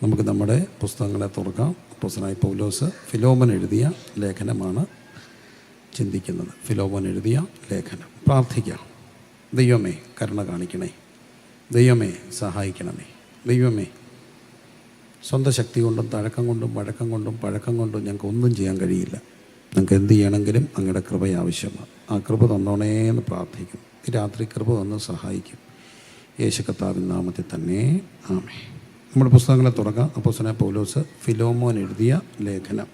നമുക്ക് നമ്മുടെ പുസ്തകങ്ങളെ തുറക്കാം. അപ്പോസ്തലനായ പൗലോസ് ഫിലോമോൻ എഴുതിയ ലേഖനമാണ് ചിന്തിക്കുന്നത്. ഫിലോമോൻ എഴുതിയ ലേഖനം. പ്രാർത്ഥിക്കാം. ദൈവമേ കരുണ കാണിക്കണേ, ദൈവമേ സഹായിക്കണമേ, ദൈവമേ സ്വന്തം ശക്തി കൊണ്ടും തഴക്കം കൊണ്ടും പഴക്കം കൊണ്ടും ഞങ്ങൾക്ക് ഒന്നും ചെയ്യാൻ കഴിയില്ല. ഞങ്ങൾക്ക് എന്ത് ചെയ്യണമെങ്കിലും അങ്ങയുടെ കൃപ ആവശ്യമാണ്. ആ കൃപ തന്നോണേ എന്ന് പ്രാർത്ഥിക്കും. ഈ രാത്രി കൃപ തന്ന് സഹായിക്കും. യേശു കർത്താവിൻ നാമത്തിൽ തന്നെ ആമേൻ. നമ്മുടെ പുസ്തകങ്ങളെ തുറക്കാം. അപ്പോസ്തലനായ പൗലോസ് ഫിലോമോൻ എഴുതിയ ലേഖനം.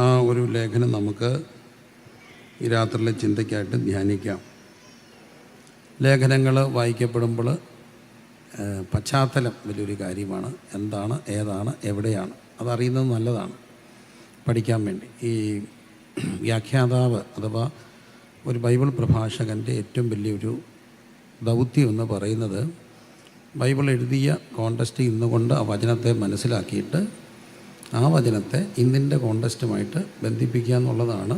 ആ ഒരു ലേഖനം നമുക്ക് ഈ രാത്രിയിലെ ചിന്തയ്ക്കായിട്ട് ധ്യാനിക്കാം. ലേഖനങ്ങൾ വായിക്കപ്പെടുമ്പോൾ പശ്ചാത്തലം വലിയൊരു കാര്യമാണ്. എന്താണ്, ഏതാണ്, എവിടെയാണ് അതറിയുന്നത് നല്ലതാണ് പഠിക്കാൻ വേണ്ടി. ഈ വ്യാഖ്യാതാവ് അഥവാ ഒരു ബൈബിൾ പ്രഭാഷകൻ്റെ ഏറ്റവും വലിയൊരു ദൗത്യം എന്ന് പറയുന്നത് ബൈബിൾ എഴുതിയ കോണ്ടസ്റ്റ് ഇന്നുകൊണ്ട് ആ വചനത്തെ മനസ്സിലാക്കിയിട്ട് ആ വചനത്തെ ഇന്നിൻ്റെ കോണ്ടസ്റ്റുമായിട്ട് ബന്ധിപ്പിക്കുക എന്നുള്ളതാണ്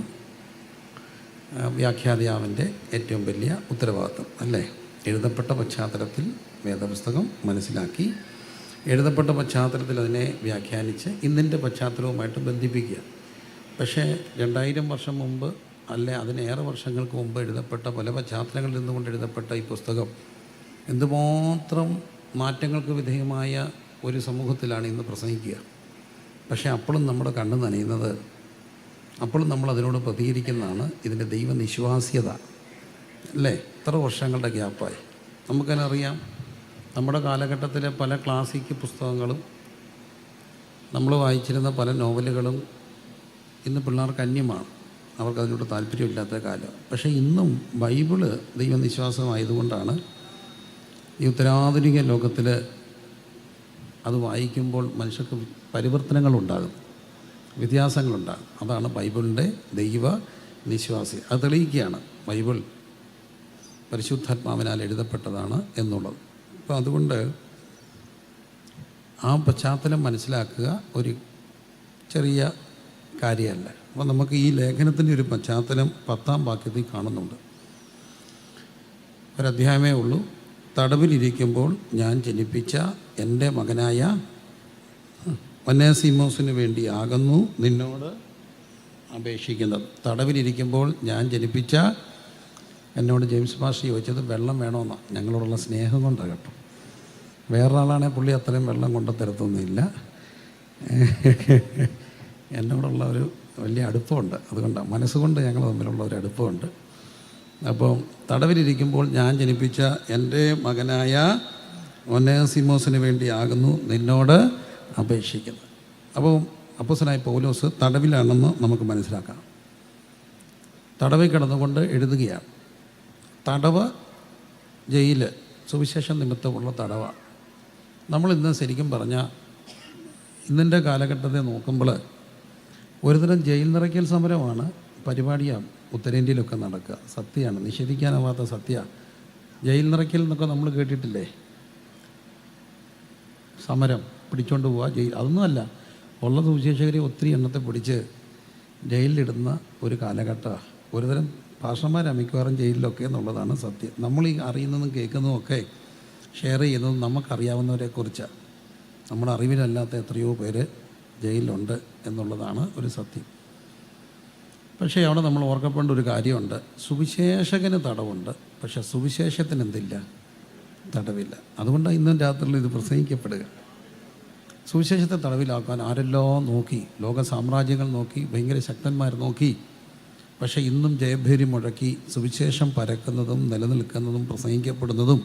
വ്യാഖ്യാതാവിൻ്റെ ഏറ്റവും വലിയ ഉത്തരവാദിത്വം, അല്ലേ? എഴുതപ്പെട്ട പശ്ചാത്തലത്തിൽ വേദപുസ്തകം മനസ്സിലാക്കി എഴുതപ്പെട്ട പശ്ചാത്തലത്തിൽ അതിനെ വ്യാഖ്യാനിച്ച് ഇന്നിൻ്റെ പശ്ചാത്തലവുമായിട്ട് ബന്ധിപ്പിക്കുക. പക്ഷേ 2000 വർഷം മുമ്പ് അല്ലെ അതിനേറെ വർഷങ്ങൾക്ക് മുമ്പ് എഴുതപ്പെട്ട പല പശ്ചാത്തലങ്ങളിൽ നിന്നുകൊണ്ട് എഴുതപ്പെട്ട ഈ പുസ്തകം എന്തുമാത്രം മാറ്റങ്ങൾക്ക് വിധേയമായ ഒരു സമൂഹത്തിലാണ് ഇന്ന് പ്രസംഗിക്കുക. പക്ഷേ അപ്പോഴും നമ്മുടെ കണ്ണ് നനയുന്നത്, അപ്പോഴും നമ്മൾ അതിനോട് പ്രതികരിക്കുന്നതാണ് ഇതിൻ്റെ ദൈവനിശ്വാസ്യത, അല്ലേ? എത്ര വർഷങ്ങളുടെ ഗ്യാപ്പായി. നമുക്കതിനറിയാം. നമ്മുടെ കാലഘട്ടത്തിലെ പല ക്ലാസിക് പുസ്തകങ്ങളും നമ്മൾ വായിച്ചിരുന്ന പല നോവലുകളും ഇന്ന് പിള്ളേർക്ക് അന്യമാണ്. അവർക്ക് അതിനോട് താല്പര്യമില്ലാത്ത കാലം. പക്ഷേ ഇന്നും ബൈബിള് ദൈവനിശ്വാസമായതുകൊണ്ടാണ് ഈ ഉത്തരാധുനിക ലോകത്തിൽ അത് വായിക്കുമ്പോൾ മനുഷ്യർക്ക് പരിവർത്തനങ്ങളുണ്ടാകും, വ്യത്യാസങ്ങളുണ്ടാകും. അതാണ് ബൈബിളിൻ്റെ ദൈവ നിശ്വാസി. അത് തെളിയിക്കുകയാണ് ബൈബിൾ പരിശുദ്ധാത്മാവിനാൽ എഴുതപ്പെട്ടതാണ് എന്നുള്ളത്. അപ്പോൾ അതുകൊണ്ട് ആ പശ്ചാത്തലം മനസ്സിലാക്കുക ഒരു ചെറിയ കാര്യമല്ല. അപ്പോൾ നമുക്ക് ഈ ലേഖനത്തിൻ്റെ ഒരു പശ്ചാത്തലം 10-ാം വാക്യത്തിൽ കാണുന്നുണ്ട്. ഒരധ്യായമേ ഉള്ളൂ. തടവിലിരിക്കുമ്പോൾ ഞാൻ ജനിപ്പിച്ച എൻ്റെ മകനായ ഒനേസിമോസിന് വേണ്ടി ആകുന്നു നിന്നോട് അപേക്ഷിക്കുന്നത്. തടവിലിരിക്കുമ്പോൾ ഞാൻ ജനിപ്പിച്ച, എന്നോട് ജെയിംസ് മാസ്റ്റർ ചോദിച്ചത് വെള്ളം വേണമെന്നാണ്. ഞങ്ങളോടുള്ള സ്നേഹം കൊണ്ടാണ് കേട്ടോ. വേറൊരാളാണെങ്കിൽ പുള്ളി അത്രയും വെള്ളം കൊണ്ടുത്തരത്തൊന്നുമില്ല. എന്നോടുള്ള ഒരു വലിയ അടുപ്പമുണ്ട്. അതുകൊണ്ടാണ്, മനസ്സുകൊണ്ട് ഞങ്ങൾ തമ്മിലുള്ള ഒരു അടുപ്പമുണ്ട്. അപ്പോൾ തടവിലിരിക്കുമ്പോൾ ഞാൻ ജനിപ്പിച്ച എൻ്റെ മകനായ ഒനേസിമോസിന് വേണ്ടി ആകുന്നു നിന്നോട് അപേക്ഷിക്കുന്നത്. അപ്പോൾ അപ്പോസ്തലനായ പൗലോസ് തടവിലാണെന്ന് നമുക്ക് മനസ്സിലാക്കാം. തടവിൽ കിടന്നുകൊണ്ട് എഴുതുകയാണ്. തടവ്, ജയില്, സുവിശേഷ നിമിത്തമുള്ള തടവാണ്. നമ്മളിന്ന് ശരിക്കും പറഞ്ഞാൽ ഇന്നിൻ്റെ കാലഘട്ടത്തെ നോക്കുമ്പോൾ ഒരുതരം ജയിൽ നിറയ്ക്കൽ സമരമാണ് പരിപാടിയാണ് ഉത്തരേന്ത്യയിലൊക്കെ നടക്കുക. സത്യമാണ്, നിഷേധിക്കാനാവാത്ത സത്യമാണ്. ജയിൽ നിറയ്ക്കൽ എന്നൊക്കെ നമ്മൾ കേട്ടിട്ടില്ലേ? സമരം, പിടിച്ചോണ്ട് പോവുക, ജയിൽ. അതൊന്നുമല്ല, ഉള്ള സുവിശേഷകരെ ഒത്തിരി എണ്ണത്തെ പിടിച്ച് ജയിലിലിടുന്ന ഒരു കാലഘട്ടമാണ്. ഒരുതരം ഭാഷമാരാണ് മിക്കവാറും ജയിലിലൊക്കെ എന്നുള്ളതാണ് സത്യം. നമ്മൾ ഈ അറിയുന്നതും കേൾക്കുന്നതും ഒക്കെ ഷെയർ ചെയ്യുന്നതും നമുക്കറിയാവുന്നവരെക്കുറിച്ചാണ്. നമ്മുടെ അറിവിലല്ലാത്ത എത്രയോ പേര് ജയിലിലുണ്ട് എന്നുള്ളതാണ് ഒരു സത്യം. പക്ഷേ അവിടെ നമ്മൾ ഓർക്കപ്പെടേണ്ട ഒരു കാര്യമുണ്ട്. സുവിശേഷകന് തടവുണ്ട്, പക്ഷെ സുവിശേഷത്തിന് എന്തില്ല? തടവില്ല. അതുകൊണ്ടാണ് ഇന്നും രാത്രിയിൽ ഇത് പ്രസംഗിക്കപ്പെടുക. സുവിശേഷത്തെ തടവിലാക്കാൻ ആരെല്ലോ നോക്കി, ലോക സാമ്രാജ്യങ്ങൾ നോക്കി, ഭയങ്കര ശക്തന്മാർ നോക്കി. പക്ഷേ ഇന്നും ജയഭേരി മുഴക്കി സുവിശേഷം പരക്കുന്നതും നിലനിൽക്കുന്നതും പ്രസംഗിക്കപ്പെടുന്നതും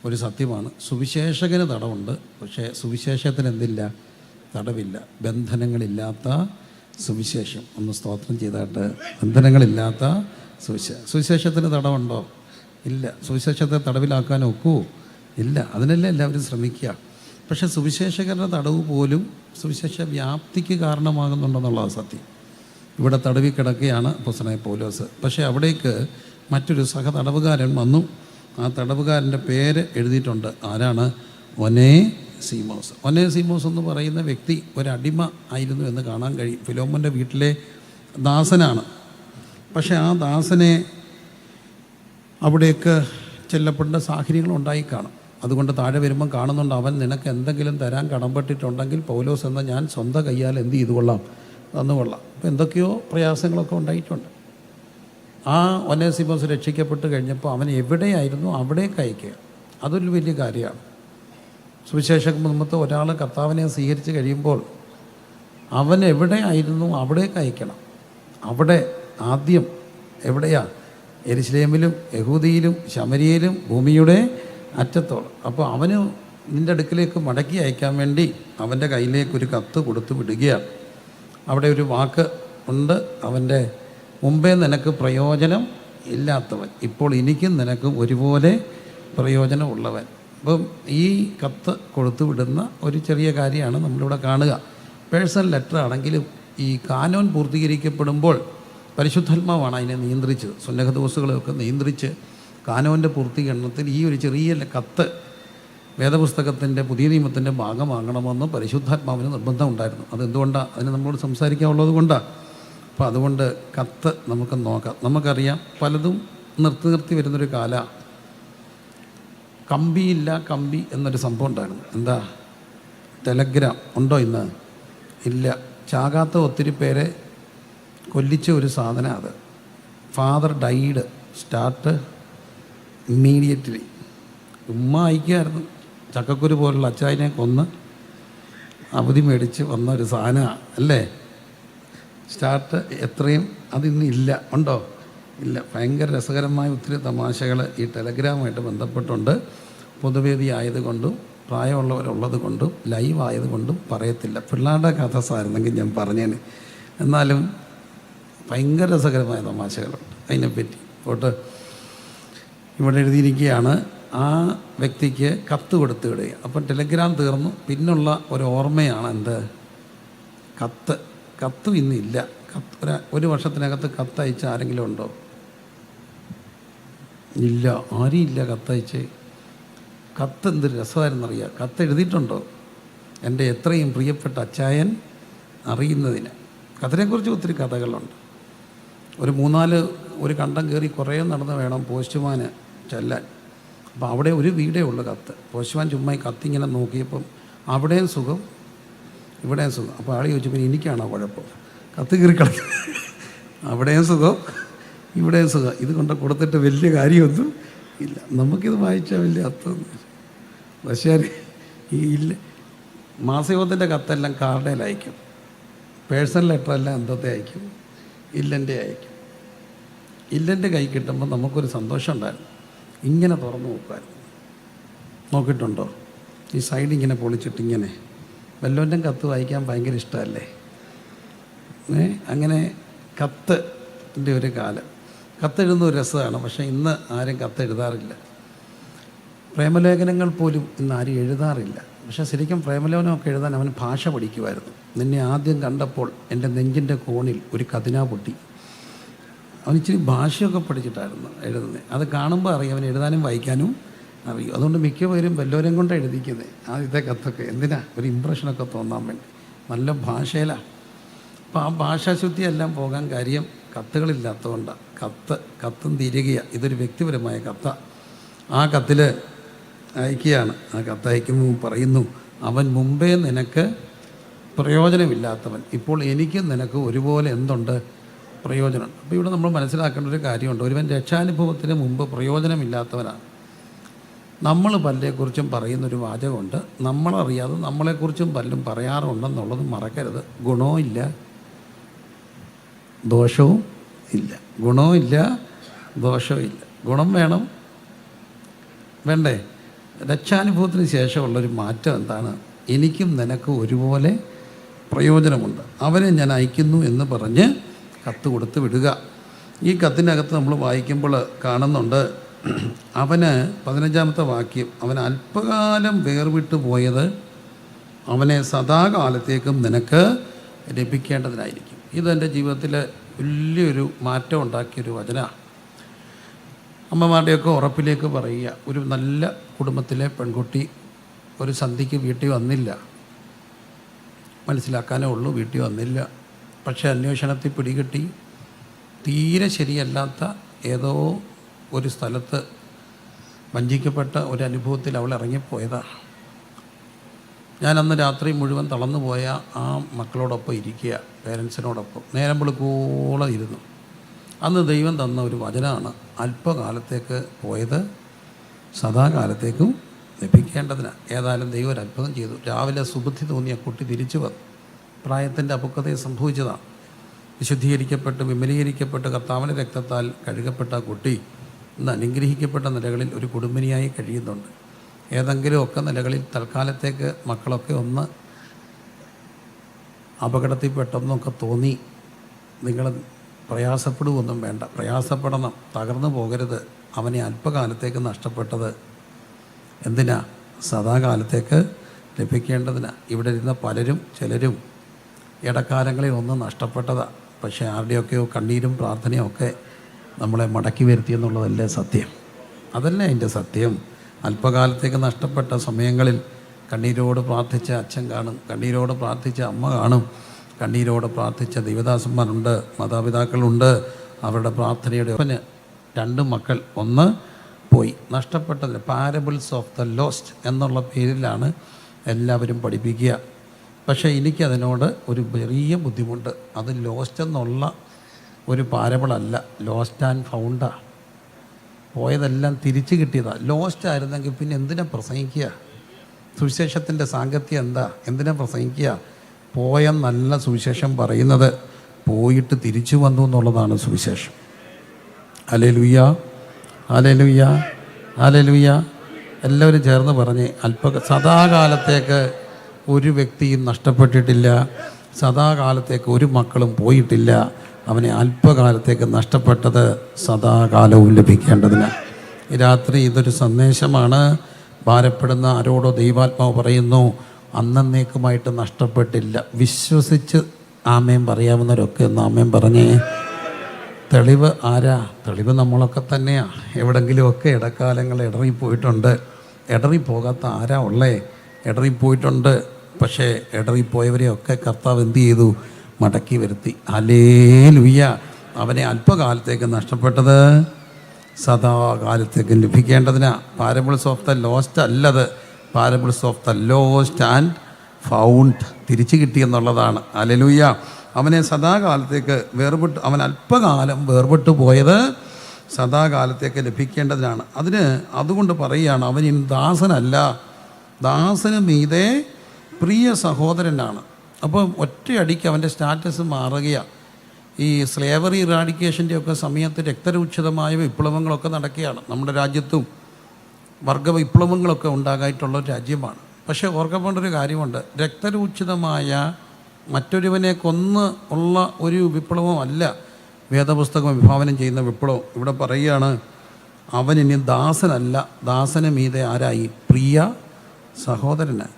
ഒരു സത്യമാണ്. സുവിശേഷകന് തടവുണ്ട്, പക്ഷേ സുവിശേഷത്തിന് എന്തില്ല? തടവില്ല. ബന്ധനങ്ങളില്ലാത്ത സുവിശേഷം. ഒന്ന് സ്തോത്രം ചെയ്തായിട്ട്. ബന്ധനങ്ങളില്ലാത്ത സുവിശേഷത്തിന് തടവുണ്ടോ? ഇല്ല. സുവിശേഷത്തെ തടവിലാക്കാൻ ഒക്കുമോ? ഇല്ല. അതിനല്ലേ എല്ലാവരും ശ്രമിക്കുക. പക്ഷേ സുവിശേഷകരുടെ തടവ് പോലും സുവിശേഷ വ്യാപ്തിക്ക് കാരണമാകുന്നുണ്ടെന്നുള്ളതാണ് സത്യം. ഇവിടെ തടവിൽ കിടക്കുകയാണ് അപ്പോസ്തലനായ പൗലോസ്. പക്ഷേ അവിടേക്ക് മറ്റൊരു സഹതടവുകാരൻ വന്നു. ആ തടവുകാരൻ്റെ പേര് എഴുതിയിട്ടുണ്ട്. ആരാണ്? ഒനേസിമോസ്. ഒനേസിമോസ് എന്ന് പറയുന്ന വ്യക്തി ഒരടിമ ആയിരുന്നു എന്ന് കാണാൻ കഴിയും. ഫിലോമോൻ്റെ വീട്ടിലെ ദാസനാണ്. പക്ഷേ ആ ദാസനെ അവിടെയൊക്കെ ചെല്ലപ്പെടേണ്ട സാഹചര്യങ്ങൾ ഉണ്ടായി കാണും. അതുകൊണ്ട് താഴെ വരുമ്പം കാണുന്നുണ്ട്, അവൻ നിനക്ക് എന്തെങ്കിലും തരാൻ കടംപെട്ടിട്ടുണ്ടെങ്കിൽ പൗലോസ് എന്ന ഞാൻ സ്വന്തം കയ്യാൽ എന്ത് ചെയ്തു കൊള്ളാം, തന്നുകൊള്ളാം. അപ്പോൾ എന്തൊക്കെയോ പ്രയാസങ്ങളൊക്കെ ഉണ്ടായിട്ടുണ്ട്. ആ ഒനേസിമോസ് രക്ഷിക്കപ്പെട്ട് കഴിഞ്ഞപ്പോൾ അവൻ എവിടെയായിരുന്നു അവിടേക്ക് അയക്കുക. അതൊരു വലിയ കാര്യമാണ്. സുവിശേഷ കുടുംബത്തെ ഒരാൾ കർത്താവിനെ സ്വീകരിച്ച് കഴിയുമ്പോൾ അവൻ എവിടെയായിരുന്നു അവിടേക്ക് അയക്കണം. അവിടെ ആദ്യം എവിടെയാ? യെരുശലേമിലും യഹൂദിയിലും ശമരിയയിലും ഭൂമിയുടെ അറ്റത്തോളം. അപ്പോൾ അവന് നിൻ്റെ അടുക്കിലേക്ക് മടക്കി അയക്കാൻ വേണ്ടി അവൻ്റെ കയ്യിലേക്ക് ഒരു കത്ത് കൊടുത്തു വിടുകയാണ്. അവിടെ ഒരു വാക്ക് ഉണ്ട്, അവൻ്റെ മുമ്പേ നിനക്ക് പ്രയോജനം ഇല്ലാത്തവൻ ഇപ്പോൾ എനിക്കും നിനക്കും ഒരുപോലെ പ്രയോജനമുള്ളവൻ. അപ്പം ഈ കത്ത് കൊടുത്തു വിടുന്ന ഒരു ചെറിയ കാര്യമാണ് നമ്മളിവിടെ കാണുക. പേഴ്സണൽ ലെറ്റർ ആണെങ്കിലും ഈ കാനോൻ പൂർത്തീകരിക്കപ്പെടുമ്പോൾ പരിശുദ്ധാത്മാവാണ് അതിനെ നിയന്ത്രിച്ചത്. സുന്നഹദോസുകളെയൊക്കെ നിയന്ത്രിച്ച് കാനോൻ്റെ പൂർത്തീകരണത്തിൽ ഈ ഒരു ചെറിയ കത്ത് വേദപുസ്തകത്തിൻ്റെ പുതിയ നിയമത്തിൻ്റെ ഭാഗമാകണമെന്ന് പരിശുദ്ധാത്മാവിന് നിർബന്ധം ഉണ്ടായിരുന്നു. അതെന്തുകൊണ്ടാണ്? അതിന് നമ്മളോട് സംസാരിക്കാനുള്ളത് കൊണ്ടാണ്. അപ്പോൾ അതുകൊണ്ട് കത്ത് നമുക്ക് നോക്കാം. നമുക്കറിയാം പലതും നിർത്തി വരുന്നൊരു കാല. കമ്പിയില്ല കമ്പി എന്നൊരു സംഭവം ഉണ്ടായിരുന്നു. എന്താ? ടെലഗ്രാം ഉണ്ടോ ഇന്ന്? ഇല്ല. ചാകാത്ത ഒത്തിരി പേരെ കൊല്ലിച്ച ഒരു സാധനം അത്. Father died start immediately. അയക്കുമായിരുന്നു. ചക്കക്കുരു പോലുള്ള അച്ചായനെ കൊന്ന് അവധി മേടിച്ച് വന്ന ഒരു സാധനമാണ് അല്ലേ സ്റ്റാർട്ട്. എത്രയും അതിന്ന് ഇല്ല. ഉണ്ടോ? ഇല്ല. ഭയങ്കര രസകരമായ ഒത്തിരി തമാശകൾ ഈ ടെലഗ്രാമായിട്ട് ബന്ധപ്പെട്ടുണ്ട്. പൊതുവേദി ആയതുകൊണ്ടും പ്രായമുള്ളവരുള്ളത് കൊണ്ടും ലൈവ് ആയതുകൊണ്ടും പറയത്തില്ല. പിള്ളേരുടെ കഥ സായിരുന്നെങ്കിൽ ഞാൻ പറഞ്ഞേന്. എന്നാലും ഭയങ്കര രസകരമായ തമാശകളുണ്ട് അതിനെപ്പറ്റി. പോട്ട് ഇവിടെ എഴുതിയിരിക്കുകയാണ്, ആ വ്യക്തിക്ക് കത്ത് കൊടുത്തു വിടുക. അപ്പം ടെലഗ്രാം തീർന്നു. പിന്നുള്ള ഒരു ഓർമ്മയാണ് എന്ത്? കത്ത്. കത്തും ഇന്നില്ല. ഒരു വർഷത്തിനകത്ത് കത്തയച്ച ആരെങ്കിലും ഉണ്ടോ? ഇല്ല, ആരും ഇല്ല കത്തയച്ച്. കത്ത് എന്ത് രസമായിരുന്നറിയാം. കത്ത് എഴുതിയിട്ടുണ്ടോ? എൻ്റെ എത്രയും പ്രിയപ്പെട്ട അച്ചായൻ അറിയുന്നതിന്. കത്തിനെക്കുറിച്ച് ഒത്തിരി കഥകളുണ്ട്. ഒരു 3-4 ഒരു കണ്ടം കയറി കുറേ നടന്ന് വേണം പോസ്റ്റ്മാന് ചെല്ലാൻ. അപ്പോൾ അവിടെ ഒരു വീടേ ഉള്ളു കത്ത്. പോസ്റ്റ്മാൻ ചുമ്മാ ഈ കത്തിങ്ങനെ നോക്കിയപ്പം അവിടെയും സുഖം ഇവിടെയും സുഖം. അപ്പോൾ ആൾ ചോദിച്ചപ്പോൾ എനിക്കാണോ കുഴപ്പം? കത്ത് കയറി കിടക്കും. അവിടെയും സുഖം ഇവിടെയും സുഖം. ഇത് കൊണ്ട് കൊടുത്തിട്ട് വലിയ കാര്യമൊന്നും ഇല്ല. നമുക്കിത് വായിച്ചാൽ വലിയ അർത്ഥമൊന്നും. പക്ഷേ ഈ ഇല്ല മാസയോഗത്തിൻ്റെ കത്തെല്ലാം കാർഡേൽ അയക്കും. പേഴ്സണൽ ലെറ്ററെല്ലാം എന്തത്തെ അയക്കും? ഇല്ലൻ്റെ അയക്കും. ഇല്ലൻ്റെ കൈ കിട്ടുമ്പോൾ നമുക്കൊരു സന്തോഷം ഉണ്ടായിരുന്നു. ഇങ്ങനെ തുറന്നു നോക്കുമായിരുന്നു. നോക്കിയിട്ടുണ്ടോ? ഈ സൈഡ് ഇങ്ങനെ പൊളിച്ചിട്ടിങ്ങനെ. വല്ലവൻ്റെ കത്ത് വായിക്കാൻ ഭയങ്കര ഇഷ്ടമല്ലേ? അങ്ങനെ കത്തിൻ്റെ ഒരു കാലം. കത്തെഴുതുന്ന ഒരു രസമാണ്. പക്ഷേ ഇന്ന് ആരും കത്തെഴുതാറില്ല. പ്രേമലേഖനങ്ങൾ പോലും ഇന്ന് ആരും എഴുതാറില്ല. പക്ഷേ ശരിക്കും പ്രേമലേഖനമൊക്കെ എഴുതാൻ അവൻ ഭാഷ പഠിക്കുമായിരുന്നു. നിന്നെ ആദ്യം കണ്ടപ്പോൾ എൻ്റെ നെഞ്ചിൻ്റെ കോണിൽ ഒരു കതിന പൊട്ടി. അവൻ ഇച്ചിരി ഭാഷയൊക്കെ പഠിച്ചിട്ടായിരുന്നു എഴുതുന്നത്. അത് കാണുമ്പോൾ അറിയാം അവൻ എഴുതാനും വായിക്കാനും അറിയും. അതുകൊണ്ട് മിക്കവരും വല്ലവരും കൊണ്ടാണ് എഴുതിക്കുന്നത് ആദ്യത്തെ കത്തൊക്കെ. എന്തിനാ? ഒരു ഇമ്പ്രഷനൊക്കെ തോന്നാൻ വേണ്ടി. നല്ല ഭാഷയിലാണ്. അപ്പോൾ ആ ഭാഷാശുദ്ധി എല്ലാം പോകാൻ കാര്യം കത്തുകളില്ലാത്തതുകൊണ്ടാണ്. കത്തും തീരുകയാണ്. ഇതൊരു വ്യക്തിപരമായ കത്താണ്. ആ കത്തിൽ അയക്കുകയാണ്. ആ കത്തയക്കുമ്പോൾ പറയുന്നു, അവൻ മുമ്പേ നിനക്ക് പ്രയോജനമില്ലാത്തവൻ ഇപ്പോൾ എനിക്കും നിനക്ക് ഒരുപോലെ എന്തുണ്ട്? പ്രയോജനമുണ്ട്. അപ്പോൾ ഇവിടെ നമ്മൾ മനസ്സിലാക്കേണ്ട ഒരു കാര്യമുണ്ട്. ഒരുവൻ രക്ഷാനുഭവത്തിന് മുമ്പ് പ്രയോജനമില്ലാത്തവനാണ്. നമ്മൾ പലരെക്കുറിച്ചും പറയുന്നൊരു വാചകമുണ്ട്. നമ്മളറിയാതെ നമ്മളെക്കുറിച്ചും പലരും പറയാറുണ്ടെന്നുള്ളത് മറക്കരുത്. ഗുണവും ഇല്ല, ദോഷവും ഇല്ല. ഗുണവും ഇല്ല, ദോഷവും ഇല്ല. ഗുണം വേണം, വേണ്ടേ? രക്ഷാനുഭവത്തിന് ശേഷമുള്ളൊരു മാറ്റം എന്താണ്? എനിക്കും നിനക്കും ഒരുപോലെ പ്രയോജനമുണ്ട്, അവനെ ഞാൻ അയക്കുന്നു എന്ന് പറഞ്ഞ് കത്ത് കൊടുത്ത് വിടുക. ഈ കത്തിനകത്ത് നമ്മൾ വായിക്കുമ്പോൾ കാണുന്നുണ്ട്, അവന് 15-ാമത്തെ വാക്യം, അവൻ അല്പകാലം വേർവിട്ട് പോയത് അവനെ സദാകാലത്തേക്കും നിനക്ക് ലഭിക്കേണ്ടതിനായിരിക്കും. ഇതെൻ്റെ ജീവിതത്തിൽ വലിയൊരു മാറ്റം ഉണ്ടാക്കിയൊരു വചനമാണ്. അമ്മമാരുടെയൊക്കെ ഉറപ്പിലേക്ക് പറയുക. ഒരു നല്ല കുടുംബത്തിലെ പെൺകുട്ടി ഒരു സന്ധ്യയ്ക്ക് വീട്ടിൽ വന്നില്ല. മനസ്സിലാക്കാനേ ഉള്ളൂ, വീട്ടിൽ വന്നില്ല. പക്ഷേ അന്വേഷണത്തിൽ പിടികിട്ടി തീരെ ശരിയല്ലാത്ത ഏതോ ഒരു സ്ഥലത്ത് വഞ്ചിക്കപ്പെട്ട ഒരു അനുഭവത്തിൽ അവൾ ഇറങ്ങിപ്പോയതാണ്. ഞാൻ അന്ന് രാത്രി മുഴുവൻ തളർന്നു പോയ ആ മക്കളോടൊപ്പം ഇരിക്കുക, പേരൻസിനോടൊപ്പം നേരം വെളുക്കോളം ഇരുന്നു. അന്ന് ദൈവം തന്ന ഒരു വചനമാണ്, അല്പകാലത്തേക്ക് പോയത് സദാകാലത്തേക്കും ലഭിക്കേണ്ടതിന്. ഏതായാലും ദൈവം ഒരു അത്ഭുതം ചെയ്തു. രാവിലെ സുബുദ്ധി തോന്നിയ കുട്ടി തിരിച്ചു വന്നു. പ്രായത്തിൻ്റെ അപക്വതയെ സംഭവിച്ചതാണ്. വിശുദ്ധീകരിക്കപ്പെട്ട് വിമലീകരിക്കപ്പെട്ട് കർത്താവിൻ്റെ രക്തത്താൽ കഴുകപ്പെട്ട കുട്ടി ഇന്ന് അനുഗ്രഹിക്കപ്പെട്ട നിലകളിൽ ഒരു കുടുംബിനിയായി കഴിയുന്നുണ്ട്. ഏതെങ്കിലും ഒക്കെ നിലകളിൽ തൽക്കാലത്തേക്ക് മക്കളൊക്കെ ഒന്ന് അപകടത്തിൽപ്പെട്ടെന്നൊക്കെ തോന്നി നിങ്ങൾ പ്രയാസപ്പെടുകയൊന്നും വേണ്ട. പ്രയാസപ്പെടണം, തകർന്നു പോകരുത്. അവനെ അല്പകാലത്തേക്ക് നഷ്ടപ്പെട്ടത് എന്തിനാ? സദാകാലത്തേക്ക് ലഭിക്കേണ്ടതിന്. ഇവിടെ ഇരുന്ന പലരും ചിലരും ഇടക്കാലങ്ങളിൽ ഒന്നും നഷ്ടപ്പെട്ടതാണ്. പക്ഷേ ആരുടെയൊക്കെയോ കണ്ണീരും പ്രാർത്ഥനയും ഒക്കെ നമ്മളെ മടക്കി വരുത്തിയെന്നുള്ളതല്ലേ സത്യം? അതല്ലേ അതിൻ്റെ സത്യം? അല്പകാലത്തേക്ക് നഷ്ടപ്പെട്ട സമയങ്ങളിൽ കണ്ണീരോട് പ്രാർത്ഥിച്ച അച്ഛൻ കാണും, കണ്ണീരോട് പ്രാർത്ഥിച്ച അമ്മ കാണും, കണ്ണീരോട് പ്രാർത്ഥിച്ച ദൈവദാസന്മാരുണ്ട്, മാതാപിതാക്കളുണ്ട്. അവരുടെ പ്രാർത്ഥനയുടെ ഒപ്പന് 2 മക്കൾ ഒന്ന് പോയി. നഷ്ടപ്പെട്ടതിന് പാരബിൾസ് ഓഫ് ദ ലോസ്റ്റ് എന്നുള്ള പേരിലാണ് എല്ലാവരും പഠിപ്പിക്കുക. പക്ഷേ എനിക്കതിനോട് ഒരു ചെറിയ ബുദ്ധിമുട്ട്. അത് ലോസ്റ്റ് എന്നുള്ള ഒരു പാരബിളല്ല, ലോസ്റ്റ് ആൻഡ് ഫൗണ്ടാണ്. പോയതെല്ലാം തിരിച്ചു കിട്ടിയതാണ്. ലോസ്റ്റ് ആയിരുന്നെങ്കിൽ പിന്നെ എന്തിനാ പ്രസംഗിക്കുക? സുവിശേഷത്തിൻ്റെ സാങ്കത്യം എന്താ? എന്തിനാ പ്രസംഗിക്കുക? പോയ നല്ല സുവിശേഷം പറയുന്നത് പോയിട്ട് തിരിച്ചു വന്നു എന്നുള്ളതാണ് സുവിശേഷം. Hallelujah, hallelujah, hallelujah. എല്ലാവരും ചേർന്ന് പറഞ്ഞ് സദാകാലത്തേക്ക് ഒരു വ്യക്തിയും നഷ്ടപ്പെട്ടിട്ടില്ല, സദാകാലത്തേക്ക് ഒരു മക്കളും പോയിട്ടില്ല. അവനെ അല്പകാലത്തേക്ക് നഷ്ടപ്പെട്ടത് സദാകാലവും ലഭിക്കേണ്ടതിന്. ഈ രാത്രി ഇതൊരു സന്ദേശമാണ്. ഭാരപ്പെടുന്ന ആരോടോ ദൈവാത്മാവ് പറയുന്നു, അന്നേക്കുമായിട്ട് നഷ്ടപ്പെട്ടില്ല. വിശ്വസിച്ച് ആമേൻ പറയാവുന്നവരൊക്കെ ഒന്ന് ആമേൻ പറഞ്ഞേ. തെളിവ് ആരാ? തെളിവ് നമ്മളൊക്കെ തന്നെയാണ്. എവിടെങ്കിലുമൊക്കെ ഇടക്കാലങ്ങൾ ഇടറിപ്പോയിട്ടുണ്ട്. ഇടറിപ്പോകാത്ത ആരാ ഉള്ളേ? ഇടറിപ്പോയിട്ടുണ്ട്. പക്ഷേ ഇടറിപ്പോയവരെയൊക്കെ കർത്താവ് എന്ത് ചെയ്തു? മടക്കി വരുത്തി. ഹല്ലേലൂയ. അവനെ അല്പകാലത്തേക്ക് നഷ്ടപ്പെട്ടത് സദാകാലത്തേക്ക് ലഭിക്കേണ്ടതിനാ. പാരബിൾസ് ഓഫ് ദ ലോസ്റ്റ് അല്ലത്, parables of the lost and found, തിരിച്ചു കിട്ടിയെന്നുള്ളതാണ്. ഹല്ലേലൂയ. അവനെ സദാകാലത്തേക്ക് വേർപെട്ട്, അവൻ അല്പകാലം വേർപെട്ടു പോയത് സദാകാലത്തേക്ക് ലഭിക്കേണ്ടതിനാണ്. അതുകൊണ്ട് പറയുകയാണ്, അവൻ ഇനി ദാസനല്ല, ദാസന് മീതെ പ്രിയ സഹോദരനാണ്. അപ്പോൾ ഒറ്റയടിക്ക് അവൻ്റെ സ്റ്റാറ്റസ് മാറുകയാണ്. ഈ സ്ലേവറി ഇറാഡിക്കേഷൻ്റെ ഒക്കെ സമയത്ത് രക്തരൂക്ഷിതമായ വിപ്ലവങ്ങളൊക്കെ നടക്കുകയാണ്. നമ്മുടെ രാജ്യത്തും വർഗ വിപ്ലവങ്ങളൊക്കെ ഉണ്ടാകായിട്ടുള്ള ഒരു രാജ്യമാണ്. പക്ഷേ ഓർക്കപ്പെടേണ്ട ഒരു കാര്യമുണ്ട്, രക്തരൂക്ഷിതമായ മറ്റൊരുവനെ കൊന്ന് ഉള്ള ഒരു വിപ്ലവമല്ല വേദപുസ്തകം വിഭാവനം ചെയ്യുന്ന വിപ്ലവം. ഇവിടെ പറയുകയാണ്, അവൻ ഇനി ദാസനല്ല, ദാസന് മീതെ ആരായി? പ്രിയ സഹോദരന്.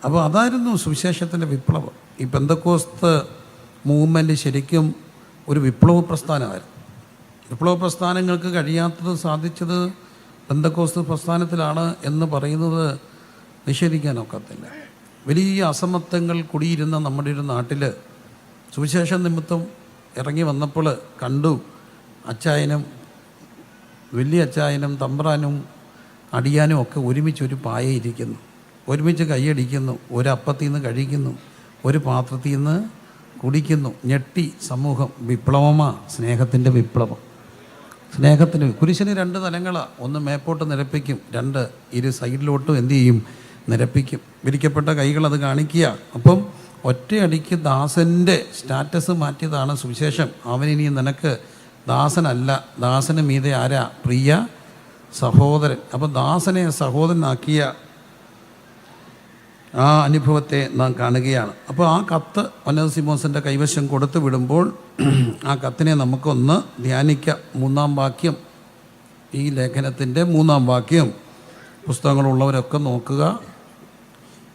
അപ്പോൾ അതായിരുന്നു സുവിശേഷത്തിൻ്റെ വിപ്ലവം. ഈ പെന്തക്കോസ്ത് മൂവ്മെൻറ്റ് ശരിക്കും ഒരു വിപ്ലവ പ്രസ്ഥാനമായിരുന്നു. വിപ്ലവ പ്രസ്ഥാനങ്ങൾക്ക് കഴിയാത്തത് സാധിച്ചത് പെന്തക്കോസ്ത് പ്രസ്ഥാനത്തിലാണ് എന്ന് പറയുന്നത് നിഷേധിക്കാനൊക്കത്തില്ല. വലിയ അസമത്വങ്ങൾ കുടിയിരുന്ന നമ്മുടെ ഒരു നാട്ടിൽ സുവിശേഷ നിമിത്തം ഇറങ്ങി വന്നപ്പോൾ കണ്ടു, അച്ചായനും വലിയ അച്ചായനും തമ്പ്രാനും അടിയാനും ഒക്കെ ഒരുമിച്ചൊരു പായയിരിക്കുന്നു, ഒരുമിച്ച് കൈയടിക്കുന്നു, ഒരു അപ്പത്തിൽ നിന്ന് കഴിക്കുന്നു, ഒരു പാത്രത്തിൽ നിന്ന് കുടിക്കുന്നു. ഞെട്ടി സമൂഹം. വിപ്ലവമാ, സ്നേഹത്തിൻ്റെ വിപ്ലവം. സ്നേഹത്തിന് കുരിശിന് 2 തലങ്ങളാണ്. ഒന്ന് മേപ്പോട്ട് നിരപ്പിക്കും, 2 ഇരു സൈഡിലോട്ടും എന്തു ചെയ്യും? നിരപ്പിക്കും. വിരിക്കപ്പെട്ട കൈകൾ അത് കാണിക്കുക. അപ്പം ഒറ്റയടിക്ക് ദാസൻ്റെ സ്റ്റാറ്റസ് മാറ്റിയതാണ് സുവിശേഷം. അവനിനി നിനക്ക് ദാസനല്ല, ദാസന് മീതെ ആരാ? പ്രിയ സഹോദരൻ. അപ്പം ദാസനെ സഹോദരനാക്കിയ ആ അനുഭവത്തെ നാം കാണുകയാണ്. അപ്പോൾ ആ കത്ത് ഒനേസിമോസിൻ്റെ കൈവശം കൊടുത്തു വിടുമ്പോൾ ആ കത്തിനെ നമുക്കൊന്ന് ധ്യാനിക്കാം. 3-ാം വാക്യം, ഈ ലേഖനത്തിൻ്റെ 3-ാം വാക്യം പുസ്തകങ്ങളുള്ളവരൊക്കെ നോക്കുക.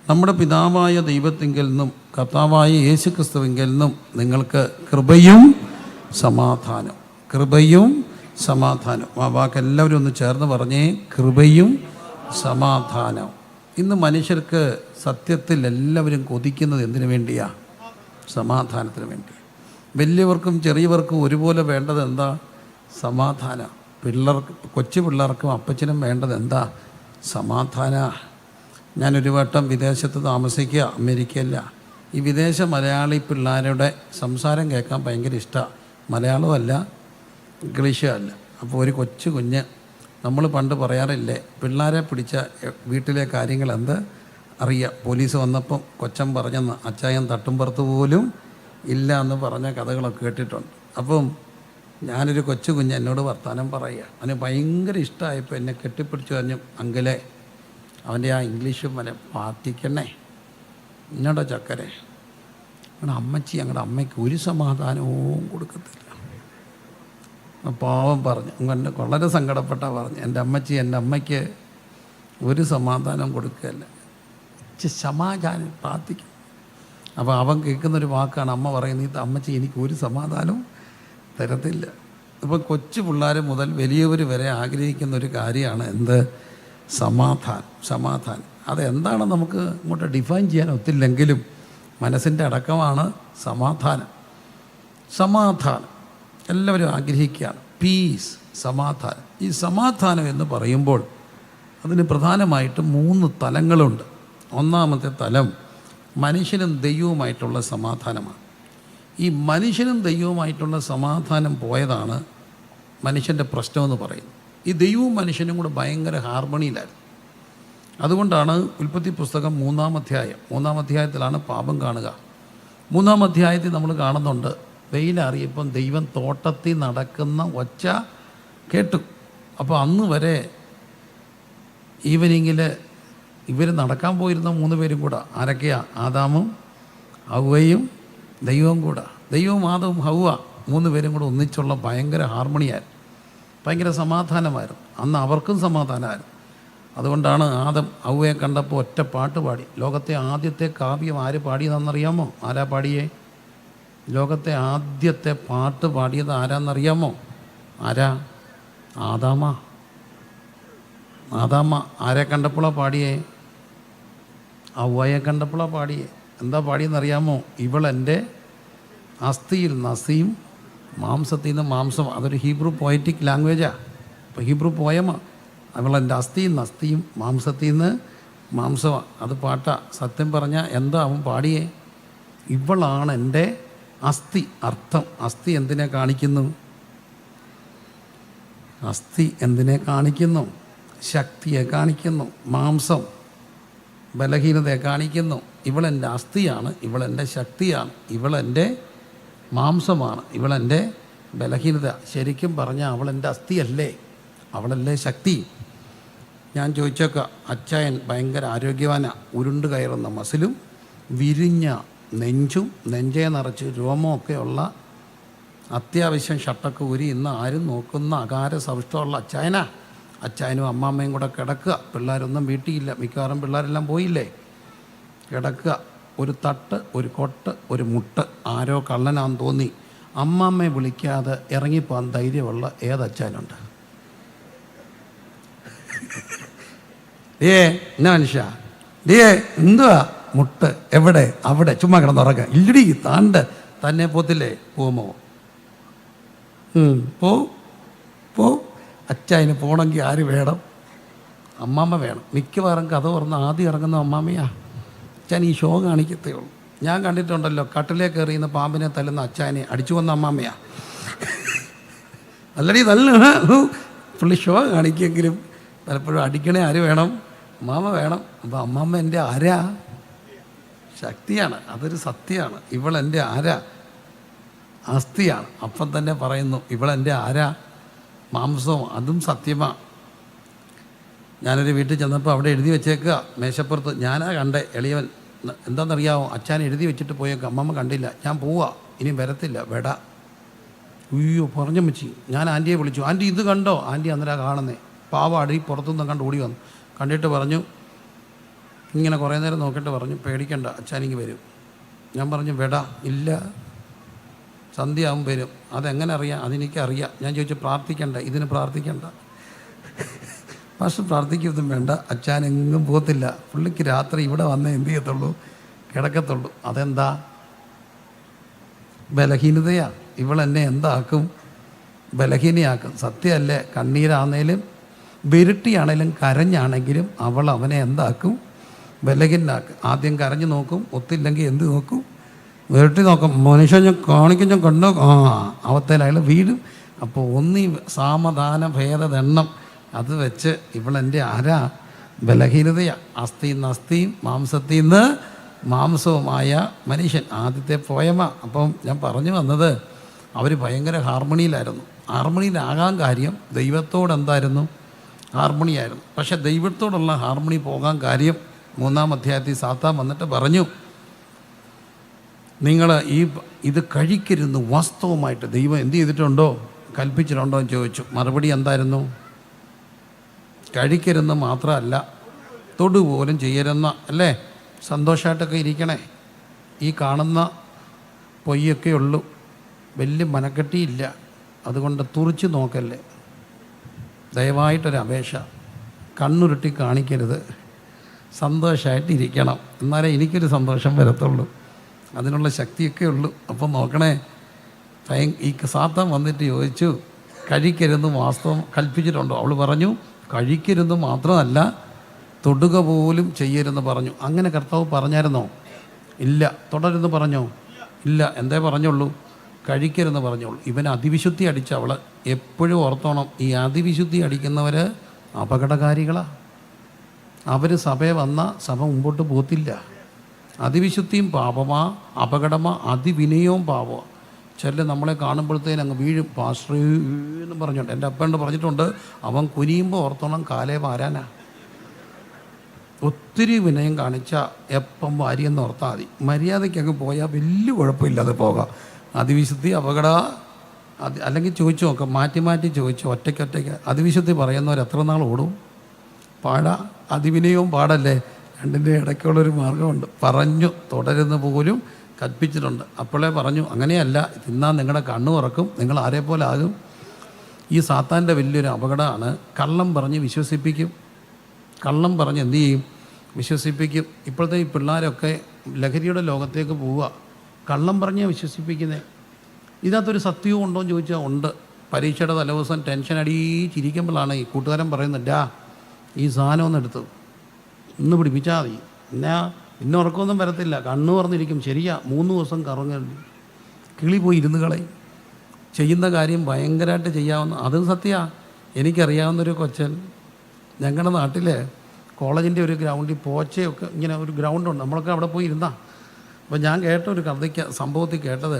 നമ്മുടെ പിതാവായ ദൈവത്തിങ്കിൽ നിന്നും കർത്താവായ യേശു ക്രിസ്തുവിങ്കിൽ നിന്നും നിങ്ങൾക്ക് കൃപയും സമാധാനം. കൃപയും സമാധാനം. ആ വാക്ക് എല്ലാവരും ഒന്ന് ചേർന്ന് പറഞ്ഞേ, കൃപയും സമാധാനം. ഇന്ന് മനുഷ്യർക്ക് സത്യത്തിൽ എല്ലാവരും കൊതിക്കുന്നത് എന്തിനു വേണ്ടിയാണ്? സമാധാനത്തിന് വേണ്ടി. വലിയവർക്കും ചെറിയവർക്കും ഒരുപോലെ വേണ്ടത് എന്താ? സമാധാനം. കൊച്ചു പിള്ളേർക്കും അപ്പച്ചനും വേണ്ടത് എന്താ? സമാധാന. ഞാനൊരു വട്ടം വിദേശത്ത് താമസിക്കുക, അമേരിക്കയല്ല. ഈ വിദേശ മലയാളി പിള്ളേരുടെ സംസാരം കേൾക്കാൻ ഭയങ്കര ഇഷ്ടമാണ്. മലയാളമല്ല, ഇംഗ്ലീഷും അല്ല. അപ്പോൾ ഒരു കൊച്ചു കുഞ്ഞ്, നമ്മൾ പണ്ട് പറയാറില്ലേ, പിള്ളേരെ പിടിച്ച വീട്ടിലെ കാര്യങ്ങൾ എന്ത് അറിയാം. പോലീസ് വന്നപ്പം കൊച്ചൻ പറഞ്ഞെന്ന്, അച്ചായൻ തട്ടുംപുറത്ത് പോലും ഇല്ല എന്ന് പറഞ്ഞ കഥകളൊക്കെ കേട്ടിട്ടുണ്ട്. അപ്പം ഞാനൊരു കൊച്ചു കുഞ്ഞ് എന്നോട് വർത്തമാനം പറയുക. അവന് ഭയങ്കര ഇഷ്ടമായപ്പോൾ എന്നെ കെട്ടിപ്പിടിച്ചു പറഞ്ഞു, അങ്കിളെ അവൻ്റെ ആ ഇംഗ്ലീഷ് പാർട്ടിക്കണേ എന്നോടോ ചക്കരെ, ഞങ്ങളുടെ അമ്മച്ചി ഞങ്ങളുടെ അമ്മയ്ക്ക് ഒരു സമാധാനവും കൊടുക്കത്തില്ല. പാവം പറഞ്ഞു, അങ്ങനെ വളരെ സങ്കടപ്പെട്ടാ പറഞ്ഞു, എൻ്റെ അമ്മയ്ക്ക് ഒരു സമാധാനം കൊടുക്കുകയല്ല, സമാധാനം പ്രാർത്ഥിക്കും. അപ്പോൾ അവൻ കേൾക്കുന്നൊരു വാക്കാണ് അമ്മ പറയുന്നത്, ഇത് അമ്മച്ചി എനിക്ക് ഒരു സമാധാനവും തരത്തില്ല. ഇപ്പം കൊച്ചു പിള്ളേർ മുതൽ വലിയവർ വരെ ആഗ്രഹിക്കുന്ന ഒരു കാര്യമാണ് എന്ത്? സമാധാനം. അതെന്താണ് നമുക്ക് ഇങ്ങോട്ട് ഡിഫൈൻ ചെയ്യാൻ ഒത്തില്ലെങ്കിലും മനസ്സിൻ്റെ അടക്കമാണ് സമാധാനം. എല്ലാവരും ആഗ്രഹിക്കുകയാണ് പീസ്, സമാധാനം. ഈ സമാധാനം എന്ന് പറയുമ്പോൾ അതിന് പ്രധാനമായിട്ടും 3 തലങ്ങളുണ്ട്. ഒന്നാമത്തെ തലം മനുഷ്യനും ദൈവവുമായിട്ടുള്ള സമാധാനമാണ്. ഈ മനുഷ്യനും ദൈവവുമായിട്ടുള്ള സമാധാനം പോയതാണ് മനുഷ്യൻ്റെ പ്രശ്നമെന്ന് പറയുന്നത്. ഈ ദൈവവും മനുഷ്യനും കൂടെ ഭയങ്കര ഹാർമണിയിലായിരുന്നു. അതുകൊണ്ടാണ് ഉൽപ്പത്തി പുസ്തകം 3-ാം അധ്യായത്തിലാണ് പാപം കാണുക. 3-ാം അധ്യായത്തിൽ നമ്മൾ കാണുന്നുണ്ട്, വെയിലറിയപ്പം ദൈവം തോട്ടത്തിൽ നടക്കുന്ന ഒച്ച കേട്ടു. അപ്പോൾ അന്ന് വരെ ഈവനിങ്ങിൽ ഇവർ നടക്കാൻ പോയിരുന്ന 3 പേരും കൂടെ, ആരൊക്കെയാ? ആദാമും ഹവ്വയും ദൈവവും കൂടെ. ദൈവവും ആദവും ഹവ്വ 3 പേരും കൂടെ ഒന്നിച്ചുള്ള ഭയങ്കര ഹാർമണിയായിരുന്നു, ഭയങ്കര സമാധാനമായിരുന്നു. അന്ന് അവർക്കും സമാധാനമായിരുന്നു. അതുകൊണ്ടാണ് ആദം ഹവ്വയെ കണ്ടപ്പോൾ ഒറ്റ പാട്ട് പാടി. ലോകത്തെ ആദ്യത്തെ കാവ്യം ആര് പാടിയതെന്നറിയാമോ? ആരാ പാടിയേ? ലോകത്തെ ആദ്യത്തെ പാട്ട് പാടിയത് ആരാന്നറിയാമോ? ആരാ? ആദാമ. ആരെ കണ്ടപ്പോഴാണ് പാടിയേ? ഹവ്വയെ കണ്ടപ്പോഴാണ് പാടിയേ. എന്താ പാടിയെന്നറിയാമോ? ഇവളെൻ്റെ അസ്ഥിയിൽ നസിയും മാംസത്തിൽ നിന്ന് മാംസം. അതൊരു ഹീബ്രു പോയറ്റിക് ലാംഗ്വേജാണ്. ഇപ്പോൾ ഹീബ്രു പോയമാ. അവളെൻ്റെ അസ്ഥിയും നസ്തിയും മാംസത്തിൽ നിന്ന് മാംസമാണ്. അത് പാട്ടാ. സത്യം പറഞ്ഞാൽ എന്താ അവൻ പാടിയേ? ഇവളാണ് എൻ്റെ അസ്ഥി. അർത്ഥം, അസ്ഥി എന്തിനെ കാണിക്കുന്നു? അസ്ഥി എന്തിനെ കാണിക്കുന്നു? ശക്തിയെ കാണിക്കുന്നു. മാംസം ബലഹീനതയെ കാണിക്കുന്നു. ഇവളെൻ്റെ അസ്ഥിയാണ്, ഇവളെൻ്റെ ശക്തിയാണ്, ഇവളെൻ്റെ മാംസമാണ്, ഇവളെൻ്റെ ബലഹീനത. ശരിക്കും പറഞ്ഞാൽ അവളെൻ്റെ അസ്ഥിയല്ലേ? അവളല്ലേ ശക്തി? ഞാൻ ചോദിച്ചേക്കാം, അച്ചായൻ ഭയങ്കര ആരോഗ്യവാനാണ്. ഉരുണ്ട് കയറുന്ന മസിലും വിരിഞ്ഞ നെഞ്ചും നെഞ്ചേ നിറച്ച് രോമമൊക്കെ ഉള്ള, അത്യാവശ്യം ഷട്ടൊക്കെ ഊരി ഇന്ന് ആരും നോക്കുന്ന അകാര സവിഷ്ടമുള്ള അച്ചായനാ. അച്ചായനും അമ്മാമ്മയും കൂടെ കിടക്കുക. പിള്ളേരൊന്നും വീട്ടിലില്ല, മിക്കവാറും പിള്ളേരെല്ലാം പോയില്ലേ. കിടക്കുക, ഒരു തട്ട്, ഒരു കൊട്ട്, ഒരു മുട്ട്. ആരോ കള്ളനാന്ന് തോന്നി അമ്മാമ്മയെ വിളിക്കാതെ ഇറങ്ങിപ്പോകാൻ ധൈര്യമുള്ള ഏതച്ചാനുണ്ട്? എന്നാ മനുഷ്യ, എന്തുവാ മുട്ട്? എവിടെ? അവിടെ. ചുമ്മാ കിടന്നുറങ്ങുക. ഇല്ലടി താണ്ട് തന്നെ പോത്തില്ലേ? പോമോ? പോ. അച്ചായന് പോകണമെങ്കിൽ ആര് വേണം? അമ്മാമ്മ വേണം. മിക്കവാറും കഥ പറഞ്ഞ് ആദ്യം ഇറങ്ങുന്ന അമ്മാമ്മയാ. അച്ഛൻ ഈ ഷോ കാണിക്കത്തേ ഉള്ളൂ. ഞാൻ കണ്ടിട്ടുണ്ടല്ലോ, കട്ടിലേക്ക് എറിയുന്ന പാമ്പിനെ തല്ലുന്ന അച്ചായനെ അടിച്ചു വന്ന അമ്മാമ്മയാ. അല്ലടി നല്ല പുള്ളി ഷോ കാണിക്കെങ്കിലും പലപ്പോഴും അടിക്കണേ ആര് വേണം? അമ്മാമ്മ വേണം. അപ്പോൾ അമ്മാമ്മ എൻ്റെ ആരാ? ശക്തിയാണ്. അതൊരു സത്യമാണ്. ഇവളെൻ്റെ ആരാ? അസ്ഥിയാണ്. അപ്പം തന്നെ പറയുന്നു ഇവളെൻ്റെ ആരാ? മാംസവും. അതും സത്യമാണ്. ഞാനൊരു വീട്ടിൽ ചെന്നപ്പോൾ അവിടെ എഴുതി വെച്ചേക്കുക മേശപ്പുറത്ത്. ഞാനാ കണ്ടേ എളിയവൻ. എന്താണെന്നറിയാമോ? അച്ഛൻ എഴുതി വെച്ചിട്ട് പോയേക്കുക. അമ്മമ്മ കണ്ടില്ല. ഞാൻ പോവാ, ഇനി വരത്തില്ല, വെട. അയ്യോ പറഞ്ഞു വെച്ചി. ഞാൻ ആൻറ്റിയെ വിളിച്ചു, ആൻറ്റി ഇത് കണ്ടോ? ആൻറ്റി അന്നേരം കാണുന്നേ. പാവാടി പുറത്തുനിന്ന് കണ്ട് ഓടി വന്നു. കണ്ടിട്ട് പറഞ്ഞു, ഇങ്ങനെ കുറേ നേരം നോക്കിയിട്ട് പറഞ്ഞു, പേടിക്കണ്ട, അച്ഛനിങ്ങ് വരും. ഞാൻ പറഞ്ഞു, വെട ഇല്ല, സന്ധ്യയാവും വരും. അതെങ്ങനെ അറിയാം? അതെനിക്കറിയാം. ഞാൻ ചോദിച്ചു, പ്രാർത്ഥിക്കണ്ട? ഇതിന് പ്രാർത്ഥിക്കണ്ട. പക്ഷെ പ്രാർത്ഥിക്കൊന്നും വേണ്ട, അച്ഛനെങ്ങും പോകത്തില്ല. പുള്ളിക്ക് രാത്രി ഇവിടെ വന്നേ എന്ത് ചെയ്യത്തുള്ളൂ? കിടക്കത്തുള്ളൂ. അതെന്താ? ബലഹീനതയാ. ഇവളെന്നെ എന്താക്കും? ബലഹീനയാക്കും. സത്യമല്ലേ? കണ്ണീരാന്നേലും വിരട്ടിയാണേലും കരഞ്ഞാണെങ്കിലും അവൾ അവനെ എന്താക്കും? ബലഹീനാക്കും. ആദ്യം കരഞ്ഞു നോക്കും, ഒത്തില്ലെങ്കിൽ എന്ത് നോക്കും? വിരട്ടി നോക്കും. മനുഷ്യൻ ഞാൻ കാണിക്കും, ഞാൻ കണ്ടോ അവത്തേലയാൾ വീഴും. അപ്പോൾ ഒന്നീ സാമധാന ഭേദദണ്ണം അത് വെച്ച് ഇവളെൻ്റെ ആരാ? ബലഹീനതയാണ്. അസ്ഥിന്ന് അസ്ഥിയും മാംസത്തിൽ നിന്ന് മാംസവുമായ മനുഷ്യൻ. ആദ്യത്തെ പോയമ. അപ്പം ഞാൻ പറഞ്ഞു വന്നത്, അവർ ഭയങ്കര ഹാർമണിയിലായിരുന്നു. ഹാർമണിയിലാകാൻ കാര്യം ദൈവത്തോടെന്തായിരുന്നു? ഹാർമണിയായിരുന്നു. പക്ഷെ ദൈവത്തോടുള്ള ഹാർമണി പോകാൻ കാര്യം 3-ാം അധ്യായത്തിൽ സാത്താൻ വന്നിട്ട് പറഞ്ഞു, നിങ്ങൾ ഇത് കഴിക്കരുന്ന് വാസ്തവമായിട്ട് ദൈവം എന്ത് ചെയ്തിട്ടുണ്ടോ, കൽപ്പിച്ചിട്ടുണ്ടോ എന്ന് ചോദിച്ചു. മറുപടി എന്തായിരുന്നു? കഴിക്കരുന്ന് മാത്രമല്ല, തൊടുപോലും ചെയ്യരുന്ന, അല്ലേ? സന്തോഷമായിട്ടൊക്കെ ഇരിക്കണേ. ഈ കാണുന്ന പൊയ്യൊക്കെ ഉള്ളൂ, വലിയ മനക്കെട്ടിയില്ല. അതുകൊണ്ട് തുറിച്ച് നോക്കല്ലേ. ദയവായിട്ടൊരപേക്ഷ, കണ്ണുരുട്ടി കാണിക്കരുത്. സന്തോഷമായിട്ടിരിക്കണം. എന്നാലേ എനിക്കൊരു സന്തോഷം വരത്തുള്ളൂ. അതിനുള്ള ശക്തിയൊക്കെ ഉള്ളൂ. അപ്പം നോക്കണേ, ഈ സാത്താൻ വന്നിട്ട് ചോദിച്ചു, കഴിക്കരുന്ന് വാസ്തവം കൽപ്പിച്ചിട്ടുണ്ടോ? അവൾ പറഞ്ഞു, കഴിക്കരുന്ന് മാത്രമല്ല, തൊടുക പോലും ചെയ്യരുന്ന് പറഞ്ഞു. അങ്ങനെ കർത്താവ് പറഞ്ഞായിരുന്നോ? ഇല്ല. തുടരുന്ന് പറഞ്ഞോ? ഇല്ല. എന്തേ പറഞ്ഞുള്ളൂ? കഴിക്കരുന്ന് പറഞ്ഞോളൂ. ഇവൻ അതിവിശുദ്ധി അടിച്ച അവൾ. എപ്പോഴും ഓർത്തോണം, ഈ അതിവിശുദ്ധി അടിക്കുന്നവർ അപകടകാരികളാണ്. അവർ സഭയെ വന്നാൽ സഭ മുമ്പോട്ട് പോകത്തില്ല. അതിവിശുദ്ധിയും പാപമാ, അപകടമാ, അതിവിനയവും പാപമാണ്. ചില നമ്മളെ കാണുമ്പോഴത്തേന് അങ്ങ് വീഴും. പാസ്റ്റർ എന്ന് പറഞ്ഞോണ്ട് എൻ്റെ അപ്പനോട് പറഞ്ഞിട്ടുണ്ട്, അവൻ കുനിയുമ്പോൾ ഓർത്തോണം കാലേ വാരാനാ. ഒത്തിരി വിനയം കാണിച്ചാൽ എപ്പം വാരിയെന്ന് ഓർത്താൽ മതി. മര്യാദയ്ക്കങ്ങ് പോയാൽ വലിയ കുഴപ്പമില്ലാതെ പോകാം. അതിവിശുദ്ധി അപകട അല്ലെങ്കിൽ ചോദിച്ചു നോക്കാം, മാറ്റി മാറ്റി ചോദിച്ചു, ഒറ്റയ്ക്ക് അതിവിശുദ്ധി പറയുന്നവർ എത്ര നാൾ ഓടും? പാടാ. അതിവിനയവും പാടല്ലേ? രണ്ടിൻ്റെ ഇടയ്ക്കുള്ളൊരു മാർഗമുണ്ട്. പറഞ്ഞു തുടരുന്ന പോലും കൽപ്പിച്ചിട്ടുണ്ട്. അപ്പോഴേ പറഞ്ഞു, അങ്ങനെയല്ല, തിന്നാൽ നിങ്ങളുടെ കണ്ണു തുറക്കും, നിങ്ങൾ ആരെപ്പോലെ ആകും. ഈ സാത്താൻ്റെ വലിയൊരു അപകടമാണ്. കള്ളം പറഞ്ഞ് വിശ്വസിപ്പിക്കും. കള്ളം പറഞ്ഞ് എന്തു ചെയ്യും? വിശ്വസിപ്പിക്കും. ഇപ്പോഴത്തെ ഈ പിള്ളേരൊക്കെ ലഹരിയുടെ ലോകത്തേക്ക് പോവുക. കള്ളം പറഞ്ഞാൽ വിശ്വസിപ്പിക്കുന്നത്. ഇതിനകത്തൊരു സത്യവും ഉണ്ടോ എന്ന് ചോദിച്ചാൽ ഉണ്ട്. പരീക്ഷയുടെ തലേദിവസം ടെൻഷൻ അടിച്ചിരിക്കുമ്പോഴാണ് ഈ കൂട്ടുകാരൻ പറയുന്നത്, ഈ സാധനം ഒന്ന് എടുത്തു ഇന്ന് പിടിപ്പിച്ചാൽ മതി, ഇന്ന ഉറക്കമൊന്നും വരത്തില്ല, കണ്ണു പറഞ്ഞിരിക്കും. ശരിയാ, 3 ദിവസം കറങ്ങി കിളി പോയി ഇരുന്ന് കളയും. ചെയ്യുന്ന കാര്യം ഭയങ്കരമായിട്ട് ചെയ്യാവുന്ന, അതും സത്യമാണ്. എനിക്കറിയാവുന്നൊരു കൊച്ചൻ ഞങ്ങളുടെ നാട്ടിൽ കോളേജിൻ്റെ ഒരു ഗ്രൗണ്ടിൽ പോച്ചയൊക്കെ ഇങ്ങനെ ഒരു ഗ്രൗണ്ടുണ്ട്, നമ്മളൊക്കെ അവിടെ പോയി ഇരുന്നാൽ. അപ്പോൾ ഞാൻ കേട്ട ഒരു സംഭവത്തിൽ കേട്ടത്,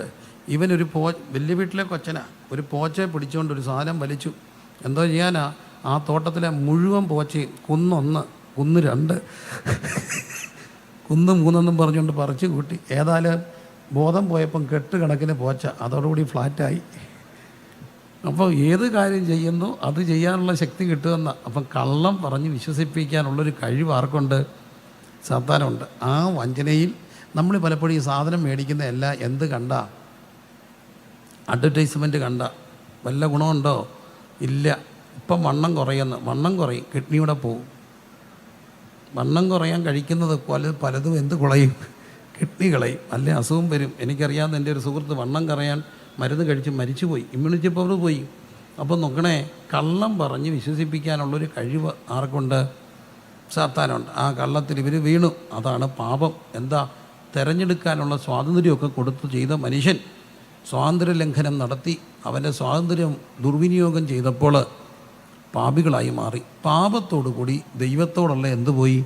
ഇവനൊരു വലിയ വീട്ടിലെ കൊച്ചനാ, ഒരു പോച്ചയെ പിടിച്ചുകൊണ്ട് ഒരു സാധനം വലിച്ചു. എന്തോ ചെയ്യാനാ? ആ തോട്ടത്തിലെ മുഴുവൻ പോച്ചയും കുന്ന് 1, കുന്ന് 2, കുന്ന് 3 പറഞ്ഞുകൊണ്ട് പറിച്ചു കൂട്ടി. ഏതായാലും ബോധം പോയപ്പം കെട്ടുകണക്കിന് പോച്ച അതോടുകൂടി ഫ്ലാറ്റായി. അപ്പോൾ ഏത് കാര്യം ചെയ്യുന്നു അത് ചെയ്യാനുള്ള ശക്തി കിട്ടുമെന്ന. അപ്പം കള്ളം പറഞ്ഞ് വിശ്വസിപ്പിക്കാനുള്ളൊരു കഴിവ് ആർക്കുണ്ട്? സാത്താനുണ്ട്. ആ വഞ്ചനയിൽ നമ്മൾ പലപ്പോഴും ഈ സാധനം മേടിക്കുന്ന എല്ലാം എന്ത് കണ്ട, അഡ്വർടൈസ്മെൻറ്റ് കണ്ട വല്ല ഗുണമുണ്ടോ? ഇല്ല. ഇപ്പം വണ്ണം കുറയും, കിഡ്നിയുടെ പോവും. വണ്ണം കുറയാൻ കഴിക്കുന്നത് പലതും എന്ത് കുളയും? കിഡ്നി കളയും, അല്ലെ അസുഖം വരും. എനിക്കറിയാവുന്ന എൻ്റെ ഒരു സുഹൃത്ത് വണ്ണം കുറയാൻ മരുന്ന് കഴിച്ച് മരിച്ചുപോയി, ഇമ്മ്യൂണിറ്റി പവർ പോയി. അപ്പോൾ നോക്കണേ, കള്ളം പറഞ്ഞ് വിശ്വസിപ്പിക്കാനുള്ളൊരു കഴിവ് ആർക്കുണ്ട്? സാത്താനുണ്ട്. ആ കള്ളത്തിൽ ഇവർ വീണു. അതാണ് പാപം. എന്താ? തിരഞ്ഞെടുക്കാനുള്ള സ്വാതന്ത്ര്യമൊക്കെ കൊടുത്തു ചെയ്ത മനുഷ്യൻ സ്വാതന്ത്ര്യ ലംഘനം നടത്തി അവൻ്റെ സ്വാതന്ത്ര്യം ദുർവിനിയോഗം ചെയ്തപ്പോൾ പാപികളായി മാറി. പാപത്തോടുകൂടി ദൈവത്തോടുള്ള എന്ത് പോയി?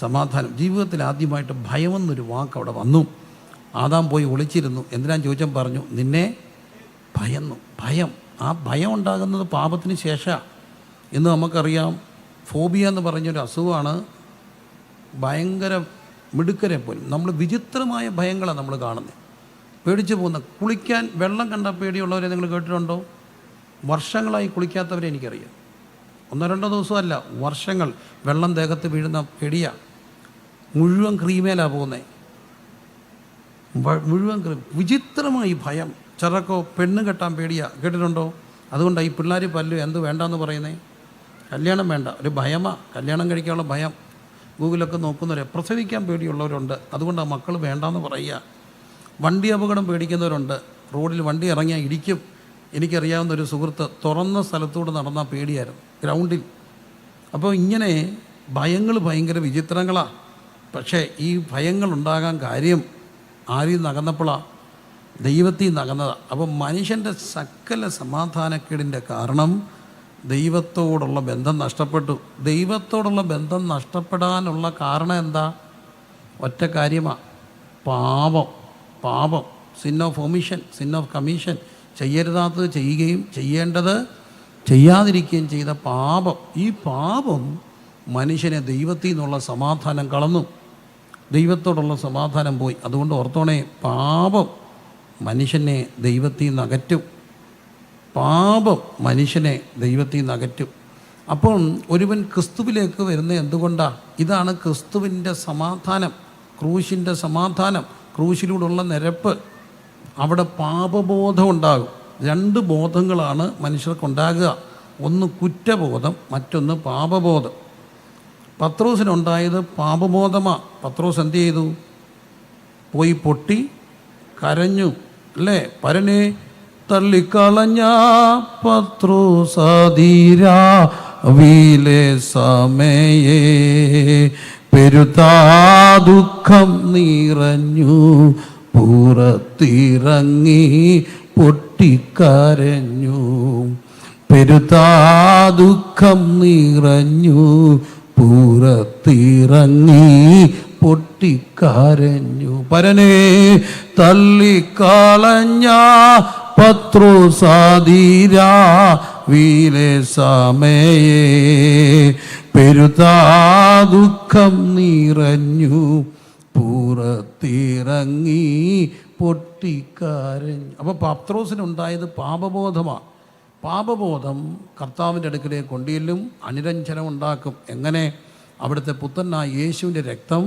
സമാധാനം. ജീവിതത്തിൽ ആദ്യമായിട്ട് ഭയമെന്നൊരു വാക്ക് അവിടെ വന്നു. ആദാം പോയി ഒളിച്ചിരുന്നു. എന്തിനാന്ന് ചോദിച്ചാൽ പറഞ്ഞു, നിന്നെ ഭയന്നു. ഭയം. ആ ഭയം ഉണ്ടാകുന്നത് പാപത്തിന് ശേഷമാണ് എന്ന് നമുക്കറിയാം. ഫോബിയ എന്ന് പറഞ്ഞൊരു അസുഖമാണ്. ഭയങ്കര മിടുക്കരെ പോലും നമ്മൾ വിചിത്രമായ ഭയങ്ങളാണ് നമ്മൾ കാണുന്നത്. പേടിച്ചു പോകുന്ന, കുളിക്കാൻ വെള്ളം കണ്ട പേടിയുള്ളവരെ നിങ്ങൾ കേട്ടിട്ടുണ്ടോ? വർഷങ്ങളായി കുളിക്കാത്തവരെ എനിക്കറിയാം. 1-2 ദിവസമല്ല, വർഷങ്ങൾ. വെള്ളം ദേഹത്ത് വീഴുന്ന പേടിയാണ്. മുഴുവൻ ക്രീമേലാണ് പോകുന്നത്. മുഴുവൻ വിചിത്രമായി ഭയം. ചിലർക്കോ പെണ്ണ് കെട്ടാൻ പേടിയാണ്. കേട്ടിട്ടുണ്ടോ? അതുകൊണ്ടാണ് ഈ പിള്ളേർ പല്ലും എന്ത് വേണ്ടെന്ന് പറയുന്നത്. കല്യാണം വേണ്ട, ഒരു ഭയമാണ്. കല്യാണം കഴിക്കാനുള്ള ഭയം. ഗൂഗിളൊക്കെ നോക്കുന്നവരെ പ്രസവിക്കാൻ പേടിയുള്ളവരുണ്ട്. അതുകൊണ്ടാണ് മക്കൾ വേണ്ടാന്ന് പറയുക. വണ്ടി അപകടം പേടിക്കുന്നവരുണ്ട്. റോഡിൽ വണ്ടി ഇറങ്ങിയാൽ ഇടിക്കും. എനിക്കറിയാവുന്ന ഒരു സുഹൃത്ത് തുറന്ന സ്ഥലത്തൂടെ നടന്നാൽ പേടിയായിരുന്നു, ഗ്രൗണ്ടിൽ. അപ്പോൾ ഇങ്ങനെ ഭയങ്ങൾ ഭയങ്കര വിചിത്രങ്ങളാണ്. പക്ഷേ ഈ ഭയങ്ങളുണ്ടാകാൻ കാര്യം ആരിൽ നകന്നപ്പോഴാണ്? ദൈവത്തിൽ നകന്നതാണ്. അപ്പം മനുഷ്യൻ്റെ സകല സമാധാനക്കേടിൻ്റെ കാരണം ദൈവത്തോടുള്ള ബന്ധം നഷ്ടപ്പെട്ടു. ദൈവത്തോടുള്ള ബന്ധം നഷ്ടപ്പെടാനുള്ള കാരണം എന്താ? ഒറ്റ കാര്യമാണ്, പാപം. Sin of omission, sin of commission. ചെയ്യരുതാത്തത് ചെയ്യുകയും ചെയ്യേണ്ടത് ചെയ്യാതിരിക്കുകയും ചെയ്ത പാപം. ഈ പാപം മനുഷ്യനെ ദൈവത്തിൽ നിന്നുള്ള സമാധാനം കളഞ്ഞു, ദൈവത്തോടുള്ള സമാധാനം പോയി. അതുകൊണ്ട് ഓർത്തോണേ, പാപം മനുഷ്യനെ ദൈവത്തിൽ നിന്ന് അകറ്റും. പാപം മനുഷ്യനെ ദൈവത്തിൽ നിന്ന് അകറ്റും. അപ്പം ഒരുവൻ ക്രിസ്തുവിലേക്ക് വരുന്നത് എന്തുകൊണ്ടാണ്? ഇതാണ് ക്രിസ്തുവിൻ്റെ സമാധാനം, ക്രൂശിൻ്റെ സമാധാനം, ക്രൂശിലൂടെയുള്ള നിരപ്പ്. അവിടെ പാപബോധം ഉണ്ടാകും. രണ്ട് ബോധങ്ങളാണ് മനുഷ്യർക്കുണ്ടാകുക, ഒന്ന് കുറ്റബോധം, മറ്റൊന്ന് പാപബോധം. പത്രോസിനുണ്ടായത് പാപബോധമാണ്. പത്രോസ് എന്ത് ചെയ്തു? പോയി പൊട്ടി കരഞ്ഞു, അല്ലേ? പരനെ തള്ളിക്കളഞ്ഞ പത്രോസാധീരാവിലെ സമയേ പെരുതാ ദുഃഖം നിറഞ്ഞു, പുറത്തിറങ്ങി പൊട്ടിക്കരഞ്ഞു. പെരുതാ ദുഃഖം നിറഞ്ഞു, പുറത്തിറങ്ങി പൊട്ടിക്കരഞ്ഞു. പരനെ തള്ളിക്കളഞ്ഞ പത്രോസാധീരാവിലെ സമയേ പെരുതാ ദുഃഖം നിറഞ്ഞു, പുറത്തിറങ്ങി പൊട്ടിക്കരഞ്ഞു. അപ്പോൾ പത്രോസിനുണ്ടായത് പാപബോധമാണ്. പാപബോധം കർത്താവിൻ്റെ അടുക്കലേക്ക് കൊണ്ടുചെല്ലും, അനുരഞ്ജനം ഉണ്ടാക്കും. എങ്ങനെ? അവിടുത്തെ പുത്രനായ യേശുവിൻ്റെ രക്തം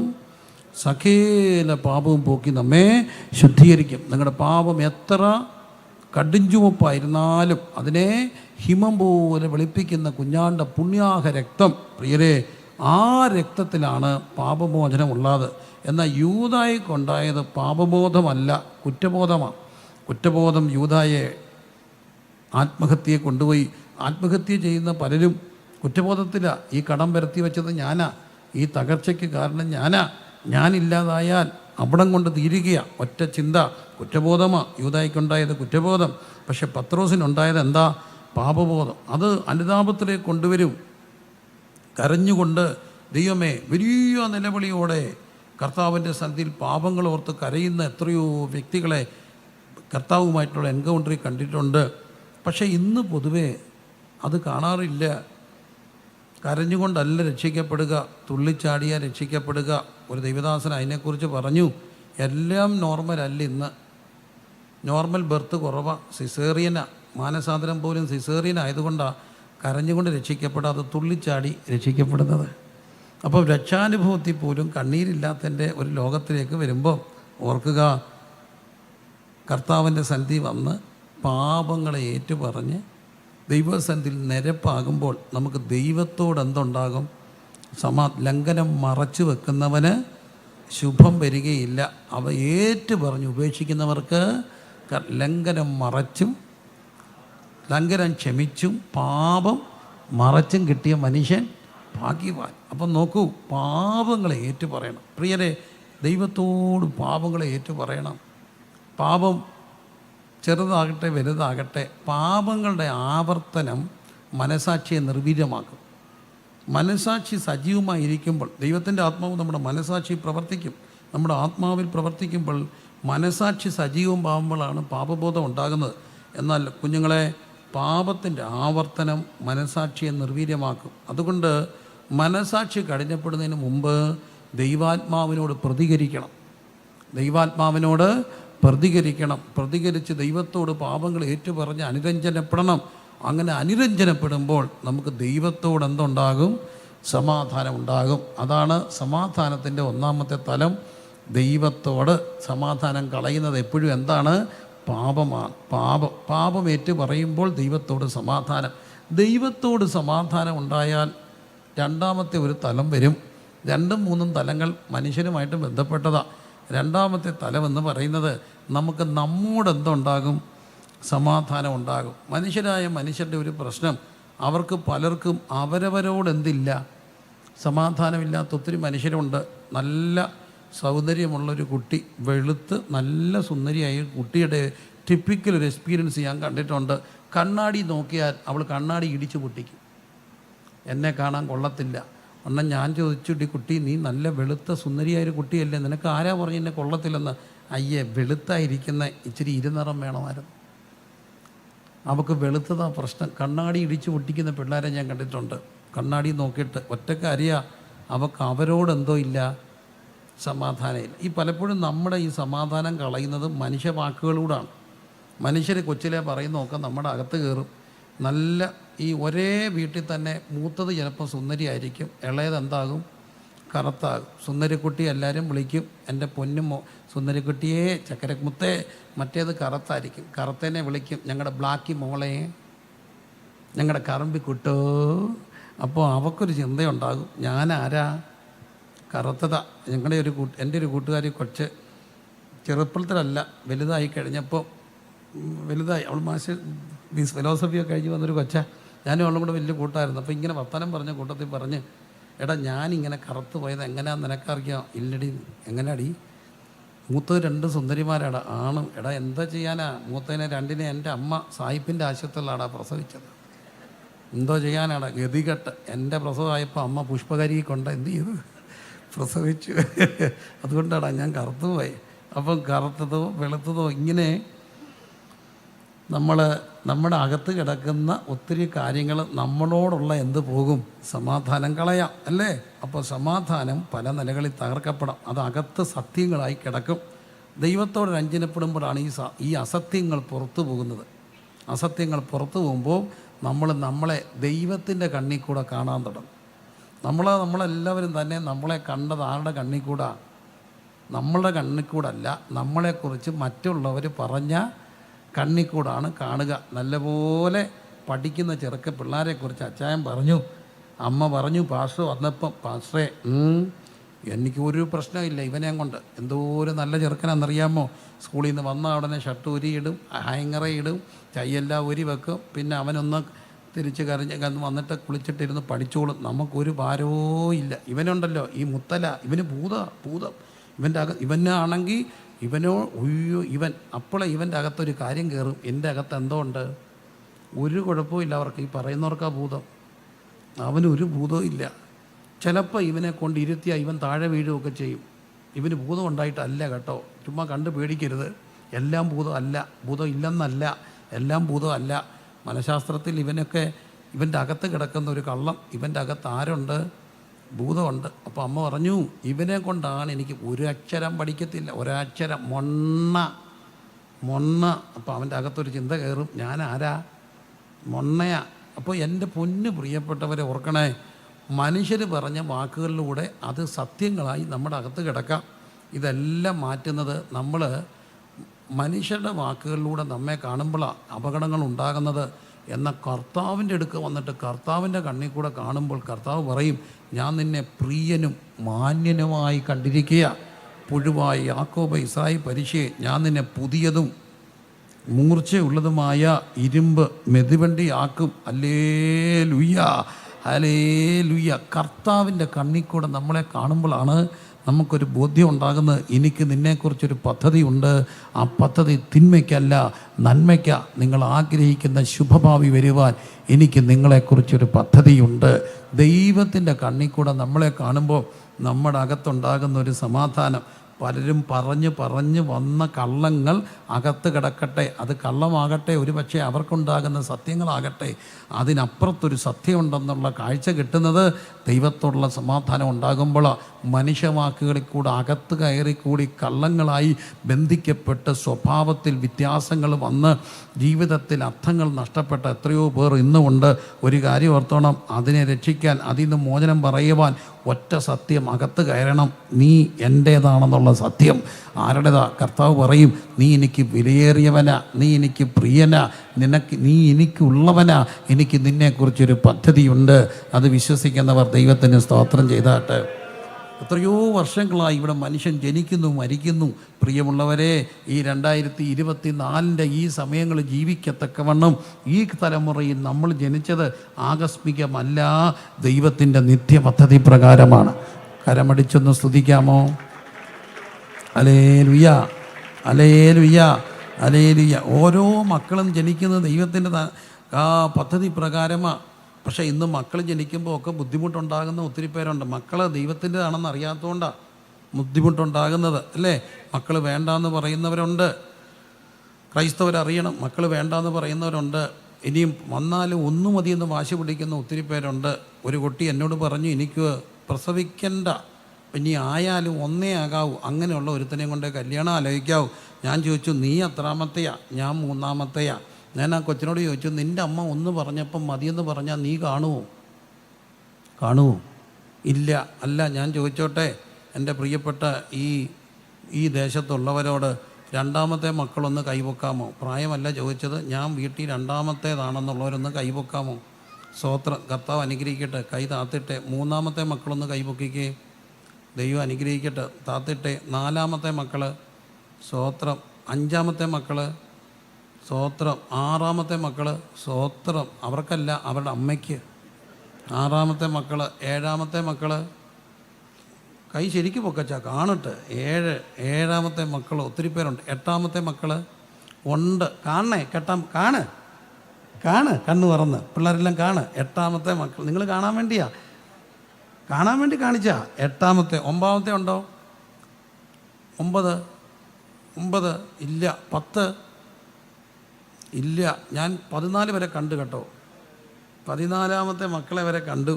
സകല പാപവും പോക്കി നമ്മെ ശുദ്ധീകരിക്കും. നിങ്ങളുടെ പാപം എത്ര കടുംചുവപ്പായിരുന്നാലും അതിനെ ഹിമം പോലെ വെളുപ്പിക്കുന്ന കുഞ്ഞാണ്ട പുണ്യാഹ രക്തം, പ്രിയരെ, ആ രക്തത്തിലാണ് പാപമോചനം ഉള്ളത്. എന്നാൽ യൂദായിക്കുണ്ടായത് പാപബോധമല്ല, കുറ്റബോധമാണ്. കുറ്റബോധം യൂദായെ ആത്മഹത്യയെ കൊണ്ടുപോയി. ആത്മഹത്യ ചെയ്യുന്ന പലരും കുറ്റബോധത്തിലാണ്. ഈ കടം വരുത്തി വെച്ചത് ഞാനാ, ഈ തകർച്ചയ്ക്ക് കാരണം ഞാനാ, ഞാനില്ലാതായാൽ അവിടം കൊണ്ട് തീരുകയാണ്. ഒറ്റ ചിന്ത, കുറ്റബോധമാണ് യൂദായിക്കുണ്ടായത്, കുറ്റബോധം. പക്ഷെ പത്രോസിനുണ്ടായത് എന്താ? പാപബോധം. അത് അനുതാപത്തിലേക്ക് കൊണ്ടുവരും. കരഞ്ഞുകൊണ്ട്, ദൈവമേ, വലിയ നിലവിളിയോടെ കർത്താവിൻ്റെ സന്നിധിയിൽ പാപങ്ങൾ ഓർത്ത് കരയുന്ന എത്രയോ വ്യക്തികളെ കർത്താവുമായിട്ടുള്ള എൻകൗണ്ടറിൽ കണ്ടിട്ടുണ്ട്. പക്ഷേ ഇന്ന് പൊതുവേ അത് കാണാറില്ല. കരഞ്ഞുകൊണ്ടല്ല രക്ഷിക്കപ്പെടുക, തുള്ളിച്ചാടിയാൽ രക്ഷിക്കപ്പെടുക. ഒരു ദൈവദാസൻ അതിനെക്കുറിച്ച് പറഞ്ഞു, എല്ലാം നോർമലല്ല ഇന്ന്. നോർമൽ ബർത്ത് കുറവാണ്, സിസേറിയനാണ്. മാനസാന്തരം പോലും സിസേറിയൻ ആയതുകൊണ്ടാണ് കരഞ്ഞുകൊണ്ട് രക്ഷിക്കപ്പെടാതെ തുള്ളിച്ചാടി രക്ഷിക്കപ്പെടുന്നത്. അപ്പോൾ രക്ഷാനുഭവത്തിൽ പോലും കണ്ണീരില്ലാത്തതിൻ്റെ ഒരു ലോകത്തിലേക്ക് വരുമ്പോൾ ഓർക്കുക, കർത്താവിൻ്റെ സന്നിധി വന്ന് പാപങ്ങളെ ഏറ്റുപറഞ്ഞ് ദൈവസന്നിധിയിൽ നിരപ്പാകുമ്പോൾ നമുക്ക് ദൈവത്തോട് എന്തുണ്ടാകും? ലംഘനം മറച്ചു വെക്കുന്നവന് ശുഭം വരികയില്ല. അവ ഏറ്റുപറഞ്ഞ് ഉപേക്ഷിക്കുന്നവർക്ക് ലംഘനം മറച്ചും ലംഘനം ക്ഷമിച്ചും പാപം മറച്ചും കിട്ടിയ മനുഷ്യൻ ഭാഗ്യവാൻ. അപ്പം നോക്കൂ, പാപങ്ങളെ ഏറ്റുപറയണം. പ്രിയരെ, ദൈവത്തോട് പാപങ്ങളെ ഏറ്റുപറയണം. പാപം ചെറുതാകട്ടെ വലുതാകട്ടെ, പാപങ്ങളുടെ ആവർത്തനം മനസാക്ഷിയെ നിർവീര്യമാക്കും. മനസാക്ഷി സജീവമായിരിക്കുമ്പോൾ ദൈവത്തിൻ്റെ ആത്മാവ് നമ്മുടെ മനസാക്ഷി പ്രവർത്തിക്കും. നമ്മുടെ ആത്മാവിൽ പ്രവർത്തിക്കുമ്പോൾ മനസാക്ഷി സജീവമാകുമ്പോഴാണ് പാപബോധം ഉണ്ടാകുന്നത്. എന്നാൽ കുഞ്ഞുങ്ങളെ, പാപത്തിൻ്റെ ആവർത്തനം മനസാക്ഷിയെ നിർവീര്യമാക്കും. അതുകൊണ്ട് മനസാക്ഷി കഠിനപ്പെടുന്നതിന് മുമ്പ് ദൈവാത്മാവിനോട് പ്രതികരിക്കണം. ദൈവാത്മാവിനോട് പ്രതികരിച്ച് ദൈവത്തോട് പാപങ്ങൾ ഏറ്റുപറഞ്ഞ് അനുരഞ്ജനപ്പെടണം. അങ്ങനെ അനുരഞ്ജനപ്പെടുമ്പോൾ നമുക്ക് ദൈവത്തോട് എന്തുണ്ടാകും? സമാധാനം ഉണ്ടാകും. അതാണ് സമാധാനത്തിൻ്റെ ഒന്നാമത്തെ തലം. ദൈവത്തോട് സമാധാനം കളയുന്നത് എപ്പോഴും എന്താണ്? പാപമാണ്. പാപം ഏറ്റു പറയുമ്പോൾ ദൈവത്തോട് സമാധാനം. ദൈവത്തോട് സമാധാനം ഉണ്ടായാൽ രണ്ടാമത്തെ ഒരു തലം വരും. 2-3 തലങ്ങൾ മനുഷ്യനുമായിട്ട് ബന്ധപ്പെട്ടതാണ്. രണ്ടാമത്തെ തലമെന്ന് പറയുന്നത് നമുക്ക് നമ്മോട് എന്തുണ്ടാകും? സമാധാനം ഉണ്ടാകും. മനുഷ്യരായ മനുഷ്യരുടെ ഒരു പ്രശ്നം, അവർക്ക് പലർക്കും അവരവരോടെന്തില്ല, സമാധാനമില്ലാത്ത ഒത്തിരി മനുഷ്യരുണ്ട്. നല്ല സൗന്ദര്യമുള്ളൊരു കുട്ടി, വെളുത്ത് നല്ല സുന്ദരിയായ കുട്ടിയുടെ ടിപ്പിക്കൽ ഒരു എക്സ്പീരിയൻസ് ഞാൻ കണ്ടിട്ടുണ്ട്. കണ്ണാടി നോക്കിയാൽ അവൾ കണ്ണാടി ഇടിച്ചു പൊട്ടിക്കും. എന്നെ കാണാൻ കൊള്ളത്തില്ല. അന്ന് ഞാൻ ചോദിച്ചു, കുട്ടി നീ നല്ല വെളുത്ത സുന്ദരിയായൊരു കുട്ടിയല്ലേ, നിനക്ക് ആരാ പറഞ്ഞു എന്നെ കൊള്ളത്തില്ലെന്ന്? അയ്യേ, വെളുത്തായിരിക്കുന്ന ഇച്ചിരി ഇരുനിറം വേണമായിരുന്നു. അവൾക്ക് വെളുത്തതാ പ്രശ്നം. കണ്ണാടി ഇടിച്ചു പൊട്ടിക്കുന്ന പിള്ളേരെ ഞാൻ കണ്ടിട്ടുണ്ട്. കണ്ണാടി നോക്കിയിട്ട് ഒറ്റക്ക് അറിയാം അവൾക്ക് അവരോടെന്തോ ഇല്ല, സമാധാനമില്ല. ഈ പലപ്പോഴും നമ്മുടെ ഈ സമാധാനം കളയുന്നത് മനുഷ്യ വാക്കുകളിലൂടെയാണ്. മനുഷ്യർ കൊച്ചിലെ പറയുന്നതൊക്കെ നമ്മുടെ അകത്ത് കയറും. നല്ല ഈ ഒരേ വീട്ടിൽ തന്നെ മൂത്തത് ചിലപ്പോൾ സുന്ദരിയായിരിക്കും, ഇളയത് എന്താകും, കറുത്താകും. സുന്ദരിക്കുട്ടി എല്ലാവരും വിളിക്കും എൻ്റെ പൊന്നും സുന്ദരിക്കുട്ടിയെ, ചക്കരമുത്തേ. മറ്റേത് കറുത്തായിരിക്കും, കറുത്തേനെ വിളിക്കും ഞങ്ങളുടെ ബ്ലാക്കി മോളെ, ഞങ്ങളുടെ കറമ്പി കുട്ടോ. അപ്പോൾ അവൾക്കൊരു ചിന്തയുണ്ടാകും, ഞാനാരാ, കറുത്തതാ. ഞങ്ങളുടെ എൻ്റെ ഒരു കൂട്ടുകാരി കൊച്ച് ചെറുപ്പത്തിലല്ല, വലുതായി കഴിഞ്ഞപ്പോൾ വലുതായി അവൾ ഫിലോസഫിയൊക്കെ കഴിഞ്ഞ് വന്നൊരു കൊച്ച. ഞാനും അവളും കൂടെ വലിയ കൂട്ടായിരുന്നു. അപ്പോൾ ഇങ്ങനെ വർത്തമാനം പറഞ്ഞ കൂട്ടത്തിൽ പറഞ്ഞ്, എടാ ഞാനിങ്ങനെ കറുത്ത് പോയത് എങ്ങനെയാണെന്ന് നിനക്കറിയാം? ഇല്ലടി. എങ്ങനെയാടി? മൂത്തത് 2 സുന്ദരിമാരാടാ. ആണ്. എടാ എന്താ ചെയ്യാനാ, മൂത്തതിനെ 2നെ എൻ്റെ അമ്മ സായിപ്പിൻ്റെ ആശുപത്രിയിലാടാ പ്രസവിച്ചത്. എന്തോ ചെയ്യാനാടാ, ഗതികെട്ട്. എൻ്റെ പ്രസവമായപ്പോൾ അമ്മ പുഷ്പകരി കൊണ്ട് എന്ത് ചെയ്തു, പ്രസവിച്ചു. അതുകൊണ്ടാടാ ഞാൻ കറുത്തു പോയി. അപ്പം കറുത്തതോ വെളുത്തതോ ഇങ്ങനെ നമ്മുടെ അകത്ത് കിടക്കുന്ന ഒത്തിരി കാര്യങ്ങൾ നമ്മളോടുള്ള എന്ത് പോകും, സമാധാനം കളയാം അല്ലേ? അപ്പോൾ സമാധാനം പല നിലകളിൽ തകർക്കപ്പെടാം. അത് അകത്ത് സത്യങ്ങളായി കിടക്കും. ദൈവത്തോട് രഞ്ജനപ്പെടുമ്പോഴാണ് ഈ അസത്യങ്ങൾ പുറത്തു പോകുന്നത്. അസത്യങ്ങൾ പുറത്തു പോകുമ്പോൾ നമ്മളെ ദൈവത്തിൻ്റെ കണ്ണിൽ കൂടെ കാണാൻ തുടങ്ങും. നമ്മളെല്ലാവരും തന്നെ നമ്മളെ കണ്ടത് ആരുടെ കണ്ണിൽ കൂടാ? നമ്മളുടെ കണ്ണിൽ കൂടല്ല, നമ്മളെക്കുറിച്ച് മറ്റുള്ളവർ പറഞ്ഞ കണ്ണിക്കൂടാണ് കാണുക. നല്ലപോലെ പഠിക്കുന്ന ചെറുക്ക പിള്ളേരെക്കുറിച്ച് അച്ചായൻ പറഞ്ഞു, അമ്മ പറഞ്ഞു, പാസ്റ്റർ വന്നപ്പം, പാസ്റ്ററേ എനിക്കൊരു പ്രശ്നമില്ല ഇവനെ കൊണ്ട്. എന്തോരം നല്ല ചെറുക്കനാണെന്നറിയാമോ? സ്കൂളിൽ നിന്ന് വന്ന ഉടനെ ഷർട്ട് ഉരിയിടും, ഹാങ്ങറെ ഇടും, ചൈയെല്ലാം ഉരി വെക്കും. പിന്നെ അവനൊന്ന് തിരിച്ച് കരഞ്ഞ് വന്നിട്ട് കുളിച്ചിട്ടിരുന്ന് പഠിച്ചോളും. നമുക്കൊരു ഭാരവും ഇല്ല. ഇവനുണ്ടല്ലോ ഈ മുത്തല, ഇവന് ഭൂതം. ഇവനാണെങ്കിൽ ഇവൻ അപ്പോഴേ ഇവൻ്റെ അകത്തൊരു കാര്യം കയറും, എൻ്റെ അകത്ത് എന്തോ ഉണ്ട്. ഒരു കുഴപ്പമില്ല അവർക്ക്, ഈ പറയുന്നവർക്കാ ഭൂതം. അവനൊരു ഭൂതവും ഇല്ല. ചിലപ്പോൾ ഇവനെ കൊണ്ട് ഇരുത്തിയാൽ ഇവൻ താഴെ വീഴുകയൊക്കെ ചെയ്യും. ഇവന് ഭൂതം ഉണ്ടായിട്ടല്ല കേട്ടോ, ചുമ്മാ കണ്ട് പേടിക്കരുത്. എല്ലാം ഭൂതം അല്ല, ഭൂതം ഇല്ലെന്നല്ല, എല്ലാം ഭൂതം അല്ല. മനഃശാസ്ത്രത്തിൽ ഇവൻ്റെ അകത്ത് കിടക്കുന്ന ഒരു കള്ളം, ഇവൻ്റെ അകത്ത് ആരുണ്ട്, ഭൂതമുണ്ട്. അപ്പോൾ അമ്മ പറഞ്ഞു, ഇവനെ കൊണ്ടാണ് എനിക്ക് ഒരു അക്ഷരം പഠിക്കത്തില്ല, ഒരക്ഷരം മൊണ്ണ. അപ്പോൾ അവൻ്റെ അകത്തൊരു ചിന്ത കയറും, ഞാൻ ആരാ, മൊണ്ണയാ. അപ്പോൾ എൻ്റെ പൊന്ന് പ്രിയപ്പെട്ടവരെ ഓർക്കണേ, മനുഷ്യർ പറഞ്ഞ വാക്കുകളിലൂടെ അത് സത്യങ്ങളായി നമ്മുടെ അകത്ത് കിടക്കാം. ഇതെല്ലാം മാറ്റുന്നത് നമ്മൾ മനുഷ്യരുടെ വാക്കുകളിലൂടെ നമ്മെ കാണുമ്പോഴാണ് അപകടങ്ങൾ ഉണ്ടാകുന്നത്. എന്നാൽ കർത്താവിൻ്റെ അടുക്ക് വന്നിട്ട് കർത്താവിൻ്റെ കണ്ണിൽ കൂടെ കാണുമ്പോൾ കർത്താവ് പറയും, ഞാൻ നിന്നെ പ്രിയനും മാന്യനുമായി കണ്ടിരിക്കുക. പുഴുവായി യാക്കോബ് ഇസ്രായേൽ പരിശയെ ഞാൻ നിന്നെ പുതിയതും മൂർച്ചയുള്ളതുമായ ഇരുമ്പ് മെതിവണ്ടിയാക്കും. Hallelujah, hallelujah. കർത്താവിൻ്റെ കണ്ണിൽ കൂടെ നമ്മളെ കാണുമ്പോഴാണ് നമുക്കൊരു ബോധ്യം ഉണ്ടാകുന്നത്, എനിക്ക് നിന്നെക്കുറിച്ചൊരു പദ്ധതിയുണ്ട്. ആ പദ്ധതി തിന്മയ്ക്കല്ല, നന്മയ്ക്ക. നിങ്ങൾ ആഗ്രഹിക്കുന്ന ശുഭഭാവി വരുവാൻ എനിക്ക് നിങ്ങളെക്കുറിച്ചൊരു പദ്ധതിയുണ്ട്. ദൈവത്തിൻ്റെ കണ്ണിൽ കൂടെ നമ്മളെ കാണുമ്പോൾ നമ്മുടെ അകത്തുണ്ടാകുന്ന ഒരു സമാധാനം. പലരും പറഞ്ഞു വന്ന കള്ളങ്ങൾ അകത്ത് കിടക്കട്ടെ, അത് കള്ളമാകട്ടെ, ഒരു പക്ഷേ അവർക്കുണ്ടാകുന്ന സത്യങ്ങളാകട്ടെ, അതിനപ്പുറത്തൊരു സത്യമുണ്ടെന്നുള്ള കാഴ്ച കിട്ടുന്നത് ദൈവത്തോടുള്ള സമാധാനം ഉണ്ടാകുമ്പോൾ. മനുഷ്യവാക്കുകളിൽ കൂടെ അകത്ത് കയറിക്കൂടി കള്ളങ്ങളായി ബന്ധിക്കപ്പെട്ട് സ്വഭാവത്തിൽ വ്യത്യാസങ്ങൾ വന്ന് ജീവിതത്തിൽ അർത്ഥങ്ങൾ നഷ്ടപ്പെട്ട എത്രയോ പേർ ഇന്നുമുണ്ട്. ഒരു കാര്യം ഓർത്തോണം, അതിനെ രക്ഷിക്കാൻ, അതിൽ നിന്ന് മോചനം പറയുവാൻ ഒറ്റ സത്യം, അകത്ത് കയറണം. നീ എൻ്റേതാണെന്നുള്ള സത്യം. ആരുടേതാ? കർത്താവ് പറയും, നീ എനിക്ക് വിലയേറിയവനാ, നീ എനിക്ക് പ്രിയനാ, നീ എനിക്കുള്ളവനാ, എനിക്ക് നിന്നെക്കുറിച്ചൊരു പദ്ധതിയുണ്ട്. അത് വിശ്വസിക്കുന്നവർ ദൈവത്തിന് സ്തോത്രം ചെയ്താട്ട്. എത്രയോ വർഷങ്ങളായി ഇവിടെ മനുഷ്യൻ ജനിക്കുന്നു, മരിക്കുന്നു. പ്രിയമുള്ളവരെ, ഈ 2024 ഈ സമയങ്ങൾ ജീവിക്കത്തക്കവണ്ണം ഈ തലമുറയിൽ നമ്മൾ ജനിച്ചത് ആകസ്മികമല്ല, ദൈവത്തിൻ്റെ നിത്യപദ്ധതി പ്രകാരമാണ്. കരമടിച്ചൊന്ന് സ്തുതിക്കാമോ? Hallelujah, hallelujah, hallelujah. ഓരോ മക്കളും ജനിക്കുന്നത് ദൈവത്തിൻ്റെ പദ്ധതി പ്രകാരമാണ്. പക്ഷേ ഇന്ന് മക്കൾ ജനിക്കുമ്പോൾ ഒക്കെ ബുദ്ധിമുട്ടുണ്ടാകുന്ന ഒത്തിരി പേരുണ്ട്. മക്കൾ ദൈവത്തിൻ്റെതാണെന്ന് അറിയാത്തതുകൊണ്ടാണ് ബുദ്ധിമുട്ടുണ്ടാകുന്നത്, അല്ലേ? മക്കൾ വേണ്ടാന്ന് പറയുന്നവരുണ്ട്. ക്രൈസ്തവരറിയണം, മക്കൾ വേണ്ടാന്ന് പറയുന്നവരുണ്ട്. ഇനിയും വന്നാലും ഒന്നും മതിയെന്ന് വാശി പിടിക്കുന്ന ഒത്തിരി പേരുണ്ട്. ഒരു കുട്ടി എന്നോട് പറഞ്ഞു, എനിക്ക് പ്രസവിക്കണ്ട, ഇനി ആയാലും ഒന്നേ ആകാവൂ, അങ്ങനെയുള്ള ഒരുത്തനെയും കൊണ്ട് കല്യാണം ആലോചിക്കാവൂ. ഞാൻ ചോദിച്ചു, നീ എത്രാമത്തെയാ? ഞാൻ 3-മത്തെയാ. ഞാൻ ആ കൊച്ചിനോട് ചോദിച്ചു, നിൻ്റെ അമ്മ ഒന്ന് പറഞ്ഞപ്പം മതിയെന്ന് പറഞ്ഞാൽ നീ കാണുമോ? ഇല്ല. അല്ല, ഞാൻ ചോദിച്ചോട്ടെ, എൻ്റെ പ്രിയപ്പെട്ട ഈ ദേശത്തുള്ളവരോട് 2-മത്തെ മക്കളൊന്ന് കൈവെക്കാമോ? പ്രായമല്ല ചോദിച്ചത്, ഞാൻ വീട്ടിൽ 2-മത്തേതാണെന്നുള്ളവരൊന്ന് കൈവെക്കാമോ? സ്തോത്രം, കർത്താവ് അനുഗ്രഹിക്കട്ടെ. കൈ താത്തിട്ടെ. 3-മത്തെ മക്കളൊന്ന് കൈവെക്കിക്കേ. ദൈവം അനുഗ്രഹിക്കട്ടെ. താത്തിട്ടെ. 4-മത്തെ മക്കൾ സ്തോത്രം. 5-മത്തെ മക്കൾ സ്തോത്രം. 6-മത്തെ മക്കൾ സ്തോത്രം. അവർക്കല്ല, അവരുടെ അമ്മയ്ക്ക്. 6-മത്തെ മക്കൾ. 7-മത്തെ മക്കൾ കൈ ശരിക്കും പൊക്കച്ചാ കാണട്ടെ. 7-മത്തെ മക്കൾ ഒത്തിരി പേരുണ്ട്. 8-മത്തെ മക്കൾ ഉണ്ട്. കാണണേ, കാണ് കണ്ണ് തുറന്ന് പിള്ളേരെല്ലാം കാണ്. 8-മത്തെ മക്കൾ നിങ്ങൾ കാണാൻ വേണ്ടി കാണിച്ചാ. 8-മത്തെ. 9-മത്തെ ഉണ്ടോ? 9 ഇല്ല. 10 ഇല്ല. ഞാൻ 14 വരെ കണ്ടു കേട്ടോ. 14-മത്തെ മക്കളെ വരെ കണ്ടു.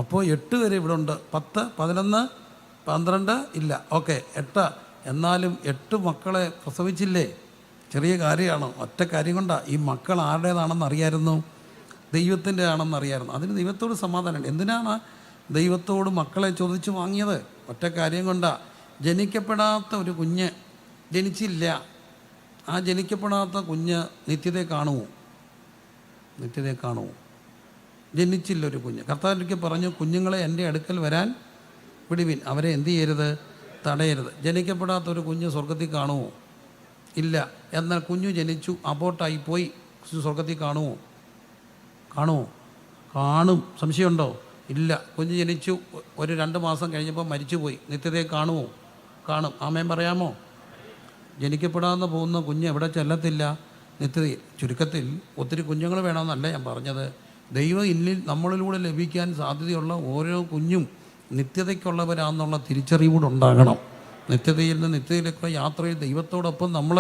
അപ്പോൾ 8 വരെ ഇവിടെ ഉണ്ട്. 10, 11, 12 ഇല്ല. ഓക്കെ, 8. എന്നാലും 8 മക്കളെ പ്രസവിച്ചില്ലേ? ചെറിയ കാര്യമാണോ? ഒറ്റ കാര്യം കൊണ്ടാണ്. ഈ മക്കൾ ആരുടേതാണെന്ന് അറിയായിരുന്നു? ദൈവത്തിൻ്റെ ആണെന്ന് അറിയായിരുന്നു. അതിന് ദൈവത്തോട് സമാധാനമുണ്ട്. എന്തിനാണ് ദൈവത്തോട് മക്കളെ ചോദിച്ചു വാങ്ങിയത്? ഒറ്റ കാര്യം കൊണ്ടാണ്. ജനിക്കപ്പെടാത്ത ഒരു കുഞ്ഞ് ജനിച്ചില്ല. ആ ജനിക്കപ്പെടാത്ത കുഞ്ഞ് നിത്യതയെ കാണുമോ? ജനിച്ചില്ല ഒരു കുഞ്ഞ്. കർത്താവ് പറഞ്ഞു, കുഞ്ഞുങ്ങളെ എൻ്റെ അടുക്കൽ വരാൻ വിടുവിൻ, അവരെ എന്ത് ചെയ്യരുത്? തടയരുത്. ജനിക്കപ്പെടാത്തൊരു കുഞ്ഞ് സ്വർഗത്തിൽ കാണുമോ? ഇല്ല. എന്നാൽ കുഞ്ഞു ജനിച്ചു, അബോട്ടായി പോയി, സ്വർഗത്തിൽ കാണുമോ? കാണും. സംശയമുണ്ടോ? ഇല്ല. കുഞ്ഞ് ജനിച്ചു, ഒരു 2 മാസം കഴിഞ്ഞപ്പോൾ മരിച്ചുപോയി, നിത്യതയെ കാണുമോ? കാണും. ആമേൻ പറയാമോ? ജനിക്കപ്പെടാതെ പോകുന്ന കുഞ്ഞ് എവിടെ ചെല്ലത്തില്ല? നിത്യതയിൽ. ചുരുക്കത്തിൽ ഒത്തിരി കുഞ്ഞുങ്ങൾ വേണമെന്നല്ല ഞാൻ പറഞ്ഞത്. ദൈവം ഇന്നിൽ നമ്മളിലൂടെ ലഭിക്കാൻ സാധ്യതയുള്ള ഓരോ കുഞ്ഞും നിത്യതയ്ക്കുള്ളവരാണെന്നുള്ള തിരിച്ചറിവൂടെ ഉണ്ടാകണം. നിത്യതയിൽ നിന്ന് നിത്യതയിലേക്കുള്ള യാത്രയിൽ ദൈവത്തോടൊപ്പം നമ്മൾ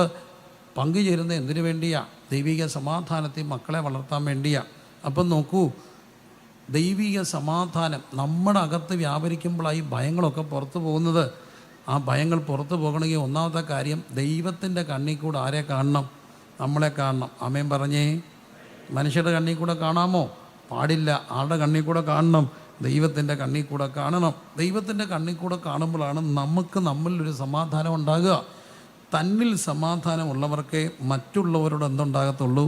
പങ്കുചേരുന്ന എന്തിനു വേണ്ടിയാണ്? ദൈവിക സമാധാനത്തിൽ മക്കളെ വളർത്താൻ വേണ്ടിയാണ്. അപ്പം നോക്കൂ, ദൈവിക സമാധാനം നമ്മുടെ അകത്ത് വ്യാപരിക്കുമ്പോഴായി ഭയങ്ങളൊക്കെ പുറത്തു പോകുന്നത്. ആ ഭയങ്ങൾ പുറത്തു പോകണമെങ്കിൽ ഒന്നാമത്തെ കാര്യം, ദൈവത്തിൻ്റെ കണ്ണിൽ കൂടെ ആരെ കാണണം? നമ്മളെ കാണണം. ആമേൻ പറഞ്ഞേ. മനുഷ്യരുടെ കണ്ണിൽ കൂടെ കാണാമോ? പാടില്ല. ആരുടെ കണ്ണിൽ കൂടെ കാണണം? ദൈവത്തിൻ്റെ കണ്ണിൽ കൂടെ കാണണം. ദൈവത്തിൻ്റെ കണ്ണിൽ കൂടെ കാണുമ്പോഴാണ് നമുക്ക് നമ്മളിലൊരു സമാധാനം ഉണ്ടാകുക. തന്നിൽ സമാധാനമുള്ളവർക്കേ മറ്റുള്ളവരോട് എന്തുണ്ടാകത്തുള്ളൂ?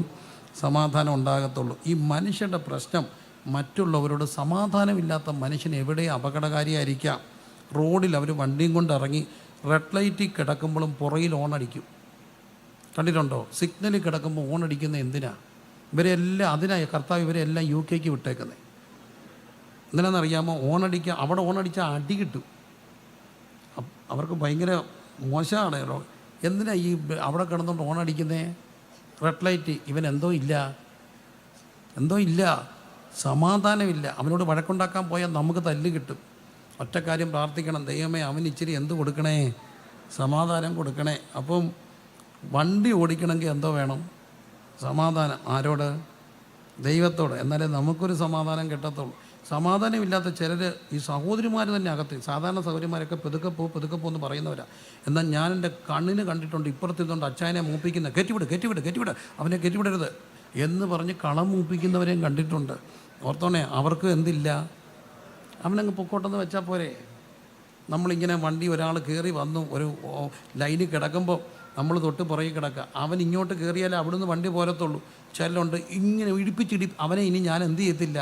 സമാധാനം ഉണ്ടാകത്തുള്ളൂ. ഈ മനുഷ്യരുടെ പ്രശ്നം, മറ്റുള്ളവരോട് സമാധാനമില്ലാത്ത മനുഷ്യൻ എവിടെ അപകടകാരിയായിരിക്കാം. റോഡിൽ അവർ വണ്ടിയും കൊണ്ട് ഇറങ്ങി റെഡ് ലൈറ്റിൽ കിടക്കുമ്പോഴും പുറയിൽ ഓണടിക്കും. കണ്ടിട്ടുണ്ടോ? സിഗ്നലിൽ കിടക്കുമ്പോൾ ഓണടിക്കുന്ന എന്തിനാ? ഇവരെല്ലാം അതിനായി കർത്താവ് ഇവരെല്ലാം UK വിട്ടേക്കുന്നത്. എന്തിനാണെന്നറിയാമോ? ഓണടിക്കുക. അവിടെ ഓണടിച്ചാൽ അടി കിട്ടും. അവർക്ക് ഭയങ്കര മോശമാണ്. എന്തിനാ ഈ അവിടെ കിടന്നുകൊണ്ട് ഓണടിക്കുന്നേ? Red light. ഇവൻ എന്തോ ഇല്ല, സമാധാനമില്ല. അവനോട് വഴക്കുണ്ടാക്കാൻ പോയാൽ നമുക്ക് തല്ല് കിട്ടും. ഒറ്റ കാര്യം പ്രാർത്ഥിക്കണം, ദൈവമേ അവന് ഇച്ചിരി എന്ത് കൊടുക്കണേ? സമാധാനം കൊടുക്കണേ. അപ്പം വണ്ടി ഓടിക്കണമെങ്കിൽ എന്തോ വേണം? സമാധാനം. ആരോട്? ദൈവത്തോട്. എന്നാലേ നമുക്കൊരു സമാധാനം കിട്ടത്തുള്ളൂ. സമാധാനമില്ലാത്ത ചിലർ ഈ സഹോദരിമാർ തന്നെ അകത്ത്, സാധാരണ സഹോദരിമാരൊക്കെ പെതുക്കെ എന്ന് പറയുന്നവരാണ്. എന്നാൽ ഞാൻ എൻ്റെ കണ്ണിന് കണ്ടിട്ടുണ്ട്, ഇപ്പുറത്തിരുന്നുകൊണ്ട് അച്ചായനെ മൂപ്പിക്കുന്ന, കയറ്റിവിട്, അവനെ കയറ്റിവിടരുത് എന്ന് പറഞ്ഞ് കളം മൂപ്പിക്കുന്നവരെയും കണ്ടിട്ടുണ്ട്. ഓർത്തോണേ, അവർക്ക് എന്തില്ല? അവനങ്ങ് പൊക്കോട്ടെന്ന് വെച്ചാൽ പോരെ. നമ്മളിങ്ങനെ വണ്ടി ഒരാൾ കയറി വന്നു, ഒരു ലൈനിൽ കിടക്കുമ്പോൾ നമ്മൾ തൊട്ട് പുറകെ കിടക്കുക. അവൻ ഇങ്ങോട്ട് കയറിയാലേ അവിടുന്ന് വണ്ടി പോരത്തുള്ളൂ. ചിലരുണ്ട് ഇങ്ങനെ അവനെ ഇനി ഞാൻ എന്ത് ചെയ്യത്തില്ല?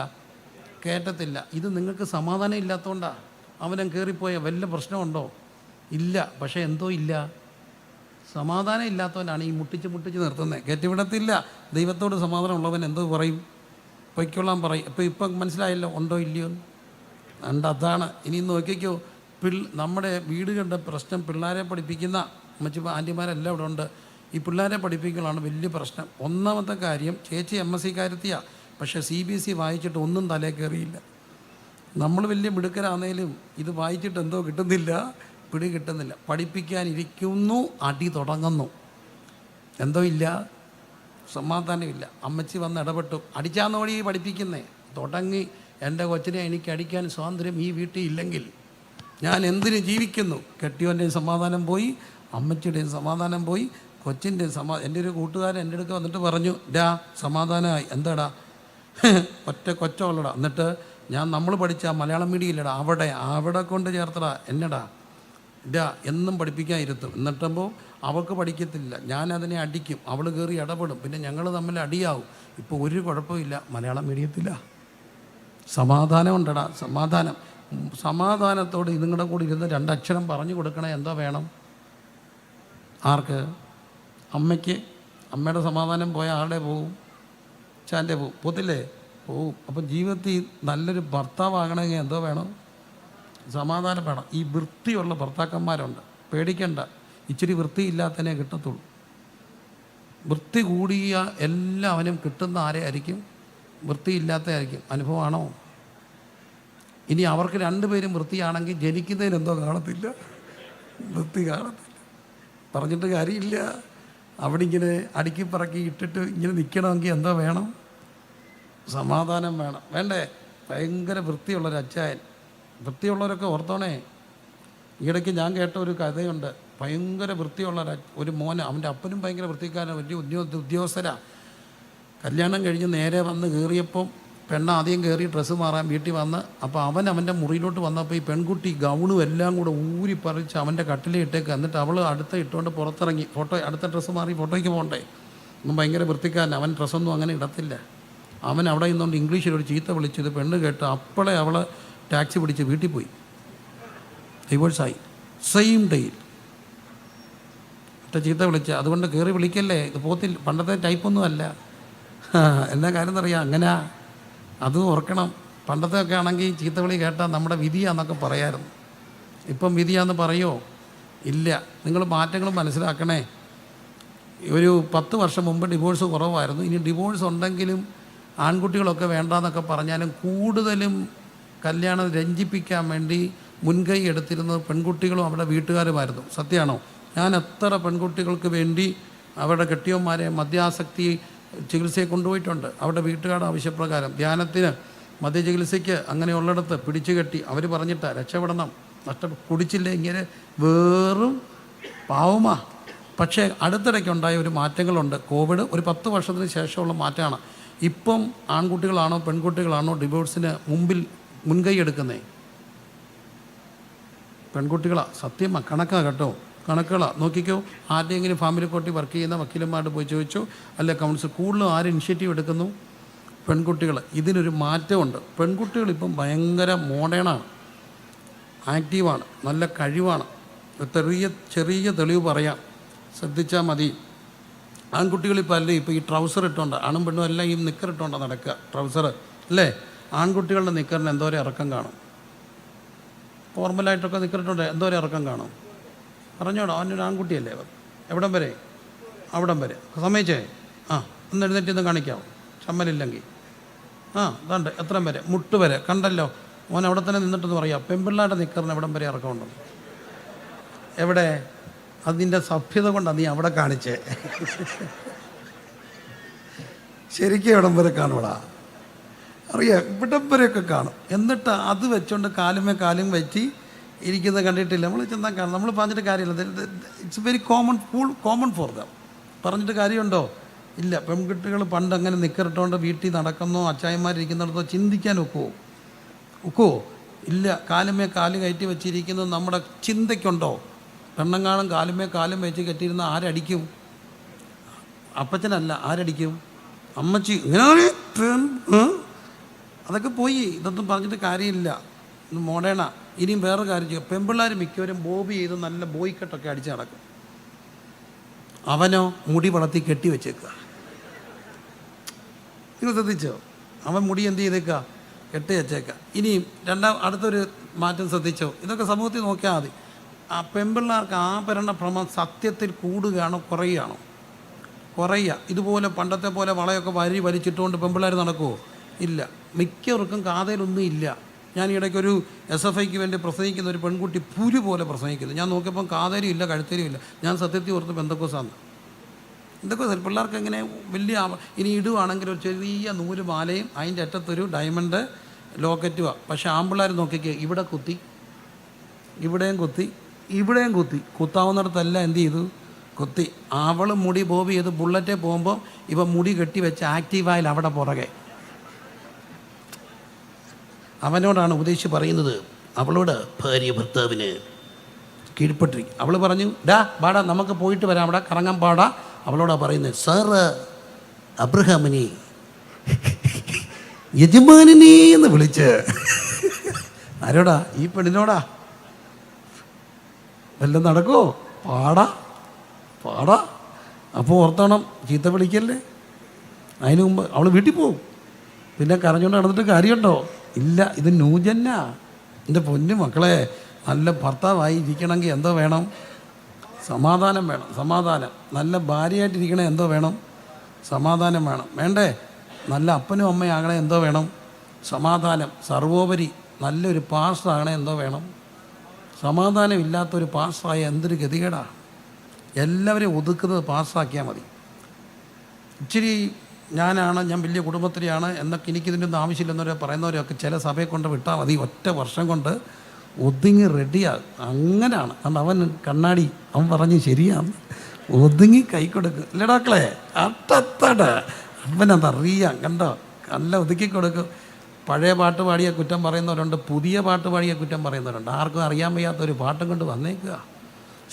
കയറ്റത്തില്ല. ഇത് നിങ്ങൾക്ക് സമാധാനം ഇല്ലാത്തതുകൊണ്ടാണ്. അവനും കയറിപ്പോയ വല്ല പ്രശ്നമുണ്ടോ? ഇല്ല. പക്ഷേ എന്തോ ഇല്ല, സമാധാനം ഇല്ലാത്തവനാണ് ഈ മുട്ടിച്ച് നിർത്തുന്നത്. കയറ്റിവിടത്തില്ല. ദൈവത്തോട് സമാധാനം എന്തോ പറയും? പൊയ്ക്കൊള്ളാൻ പറയും. ഇപ്പം മനസ്സിലായല്ലോ ഉണ്ടോ ഇല്ലയോ? അതാണ്. ഇനി നോക്കിക്കോ, നമ്മുടെ വീട് കണ്ട പ്രശ്നം പിള്ളേരെ പഠിപ്പിക്കുന്ന ആൻറ്റിമാരെല്ലാം ഇവിടെ ഉണ്ട്. ഈ പിള്ളേരെ പഠിപ്പിക്കലാണ് വലിയ പ്രശ്നം. ഒന്നാമത്തെ കാര്യം, ചേച്ചി MSc കാര്യത്തിയാണ്, പക്ഷേ CBSE വായിച്ചിട്ട് ഒന്നും തലേ കയറിയില്ല. നമ്മൾ വലിയ മിടുക്കരാന്നേലും ഇത് വായിച്ചിട്ട് എന്തോ കിട്ടുന്നില്ല, പിടി കിട്ടുന്നില്ല. പഠിപ്പിക്കാനിരിക്കുന്നു, അടി തുടങ്ങുന്നു. എന്തോ ഇല്ല, സമാധാനമില്ല. അമ്മച്ചി വന്ന് ഇടപെട്ടു. അടിച്ചാന്നോടി പഠിപ്പിക്കുന്നേ തുടങ്ങി. എൻ്റെ കൊച്ചിനെ എനിക്ക് അടിക്കാൻ സ്വാതന്ത്ര്യം ഈ വീട്ടിൽ ഇല്ലെങ്കിൽ ഞാൻ എന്തിനു ജീവിക്കുന്നു? കെട്ടിയവൻ്റെയും സമാധാനം പോയി, അമ്മച്ചിയുടെയും സമാധാനം പോയി, കൊച്ചിൻ്റെയും എൻ്റെ ഒരു കൂട്ടുകാരൻ എൻ്റെ അടുത്ത് വന്നിട്ട് പറഞ്ഞു, സമാധാനമായി. എന്താടാ? ഒറ്റ കൊച്ചുള്ളടാ. എന്നിട്ട് നമ്മൾ പഠിച്ച മലയാളം മീഡിയം ഇല്ലടാ, അവിടെ കൊണ്ട് ചേർത്തടാ. എന്നടാ എന്നും പഠിപ്പിക്കാൻ ഇരുത്തും. എന്നിട്ടുമ്പോൾ അവൾക്ക് പഠിക്കത്തില്ല, ഞാനതിനെ അടിക്കും, അവൾ കയറി ഇടപെടും, പിന്നെ ഞങ്ങൾ തമ്മിൽ അടിയാവും. ഇപ്പോൾ ഒരു കുഴപ്പമില്ല, മലയാളം മീഡിയത്തില്ല. സമാധാനം ഉണ്ടടാ, സമാധാനത്തോട് ഇതുങ്ങളുടെ കൂടി ഇരുന്ന് 2 അക്ഷരം പറഞ്ഞു കൊടുക്കണേ. എന്തോ വേണം? ആർക്ക്? അമ്മയ്ക്ക്. അമ്മയുടെ സമാധാനം പോയാൽ ആരുടെ പോവും? ചാൻ്റെ പോവും. പോത്തില്ലേ? പോവും. അപ്പം ജീവിതത്തിൽ നല്ലൊരു ഭർത്താവാകണമെങ്കിൽ എന്തോ വേണം? സമാധാനം വേണം. ഈ വൃത്തിയുള്ള ഭർത്താക്കന്മാരുണ്ട്, പേടിക്കണ്ട. ഇച്ചിരി വൃത്തിയില്ലാത്തതിനെ കിട്ടത്തുള്ളൂ. വൃത്തി കൂടിയ എല്ലാവനും കിട്ടുന്ന ആരെ ആയിരിക്കും? വൃത്തിയില്ലാത്തതായിരിക്കും. അനുഭവമാണോ? ഇനി അവർക്ക് 2 പേരും വൃത്തിയാണെങ്കിൽ ജനിക്കുന്നതിനെന്തോ കാണത്തില്ല, വൃത്തി കാണത്തില്ല. പറഞ്ഞിട്ട് കാര്യമില്ല. അവിടെ ഇങ്ങനെ അടുക്കി പറക്കി ഇട്ടിട്ട് ഇങ്ങനെ നിൽക്കണമെങ്കിൽ എന്തോ വേണം? സമാധാനം വേണം. വേണ്ടേ? ഭയങ്കര വൃത്തിയുള്ളൊരു അച്ചായൻ. വൃത്തിയുള്ളവരൊക്കെ ഓർത്തോണേ. ഈയിടയ്ക്ക് ഞാൻ കേട്ട ഒരു കഥയുണ്ട്. ഭയങ്കര വൃത്തിയുള്ള ഒരു മോന്, അവൻ്റെ അപ്പനും ഭയങ്കര വൃത്തിക്കാരൻ, വലിയ ഉദ്യോഗസ്ഥരാണ്. കല്യാണം കഴിഞ്ഞ് നേരെ വന്ന് കയറിയപ്പം പെണ്ണ് ആദ്യം കയറി ഡ്രസ്സ് മാറാൻ വീട്ടിൽ വന്ന്, അപ്പോൾ അവൻ്റെ മുറിയിലോട്ട് വന്നപ്പോൾ ഈ പെൺകുട്ടി ഗൗണും എല്ലാം കൂടെ ഊരി പറിച്ച് അവൻ്റെ കട്ടിലേ ഇട്ടേക്ക്. എന്നിട്ട് അവൾ ഇട്ടുകൊണ്ട് പുറത്തിറങ്ങി. അടുത്ത ഡ്രസ്സ് മാറി ഫോട്ടോയ്ക്ക് പോകണ്ടേ. അവൻ ഭയങ്കര വൃത്തിക്കാരൻ. അവൻ ഡ്രസ്സൊന്നും അങ്ങനെ ഇടത്തില്ല. അവൻ അവിടെ നിന്നുകൊണ്ട് ഇംഗ്ലീഷിലൊരു ചീത്ത വിളിച്ചത് പെണ്ണ് കേട്ട് അപ്പോളെ അവൾ ടാക്സി പിടിച്ച് വീട്ടിൽ പോയി. ഡിവോഴ്സായി. സെയിം ഡേയിൽ ചീത്ത വിളിച്ച. അതുകൊണ്ട് കയറി വിളിക്കല്ലേ, ഇത് പോത്തില്ല. പണ്ടത്തെ ടൈപ്പൊന്നും അല്ല. എന്നാ കാര്യം എന്നറിയാം? അങ്ങനെ അതും ഓർക്കണം. പണ്ടത്തെ ഒക്കെ ആണെങ്കിൽ ചീത്ത വിളി കേട്ടാൽ നമ്മുടെ വിധിയാന്നൊക്കെ പറയാമായിരുന്നു. ഇപ്പം വിധിയാന്ന് പറയുമോ? ഇല്ല. നിങ്ങൾ മാറ്റങ്ങൾ മനസ്സിലാക്കണേ. ഒരു 10 വർഷം മുമ്പ് ഡിവോഴ്സ് കുറവായിരുന്നു. ഇനി ഡിവോഴ്സ് ഉണ്ടെങ്കിലും ആൺകുട്ടികളൊക്കെ വേണ്ടാന്നൊക്കെ പറഞ്ഞാലും കൂടുതലും കല്യാണം രഞ്ജിപ്പിക്കാൻ വേണ്ടി മുൻകൈ എടുത്തിരുന്നത് പെൺകുട്ടികളും അവരുടെ വീട്ടുകാരുമായിരുന്നു. സത്യമാണോ? ഞാൻ എത്ര പെൺകുട്ടികൾക്ക് വേണ്ടി അവരുടെ കെട്ടിയന്മാരെ മദ്യാസക്തി ചികിത്സയെ കൊണ്ടുപോയിട്ടുണ്ട്. അവരുടെ വീട്ടുകാരുടെ ആവശ്യപ്രകാരം ധ്യാനത്തിന്, മദ്യചികിത്സയ്ക്ക്, അങ്ങനെയുള്ളിടത്ത് പിടിച്ചു കെട്ടി അവർ പറഞ്ഞിട്ട് രക്ഷപ്പെടണം, കുടിച്ചില്ലേ ഇങ്ങനെ വേറും പാവമാ. പക്ഷേ അടുത്തിടയ്ക്കുണ്ടായ ഒരു മാറ്റങ്ങളുണ്ട്. കോവിഡ് ഒരു 10 വർഷത്തിന് ശേഷമുള്ള മാറ്റമാണ്. ഇപ്പം ആൺകുട്ടികളാണോ പെൺകുട്ടികളാണോ ഡിവോഴ്സിന് മുൻകൈ എടുക്കുന്നത്? പെൺകുട്ടികളാണ്. സത്യമാണ്. കണക്കാണ് കേട്ടോ, കണക്കുകളാണ്. നോക്കിക്കോ. ആരുടെയെങ്കിലും ഫാമിലി കോർട്ടിൽ വർക്ക് ചെയ്യുന്ന വക്കീലന്മാരോട് പോയി ചോദിച്ചോ, അല്ലെ കൗൺസിൽ. കൂടുതലും ആര് ഇനിഷ്യേറ്റീവ് എടുക്കുന്നു? പെൺകുട്ടികൾ. ഇതിനൊരു മാറ്റമുണ്ട്. പെൺകുട്ടികളിപ്പം ഭയങ്കര മോഡേണാണ്, ആക്റ്റീവാണ്, നല്ല കഴിവാണ്. ചെറിയ തെളിവ് പറയാം, ശ്രദ്ധിച്ചാൽ മതി. ആൺകുട്ടികളിപ്പോൾ അല്ലേ ഇപ്പോൾ ഈ ട്രൗസർ ഇട്ടുകൊണ്ട്, ആണും പെണ്ണും എല്ലാം ഈ നിക്കർ ഇട്ടുകൊണ്ടാണ് നടക്കുക. ട്രൗസർ അല്ലേ? ആൺകുട്ടികളുടെ നിക്കറിന് എന്തോരം ഇറക്കം കാണും? ഫോർമലായിട്ടൊക്കെ നിക്കറിട്ടുണ്ട്, എന്തോരം ഇറക്കം കാണും? പറഞ്ഞോടോ, അവനൊരു ആൺകുട്ടിയല്ലേ. എവിടം വരെ? അവിടം വരെ. സമ്മതിച്ചേ? ഒന്ന് എഴുന്നേറ്റ് കാണിക്കാമോ? ചമ്മലില്ലെങ്കിൽ. അതാണ്ട് എത്ര വരെ? മുട്ട് വരെ. കണ്ടല്ലോ, മോൻ അവിടെ തന്നെ നിന്നിട്ടെന്ന് പറയാം. പെൺപിള്ളാരുടെ നിക്കറിന് എവിടം വരെ ഇറക്കമുണ്ടോ? എവിടെ? അതിൻ്റെ സഭ്യത കൊണ്ടാണ് നീ അവിടെ കാണിച്ചേ. ശരിക്കും എവിടം വരെ കാണൂടാ? അറിയാം, ഇവിടം വരെയൊക്കെ കാണും. എന്നിട്ട് അത് വെച്ചുകൊണ്ട് കാലും വെച്ച് ഇരിക്കുന്നത് കണ്ടിട്ടില്ല. നമ്മൾ ചെന്നാൽ കാണും. നമ്മൾ പറഞ്ഞിട്ട് കാര്യമില്ല. It's very common for them. പറഞ്ഞിട്ട് കാര്യമുണ്ടോ? ഇല്ല. പെൺകുട്ടികൾ പണ്ട് അങ്ങനെ നിക്കറിട്ടുകൊണ്ട് വീട്ടിൽ നടക്കുന്നോ, അച്ചായന്മാരിരിക്കുന്നിടത്തോ ചിന്തിക്കാൻ ഒക്കുമോ? ഇല്ല. കാലുമേ കാല് കയറ്റി വെച്ചിരിക്കുന്നത് നമ്മുടെ ചിന്തയ്ക്കുണ്ടോ? പെണ്ണങ്ങാളും കാലുമേ കാലും വെച്ച് കെട്ടിയിരുന്ന ആരടിക്കും? അപ്പച്ചനല്ല, ആരടിക്കും? അമ്മച്ചി. ഇങ്ങനെ അതൊക്കെ പോയി. ഇതൊന്നും പറഞ്ഞിട്ട് കാര്യമില്ല. മോഡേണാ. ഇനിയും വേറെ കാര്യം ചെയ്യുക, പെൺപിള്ളേർ മിക്കവരും ബോബി ചെയ്ത് നല്ല ബോയ് കട്ടൊക്കെ അടിച്ച് നടക്കും. അവനോ മുടി വളർത്തി കെട്ടി വെച്ചേക്കുക. നിങ്ങൾ ശ്രദ്ധിച്ചോ? അവൻ മുടി എന്ത് ചെയ്തേക്കുക? കെട്ടി വെച്ചേക്കുക. ഇനിയും അടുത്തൊരു മാറ്റം ശ്രദ്ധിച്ചോ? ഇതൊക്കെ സമൂഹത്തിൽ നോക്കിയാൽ മതി. ആ പെൺപിള്ളേർക്ക് ആഭരണ ഭ്രമം സത്യത്തിൽ കൂടുകയാണോ കുറയുകയാണോ? കുറയുക. ഇതുപോലെ പണ്ടത്തെ പോലെ വളയൊക്കെ വലിച്ചിട്ടുകൊണ്ട് പെൺപിള്ളേർ നടക്കുമോ? ഇല്ല. മിക്കവർക്കും കാതയിലൊന്നും ഇല്ല. ഞാൻ ഇടയ്ക്കൊരു SFIക്ക് വേണ്ടി പ്രസംഗിക്കുന്ന ഒരു പെൺകുട്ടി പുരു പോലെ പ്രസംഗിക്കുന്നു. ഞാൻ നോക്കിയപ്പം കാതേലും ഇല്ല, കഴുത്തേലും ഇല്ല. ഞാൻ സത്യത്തിൽ ഓർത്ത് ബന്ധക്കോസാന്ന്. എന്തൊക്കെ പിള്ളേർക്ക് എങ്ങനെ വലിയ ഇനി ഇടുവാണെങ്കിൽ ഒരു ചെറിയ നൂല് മാലയും അതിൻ്റെ അറ്റത്തൊരു ഡയമണ്ട് ലോക്കറ്റുമാണ്. പക്ഷേ ആമ്പിള്ളേർ നോക്കിക്കേ, ഇവിടെ കുത്തി, ഇവിടെയും കുത്തി, ഇവിടെയും കുത്തി, കുത്താവുന്നിടത്തല്ല എന്ത് ചെയ്തു? കുത്തി. അവൾ മുടി ബോബ് ചെയ്ത് ബുള്ളറ്റേ പോകുമ്പോൾ ഇവ മുടി കെട്ടി വെച്ച് ആക്റ്റീവായാൽ അവിടെ പുറകെ. അവനോടാണ് ഉപദേശിച്ച് പറയുന്നത്, അവളോട് ഭാര്യ ഭർത്താവിന് കീഴ്പ്പെട്ടിരിക്കും. അവൾ പറഞ്ഞു, ബാടാ നമുക്ക് പോയിട്ട് വരാം, അവിടെ കറങ്ങാൻ പാടാ. അവളോടാ പറയുന്നത്, സാറ് അബ്രഹാമിനെ യജമാനനെ എന്ന് വിളിച്ച്. ആരോടാ? ഈ പെണ്ണിനോടാ. വല്ലതും നടക്കുമോ? പാടാ. അപ്പോൾ ഓർത്തോണം, ചീത്ത വിളിക്കല്ലേ. അതിന് മുമ്പ് അവൾ വീട്ടിൽ പോവും. പിന്നെ കരഞ്ഞുകൊണ്ട് നടന്നിട്ട് കാര്യമുണ്ടോ? ഇല്ല. ഇത് ന്യൂജന്നാ. എൻ്റെ പൊന്നു മക്കളെ, നല്ല ഭർത്താവായി ഇരിക്കണമെങ്കിൽ എന്തോ വേണം? സമാധാനം വേണം. സമാധാനം. നല്ല ഭാര്യയായിട്ടിരിക്കണേ എന്തോ വേണം? സമാധാനം വേണം. വേണ്ടേ? നല്ല അപ്പനും അമ്മയാകണേ എന്തോ വേണം? സമാധാനം. സർവോപരി നല്ലൊരു പാസ്റ്ററാകണേ എന്തോ വേണം? സമാധാനം ഇല്ലാത്തൊരു പാസ്റ്ററായ എന്തൊരു ഗതികേടാ. എല്ലാവരെയും ഒതുക്കുന്നത് പാസ്സാക്കിയാൽ മതി. ഇച്ചിരി ഞാൻ വലിയ കുടുംബത്തിലെയാണ് എന്നൊക്കെ എനിക്കിതിൻ്റെ ഒന്നും ആവശ്യമില്ലെന്നവരെ പറയുന്നവരൊക്കെ ചില സഭയെ കൊണ്ട് വിട്ടാൽ മതി. ഒറ്റ വർഷം കൊണ്ട് ഒതുങ്ങി റെഡിയാകും. അങ്ങനെയാണ്. അതുകൊണ്ട് അവൻ കണ്ണാടി അവൻ പറഞ്ഞ് ശരിയാണ്, ഒതുങ്ങി കൈ കൊടുക്കും. ഇല്ലടാക്കളെ അട്ടത്തട അവനതറിയാം. കണ്ടോ? നല്ല ഒതുക്കി കൊടുക്കും. പഴയ പാട്ട് പാടിയ കുറ്റം പറയുന്നവരുണ്ട്, പുതിയ പാട്ട് പാടിയ കുറ്റം പറയുന്നവരുണ്ട്. ആർക്കും അറിയാൻ വയ്യാത്തൊരു പാട്ടും കൊണ്ട് വന്നേക്കുക.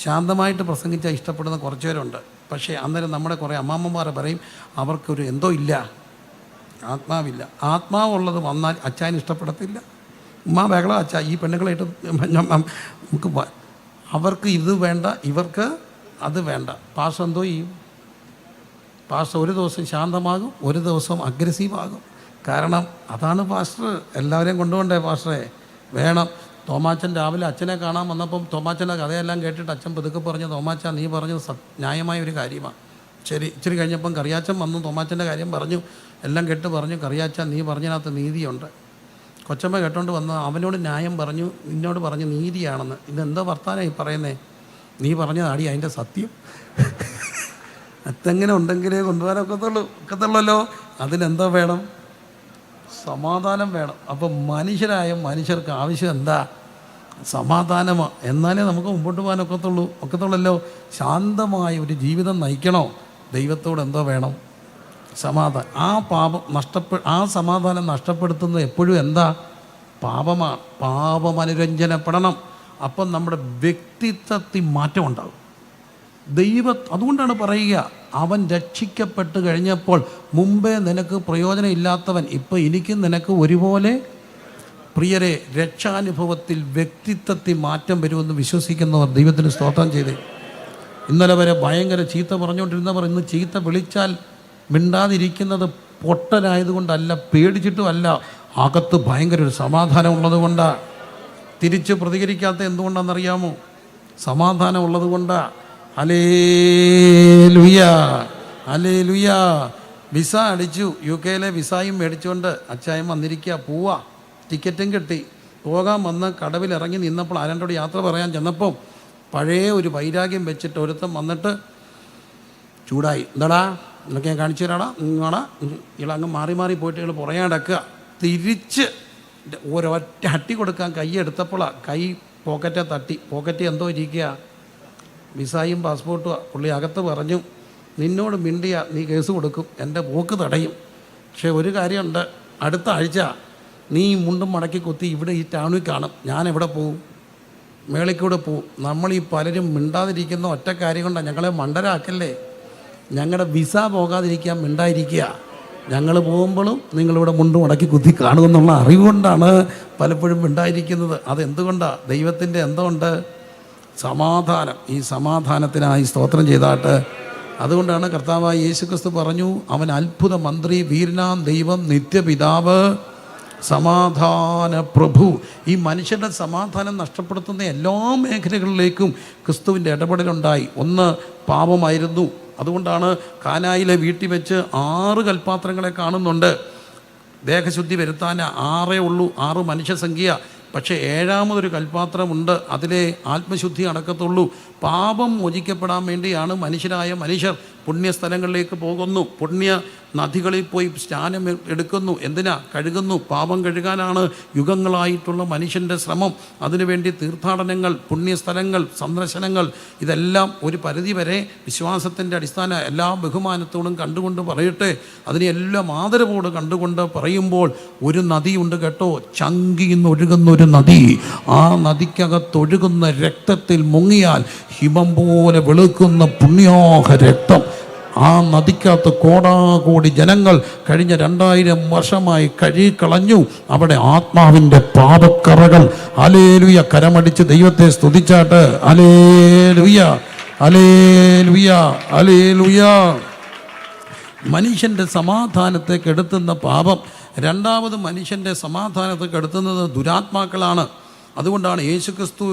ശാന്തമായിട്ട് പ്രസംഗിച്ചാൽ ഇഷ്ടപ്പെടുന്ന കുറച്ച് പേരുണ്ട്. പക്ഷേ അന്നേരം നമ്മുടെ കുറേ അമ്മാമ്മമാരെ പറയും, അവർക്കൊരു എന്തോ ഇല്ല, ആത്മാവില്ല. ആത്മാവുള്ളത് വന്നാൽ അച്ചായന് ഇഷ്ടപ്പെടത്തില്ല. ഉമ്മാ ബഹളം അച്ഛാ, ഈ പെണ്ണുങ്ങളായിട്ട് നമുക്ക് അവർക്ക് ഇത് വേണ്ട, ഇവർക്ക് അത് വേണ്ട. പാഷ എന്തോ ചെയ്യും? പാഷ ഒരു ദിവസം ശാന്തമാകും, ഒരു ദിവസം അഗ്രസീവാകും. കാരണം അതാണ് പാസ്റ്റർ. എല്ലാവരെയും കൊണ്ടുപോകണ്ടേ പാസ്റ്ററെ? വേണം. തോമാച്ചൻ രാവിലെ അച്ഛനെ കാണാൻ വന്നപ്പം തോമാച്ചൻ്റെ കഥയെല്ലാം കേട്ടിട്ട് അച്ഛൻ പതുക്കെ പറഞ്ഞു, തോമാച്ച നീ പറഞ്ഞത് ന്യായമായ ഒരു കാര്യമാണ്. ശരി. ഇച്ചിരി കഴിഞ്ഞപ്പം കറിയാച്ചൻ വന്നു, തോമാച്ചൻ്റെ കാര്യം പറഞ്ഞു, എല്ലാം കേട്ട് പറഞ്ഞു, കറിയാച്ച നീ പറഞ്ഞതിനകത്ത് നീതിയുണ്ട്. കൊച്ചമ്മ കേട്ടോണ്ട് വന്ന് അവനോട് ന്യായം പറഞ്ഞു, നിന്നോട് പറഞ്ഞു നീതിയാണെന്ന്. ഇതെന്തോ വർത്താനായി പറയുന്നേ? നീ പറഞ്ഞതാടി അതിൻ്റെ സത്യം. അതെങ്ങനെ ഉണ്ടെങ്കിലേ ഒക്കത്തുള്ളല്ലോ. അതിനെന്തോ വേണം? സമാധാനം വേണം. അപ്പം മനുഷ്യർക്ക് ആവശ്യം എന്താ? സമാധാനമാണ്. എന്നാലേ നമുക്ക് മുമ്പോട്ട് പോകാൻ ഒക്കത്തുള്ളല്ലോ. ശാന്തമായ ഒരു ജീവിതം നയിക്കണോ? ദൈവത്തോട് എന്തോ വേണം? സമാധാനം. ആ സമാധാനം നഷ്ടപ്പെടുത്തുന്നത് എപ്പോഴും എന്താ? പാപമാണ്. പാപമനുരഞ്ജനപ്പെടണം. അപ്പം നമ്മുടെ വ്യക്തിത്വത്തിൽ മാറ്റം ഉണ്ടാകും. അതുകൊണ്ടാണ് പറയുക, അവൻ രക്ഷിക്കപ്പെട്ട് കഴിഞ്ഞപ്പോൾ മുമ്പേ നിനക്ക് പ്രയോജനം ഇല്ലാത്തവൻ ഇപ്പം എനിക്കും നിനക്ക് ഒരുപോലെ. പ്രിയരെ, രക്ഷാനുഭവത്തിൽ വ്യക്തിത്വത്തിൽ മാറ്റം വരുമെന്ന് വിശ്വസിക്കുന്നവർ ദൈവത്തിന് സ്തോത്രം ചെയ്തേ. ഇന്നലെ വരെ ഭയങ്കര ചീത്ത പറഞ്ഞുകൊണ്ടിരുന്നവർ ഇന്ന് ചീത്ത വിളിച്ചാൽ മിണ്ടാതിരിക്കുന്നത് പൊട്ടനായതുകൊണ്ടല്ല, പേടിച്ചിട്ടുമല്ല, അകത്ത് ഭയങ്കര ഒരു സമാധാനം ഉള്ളത് കൊണ്ടാണ്. തിരിച്ച് പ്രതികരിക്കാത്ത എന്തുകൊണ്ടാണെന്നറിയാമോ? സമാധാനം ഉള്ളത് കൊണ്ടാണ്. ഹല്ലേലൂയാ, ഹല്ലേലൂയാ. വിസ അടിച്ചു, UK വിസയും മേടിച്ചുകൊണ്ട് അച്ചായം വന്നിരിക്കുക. പോവാ, ടിക്കറ്റും കിട്ടി, പോകാൻ വന്ന് കടവിലിറങ്ങി നിന്നപ്പോൾ ആരണ്ടോട് യാത്ര പറയാൻ ചെന്നപ്പോൾ പഴയ ഒരു വൈരാഗ്യം വെച്ചിട്ട് ഒരുത്തം വന്നിട്ട് ചൂടായി. എന്താടാ എന്നൊക്കെ ഞാൻ കാണിച്ചു തരാടാ, ഇങ്ങോടാ. ഇളങ്ങ് മാറി മാറി പോയിട്ട് ഇയാൾ പുറകെ അടക്കുക. തിരിച്ച് ഒരൊറ്റ അട്ടി കൊടുക്കാൻ കൈ എടുത്തപ്പോഴാണ് കൈ പോക്കറ്റെ തട്ടി. പോക്കറ്റ് എന്തോ ഇരിക്കുക? വിസയും പാസ്പോർട്ടുമാണ്. പുള്ളി അകത്ത് പറഞ്ഞു, നിന്നോട് മിണ്ടിയ നീ കേസ് കൊടുക്കും, എൻ്റെ പോക്ക് തടയും. പക്ഷേ ഒരു കാര്യമുണ്ട്, അടുത്ത ആഴ്ച നീ മുണ്ടും മടക്കി കുത്തി ഇവിടെ ഈ ടൗണിൽ കാണും. ഞാൻ എവിടെ പോവും? മേളിക്കൂടെ പോവും. നമ്മളീ പലരും മിണ്ടാതിരിക്കുന്ന ഒറ്റ കാര്യം കൊണ്ടാണ്. ഞങ്ങളെ മണ്ടരാക്കല്ലേ. ഞങ്ങളുടെ വിസ പോകാതിരിക്കാൻ മിണ്ടായിരിക്കുക. ഞങ്ങൾ പോകുമ്പോഴും നിങ്ങളിവിടെ മുണ്ട് മുടക്കി കുത്തി കാണുമെന്നുള്ള അറിവുകൊണ്ടാണ് പലപ്പോഴും ഉണ്ടായിരിക്കുന്നത്. അതെന്തുകൊണ്ടാണ്? ദൈവത്തിൻ്റെ എന്തുകൊണ്ട്? സമാധാനം. ഈ സമാധാനത്തിനായി സ്തോത്രം ചെയ്താട്ട്. അതുകൊണ്ടാണ് കർത്താവായ യേശുക്രിസ്തു പറഞ്ഞു, അവൻ അത്ഭുത മന്ത്രി, വീരനാം ദൈവം, നിത്യപിതാവ്, സമാധാന പ്രഭു. ഈ മനുഷ്യൻ്റെ സമാധാനം നഷ്ടപ്പെടുത്തുന്ന എല്ലാ മേഖലകളിലേക്കും ക്രിസ്തുവിൻ്റെ ഇടപെടലുണ്ടായി. ഒന്ന് പാപമായിരുന്നു. അതുകൊണ്ടാണ് കാനായിലെ വീട്ടിൽ വെച്ച് 6 കൽപ്പാത്രങ്ങളെ കാണുന്നുണ്ട്. ദേഹശുദ്ധി വരുത്താൻ 6 ഉള്ളൂ, 6 മനുഷ്യസംഖ്യ. പക്ഷേ 7ാമതൊരു കൽപ്പാത്രമുണ്ട്, അതിലെ ആത്മശുദ്ധി നടക്കത്തുള്ളൂ. പാപം മോചിക്കപ്പെടാൻ വേണ്ടിയാണ് മനുഷ്യർ പുണ്യസ്ഥലങ്ങളിലേക്ക് പോകുന്നു, പുണ്യ നദികളിൽ പോയി സ്നാനം എടുക്കുന്നു. എന്തിനാ? കഴുകുന്നു. പാപം കഴുകാനാണ് യുഗങ്ങളായിട്ടുള്ള മനുഷ്യൻ്റെ ശ്രമം. അതിനുവേണ്ടി തീർത്ഥാടനങ്ങൾ, പുണ്യസ്ഥലങ്ങൾ, സന്ദർശനങ്ങൾ, ഇതെല്ലാം ഒരു പരിധിവരെ വിശ്വാസത്തിൻ്റെ അടിസ്ഥാന എല്ലാ ബഹുമാനത്തോടും കണ്ടുകൊണ്ട് പറയട്ടെ. അതിനെല്ലാം ആദരവോട് കണ്ടുകൊണ്ട് പറയുമ്പോൾ ഒരു നദിയുണ്ട് കേട്ടോ, ചങ്കിന്ന് ഒഴുകുന്നൊരു നദി. ആ നദിക്കകത്തൊഴുകുന്ന രക്തത്തിൽ മുങ്ങിയാൽ ഹിമം പോലെ വെളുക്കുന്ന പുണ്യാഹ രക്തം. ആ നദിക്കകത്ത് കോടാകോടി ജനങ്ങൾ കഴിഞ്ഞ 2000 വർഷമായി കഴുകിക്കളഞ്ഞു. അവിടെ ആത്മാവിൻ്റെ പാപക്കറകൾ. ഹല്ലേലൂയ! കരമടിച്ച് ദൈവത്തെ സ്തുതിച്ചാട്ട്. Hallelujah, hallelujah, hallelujah. മനുഷ്യൻ്റെ സമാധാനത്തെ കെടുത്തുന്ന പാപം. 2ാമത് മനുഷ്യൻ്റെ സമാധാനത്തെ കെടുത്തുന്നത് ദുരാത്മാക്കളാണ്. അതുകൊണ്ടാണ് യേശുക്രിസ്തു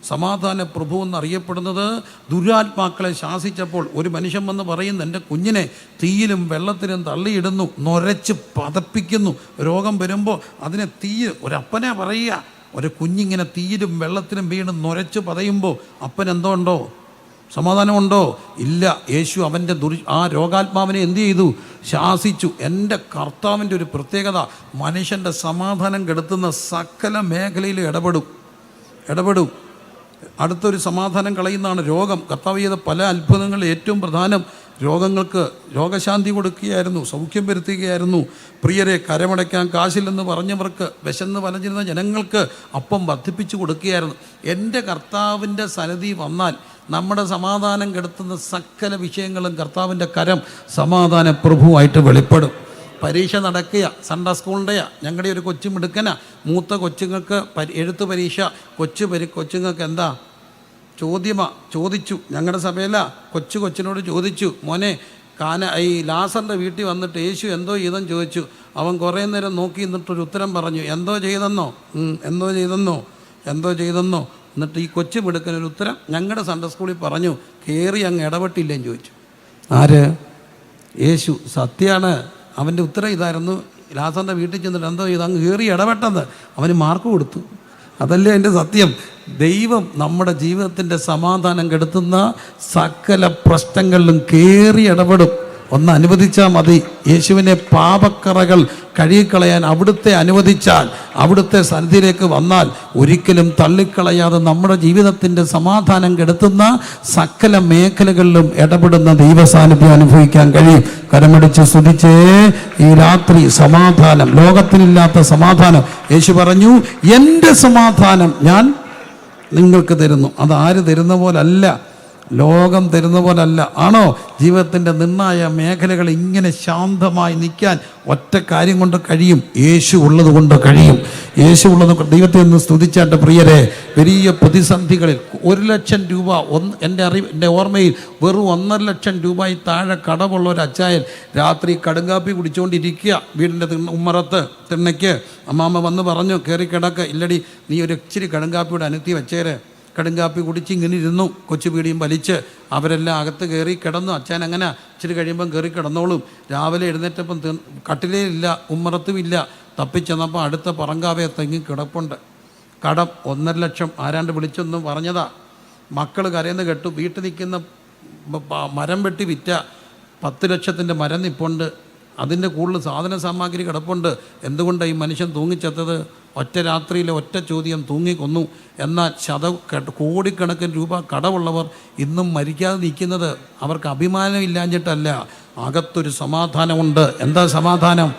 സമാധാന പ്രഭു എന്നറിയപ്പെടുന്നത്. ദുരാത്മാക്കളെ ശാസിച്ചപ്പോൾ ഒരു മനുഷ്യൻ വന്ന് പറയുന്നു, എൻ്റെ കുഞ്ഞിനെ തീയിലും വെള്ളത്തിലും തള്ളിയിടുന്നു, നൊരച്ച് പതപ്പിക്കുന്നു. രോഗം വരുമ്പോൾ അതിനെ ഒരപ്പനെ പറയുക, ഒരു കുഞ്ഞിങ്ങനെ തീയിലും വെള്ളത്തിലും വീണ് നൊരച്ച് പതയുമ്പോൾ അപ്പൻ എന്തോ ഉണ്ടോ? സമാധാനമുണ്ടോ? ഇല്ല. യേശു അവൻ്റെ ആ രോഗാത്മാവിനെ എന്തു ചെയ്തു? ശാസിച്ചു. എൻ്റെ കർത്താവിൻ്റെ ഒരു പ്രത്യേകത, മനുഷ്യൻ്റെ സമാധാനം കെടുത്തുന്ന സകല മേഖലയിൽ ഇടപെടും. അടുത്തൊരു സമാധാനം കളയുന്നതാണ് രോഗം. കർത്താവ് ചെയ്ത പല അത്ഭുതങ്ങളിൽ ഏറ്റവും പ്രധാനം രോഗങ്ങൾക്ക് രോഗശാന്തി കൊടുക്കുകയായിരുന്നു, സൗഖ്യം വരുത്തുകയായിരുന്നു. പ്രിയരെ, കരമടയ്ക്കാൻ കാശില്ലെന്ന് പറഞ്ഞവർക്ക്, വിശന്ന് വലഞ്ഞിരുന്ന ജനങ്ങൾക്ക് അപ്പം വർദ്ധിപ്പിച്ചു കൊടുക്കുകയായിരുന്നു. എൻ്റെ കർത്താവിൻ്റെ സന്നിധി വന്നാൽ നമ്മുടെ സമാധാനം കെടുത്തുന്ന സകല വിഷയങ്ങളും കർത്താവിൻ്റെ കരം സമാധാന പ്രഭുവായിട്ട് വെളിപ്പെടും. പരീക്ഷ നടക്കുക, സൺഡേ സ്കൂളിൻ്റെയാ. ഞങ്ങളുടെ ഒരു കൊച്ചു മിടുക്കനാ. മൂത്ത കൊച്ചുങ്ങൾക്ക് എഴുത്ത് പരീക്ഷ. കൊച്ചുങ്ങൾക്ക് എന്താ ചോദിച്ചു. ഞങ്ങളുടെ സഭയില കൊച്ചിനോട് ചോദിച്ചു, മോനെ ഈ ലാസറിൻ്റെ വീട്ടിൽ വന്നിട്ട് യേശു എന്തോ ചെയ്തെന്ന് ചോദിച്ചു. അവൻ കുറേ നേരം നോക്കി നിന്നിട്ടൊരു ഉത്തരം പറഞ്ഞു, എന്തോ ചെയ്തെന്നോ. എന്നിട്ട് ഈ കൊച്ചു മിടുക്കനൊരു ഉത്തരം ഞങ്ങളുടെ സൺഡേ സ്കൂളിൽ പറഞ്ഞു, കയറി അങ്ങ് ഇടപെട്ടില്ലേന്ന് ചോദിച്ചു. ആര്? യേശു. സത്യമാണ്. അവൻ്റെ ഉത്തരം ഇതായിരുന്നു. ലാസറിൻ്റെ വീട്ടിൽ ചെന്നിട്ട് എന്തോ ചെയ്ത് അങ്ങ് കയറി ഇടപെട്ടെന്ന് അവന് മാർക്ക് കൊടുത്തു. അതല്ലേ എൻ്റെ സത്യം. ദൈവം നമ്മുടെ ജീവിതത്തിൻ്റെ സമാധാനം കെടുത്തുന്ന സകല പ്രശ്നങ്ങളിലും കയറി ഇടപെടും. ഒന്ന് അനുവദിച്ചാൽ മതി. യേശുവിനെ പാപക്കറകൾ കഴുകിക്കളയാൻ അവിടുത്തെ അനുവദിച്ചാൽ, അവിടുത്തെ സന്നിധിയിലേക്ക് വന്നാൽ ഒരിക്കലും തള്ളിക്കളയാതെ നമ്മുടെ ജീവിതത്തിൻ്റെ സമാധാനം കെടുത്തുന്ന സകല മേഖലകളിലും ഇടപെടുന്ന ദൈവസാന്നിധ്യം അനുഭവിക്കാൻ കഴിയും. കരമടിച്ച് സ്തുതിച്ചേ. ഈ രാത്രി സമാധാനം, ലോകത്തിനില്ലാത്ത സമാധാനം. യേശു പറഞ്ഞു, എൻ്റെ സമാധാനം ഞാൻ നിങ്ങൾക്ക് തരുന്നു. അതാര് തരുന്ന പോലല്ല, ലോകം തരുന്ന പോലല്ല. ആണോ? ജീവിതത്തിൻ്റെ നിർണായ മേഖലകൾ ഇങ്ങനെ ശാന്തമായി നിൽക്കാൻ ഒറ്റ കാര്യം കൊണ്ട് കഴിയും. യേശു ഉള്ളത് കൊണ്ട് കഴിയും. യേശു ഉള്ളത് ദൈവത്തെ ഒന്ന് സ്തുതിച്ചാട്ട്. പ്രിയരെ, വലിയ പ്രതിസന്ധികളിൽ 1 ലക്ഷം രൂപ എൻ്റെ ഓർമ്മയിൽ വെറും 1.5 ലക്ഷം രൂപയിൽ താഴെ കടമുള്ള ഒരു അച്ചായൻ രാത്രി കടുങ്കാപ്പി കുടിച്ചുകൊണ്ടിരിക്കുക വീടിൻ്റെ ഉമ്മറത്ത് തിണ്ണയ്ക്ക്. അമ്മാമ്മ വന്ന് പറഞ്ഞു, കയറി കിടക്ക. ഇല്ലടി, നീ ഒരു ഇച്ചിരി കടുങ്കാപ്പിയുടെ അനത്തി വെച്ചേര്. കടുങ്കാപ്പി കുടിച്ച് ഇങ്ങനെ ഇരുന്നു, കൊച്ചു പീടിയും വലിച്ച്. അവരെല്ലാം അകത്ത് കയറി കിടന്നു. അച്ഛൻ അങ്ങനെ ഇച്ചിരി കഴിയുമ്പം കയറി കിടന്നോളും. രാവിലെ എഴുന്നേറ്റപ്പം കട്ടിലേലില്ല, ഉമ്മറത്തുമില്ല. തപ്പിച്ചെന്നപ്പോൾ അടുത്ത പറങ്കാവയെ തെങ്ങി കിടപ്പുണ്ട്. കടം 1.5 ലക്ഷം. ആരാണ്ട് വിളിച്ചൊന്നും പറഞ്ഞതാ. മക്കൾ കരയുന്ന കേട്ടു. വീട്ടിൽ നിൽക്കുന്ന മരം വെട്ടി വിറ്റ 10 ലക്ഷത്തിൻ്റെ മരം നിപ്പുണ്ട്. അതിൻ്റെ കൂടുതൽ സാധന സാമഗ്രി കിടപ്പുണ്ട്. എന്തുകൊണ്ടാണ് ഈ മനുഷ്യൻ തൂങ്ങിച്ചെത്തത്? ഒറ്റ രാത്രിയിലെ ഒറ്റ ചോദ്യം തൂങ്ങിക്കൊന്നു. എന്നാൽ കോടിക്കണക്കിന് രൂപ കടമുള്ളവർ ഇന്നും മരിക്കാതെ നിൽക്കുന്നത് അവർക്ക് അഭിമാനമില്ലാഞ്ഞിട്ടല്ല, അകത്തൊരു സമാധാനമുണ്ട്. എന്താ സമാധാനം?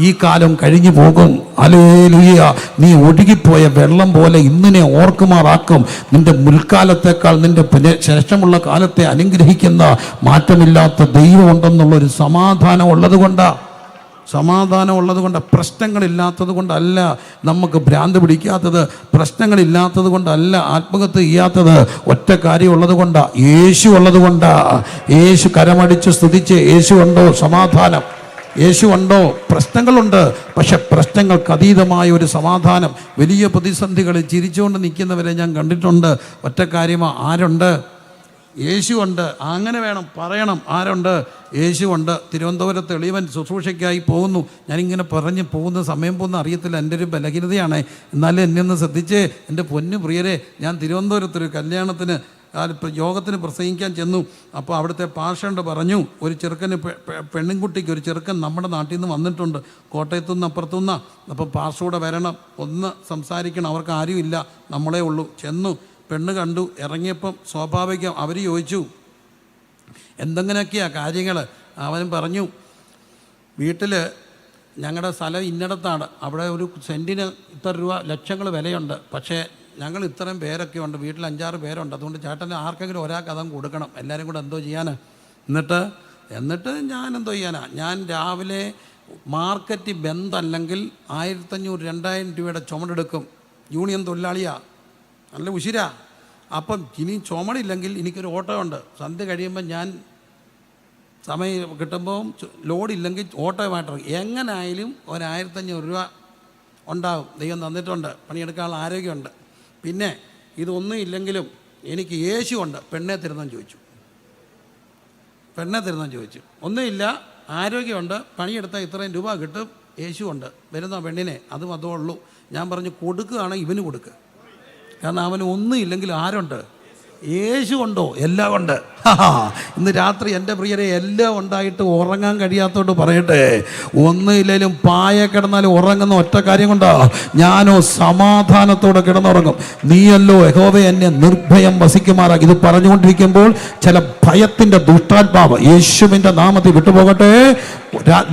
ഈ കാലം കഴിഞ്ഞു പോകും. ഹല്ലേലൂയ. നീ ഒഴുകിപ്പോയ വെള്ളം പോലെ ഇന്നിനെ ഓർക്കുമാറാക്കും. നിന്റെ മുൽക്കാലത്തേക്കാൾ നിന്റെ ശേഷമുള്ള കാലത്തെ അനുഗ്രഹിക്കുന്ന മാറ്റമില്ലാത്ത ദൈവമുണ്ടെന്നുള്ളൊരു സമാധാനം ഉള്ളത് കൊണ്ടാണ്. സമാധാനം ഉള്ളത് കൊണ്ട്, പ്രശ്നങ്ങളില്ലാത്തത് കൊണ്ടല്ല നമുക്ക് ഭ്രാന്ത് പിടിക്കാത്തത്, പ്രശ്നങ്ങളില്ലാത്തത് കൊണ്ടല്ല ആത്മഹത്യ ചെയ്യാത്തത്. ഒറ്റ കാര്യം ഉള്ളത് കൊണ്ടാണ്, യേശു ഉള്ളത് കൊണ്ടാണ്. യേശു കരമടിച്ച് സ്തുതിച്ച്, യേശു ഉണ്ടോ സമാധാനം, യേശു ഉണ്ടോ. പ്രശ്നങ്ങളുണ്ട്, പക്ഷെ പ്രശ്നങ്ങൾക്ക് അതീതമായ ഒരു സമാധാനം. വലിയ പ്രതിസന്ധികളിൽ ചിരിച്ചുകൊണ്ട് നിൽക്കുന്നവരെ ഞാൻ കണ്ടിട്ടുണ്ട്. ഒറ്റ കാര്യമാണ്, ആരുണ്ട്? യേശു ഉണ്ട്. അങ്ങനെ വേണം പറയണം, ആരുണ്ട്? യേശു ഉണ്ട്. തിരുവനന്തപുരത്ത് എളിയവൻ ശുശ്രൂഷയ്ക്കായി പോകുന്നു. ഞാനിങ്ങനെ പറഞ്ഞ് പോകുന്ന സമയം പോകുന്ന അറിയത്തില്ല, എൻ്റെ ഒരു ബലഹീനതയാണ്. എന്നാലും എന്നെ ഒന്ന് ശ്രദ്ധിച്ചേ എൻ്റെ പൊന്നു പ്രിയരെ. ഞാൻ തിരുവനന്തപുരത്തൊരു കല്യാണത്തിന് യോഗത്തിന് പ്രസംഗിക്കാൻ ചെന്നു. അപ്പോൾ അവിടുത്തെ പാഷണ്ട് പറഞ്ഞു, ഒരു ചെറുക്കന് പെണ്ണുംകുട്ടിക്ക് ഒരു ചെറുക്കൻ നമ്മുടെ നാട്ടിൽ നിന്ന് വന്നിട്ടുണ്ട്, കോട്ടയത്തു നിന്ന് അപ്പുറത്തുനിന്ന്. അപ്പോൾ പാഷൂടെ വരണം, ഒന്ന് സംസാരിക്കണം, അവർക്ക് ആരും ഇല്ല, നമ്മളേ ഉള്ളൂ. ചെന്നു, പെണ്ണ് കണ്ടു, ഇറങ്ങിയപ്പം സ്വാഭാവികം അവർ ചോദിച്ചു എന്തെങ്ങനെയൊക്കെയാണ് കാര്യങ്ങൾ. അവനും പറഞ്ഞു, വീട്ടിൽ ഞങ്ങളുടെ സ്ഥലം ഇന്നിടത്താണ്, അവിടെ ഒരു സെൻറ്റിന് ഇത്ര രൂപ, ലക്ഷങ്ങൾ വിലയുണ്ട്, പക്ഷേ ഞങ്ങൾ ഇത്രയും പേരൊക്കെ ഉണ്ട്, വീട്ടിൽ 5-6 പേരുണ്ട്, അതുകൊണ്ട് ചേട്ടന് ആർക്കെങ്കിലും ഒരാൾക്ക് അതും കൊടുക്കണം, എല്ലാവരും കൂടെ എന്തോ ചെയ്യാനാ. എന്നിട്ട് ഞാൻ എന്തോ ചെയ്യാനാ, ഞാൻ രാവിലെ മാർക്കറ്റ് ബന്ധല്ലെങ്കിൽ 1500-2000 രൂപയുടെ ചുമടെടുക്കും. യൂണിയൻ തൊഴിലാളിയാണ്, നല്ല ഉശിരാ. അപ്പം ഇനി ചുമടില്ലെങ്കിൽ എനിക്കൊരു ഓട്ടോ ഉണ്ട്, സന്ധ്യ കഴിയുമ്പോൾ ഞാൻ സമയം കിട്ടുമ്പോൾ ലോഡില്ലെങ്കിൽ ഓട്ടോയുമായിട്ട് എങ്ങനായാലും 1500 രൂപ ഉണ്ടാവും. ദൈവം തന്നിട്ടുണ്ട്, പണിയെടുക്കാനുള്ള ആരോഗ്യമുണ്ട്. പിന്നെ ഇതൊന്നും ഇല്ലെങ്കിലും എനിക്ക് യേശു ഉണ്ട്. പെണ്ണെ തരുന്നെന്ന് ചോദിച്ചു. ഒന്നുമില്ല, ആരോഗ്യമുണ്ട്, പണിയെടുത്താൽ ഇത്രയും രൂപ കിട്ടും, യേശു ഉണ്ട്. വരുന്ന പെണ്ണിനെ അതും അതേ ഉള്ളൂ. ഞാൻ പറഞ്ഞു, കൊടുക്കുകയാണെങ്കിൽ ഇവന് കൊടുക്കുക, കാരണം അവന് ഒന്നും ഇല്ലെങ്കിൽ ആരുണ്ട്? യേശു ഉണ്ടോ? എല്ലാം ഉണ്ട്. ഇന്ന് രാത്രി എൻ്റെ പ്രിയരെ എല്ലാം ഉണ്ടായിട്ട് ഉറങ്ങാൻ കഴിയാത്തോട്ട് പറയട്ടെ, ഒന്നുമില്ലെങ്കിലും പായ കിടന്നാലും ഉറങ്ങുന്ന ഒറ്റ കാര്യം കൊണ്ടാ, ഞാനോ സമാധാനത്തോടെ കിടന്നുറങ്ങും. നീയല്ലോ യഹോവേ എന്നെ നിർഭയം വസിക്കുമാറാക്കി. ഇത് പറഞ്ഞുകൊണ്ടിരിക്കുമ്പോൾ ചില ഭയത്തിൻ്റെ ദുഷ്ടാത്മാവ് യേശുവിൻ്റെ നാമത്തിൽ വിട്ടുപോകട്ടെ.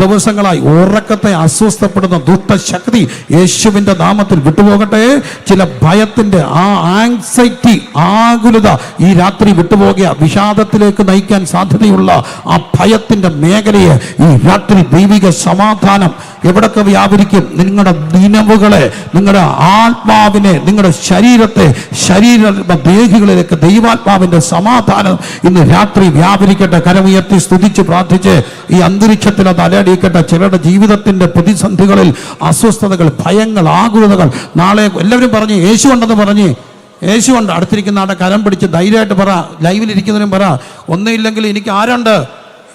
ദിവസങ്ങളായി ഉറക്കത്തെ അസ്വസ്ഥപ്പെടുന്ന ദുഷ്ടശക്തി യേശുവിൻ്റെ നാമത്തിൽ വിട്ടുപോകട്ടെ. ചില ഭയത്തിൻ്റെ ആ ആങ്സൈറ്റി, ആകുലത ഈ രാത്രി വിട്ടുപോകുക. വിഷാദത്തിലേക്ക് നയിക്കാൻ സാധ്യതയുള്ള ആ ഭയത്തിൻ്റെ മേഖലയെ ഈ രാത്രി ദൈവിക സമാധാനം എവിടൊക്കെ വ്യാപരിക്കും. നിങ്ങളുടെ നിലവുകളെ, നിങ്ങളുടെ ആത്മാവിനെ, നിങ്ങളുടെ ശരീരത്തെ, ദേഹികളിലേക്ക് ദൈവാത്മാവിൻ്റെ സമാധാനം ഇന്ന് രാത്രി വ്യാപരിക്കട്ടെ. കരമുയർത്തി സ്തുതിച്ച് പ്രാർത്ഥിച്ച് ഈ അന്തരീക്ഷത്തിൽ അത് അലയടിക്കട്ടെ. ചിലരുടെ ജീവിതത്തിൻ്റെ പ്രതിസന്ധികളിൽ അസ്വസ്ഥതകൾ, ഭയങ്ങൾ, ആകുലതകൾ, നാളെ എല്ലാവരും പറഞ്ഞ് യേശു ഉണ്ടെന്ന് പറഞ്ഞ്, യേശു ഉണ്ട്. അടുത്തിരിക്കുന്ന ആളുടെ കരം പിടിച്ച് ധൈര്യമായിട്ട് പറ, ലൈവിലിരിക്കുന്നവരും പറ, ഒന്നുമില്ലെങ്കിൽ എനിക്ക് ആരുണ്ട്?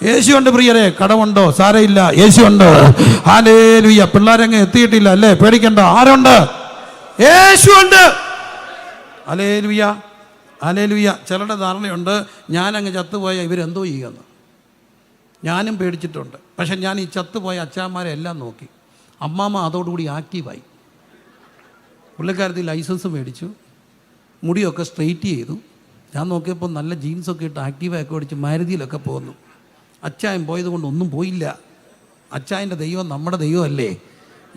യേശു ഉണ്ട്. പ്രിയരെ, കടമുണ്ടോ? സാരമില്ല, യേശു ഉണ്ട്. ഹല്ലേലൂയ. പിള്ളേരങ്ങ് എത്തിയിട്ടില്ല അല്ലേ? പേടിക്കണ്ട, ആരുണ്ട്? യേശു ഉണ്ട്. Hallelujah, hallelujah. ചിലരുടെ ധാരണയുണ്ട്, ഞാനങ്ങ് ചത്തുപോയ ഇവരെന്തോ ചെയ്യുമെന്ന്. ഞാനും പേടിച്ചിട്ടുണ്ട്. പക്ഷെ ഞാൻ ഈ ചത്തുപോയ അച്ഛന്മാരെ എല്ലാം നോക്കി. അമ്മാമ്മ അതോടുകൂടി ആക്റ്റീവായി. പുള്ളിക്കാരത്തിൽ ലൈസൻസ് മേടിച്ചു, മുടിയൊക്കെ സ്ട്രെയിറ്റ് ചെയ്തു. ഞാൻ നോക്കിയപ്പോൾ നല്ല ജീൻസൊക്കെ ഇട്ട് ആക്റ്റീവായൊക്കെ ഓടിച്ച് മാരുതിയിലൊക്കെ പോകുന്നു. അച്ചായൻ പോയത് കൊണ്ട് ഒന്നും പോയില്ല. അച്ചായൻ്റെ ദൈവം നമ്മുടെ ദൈവമല്ലേ.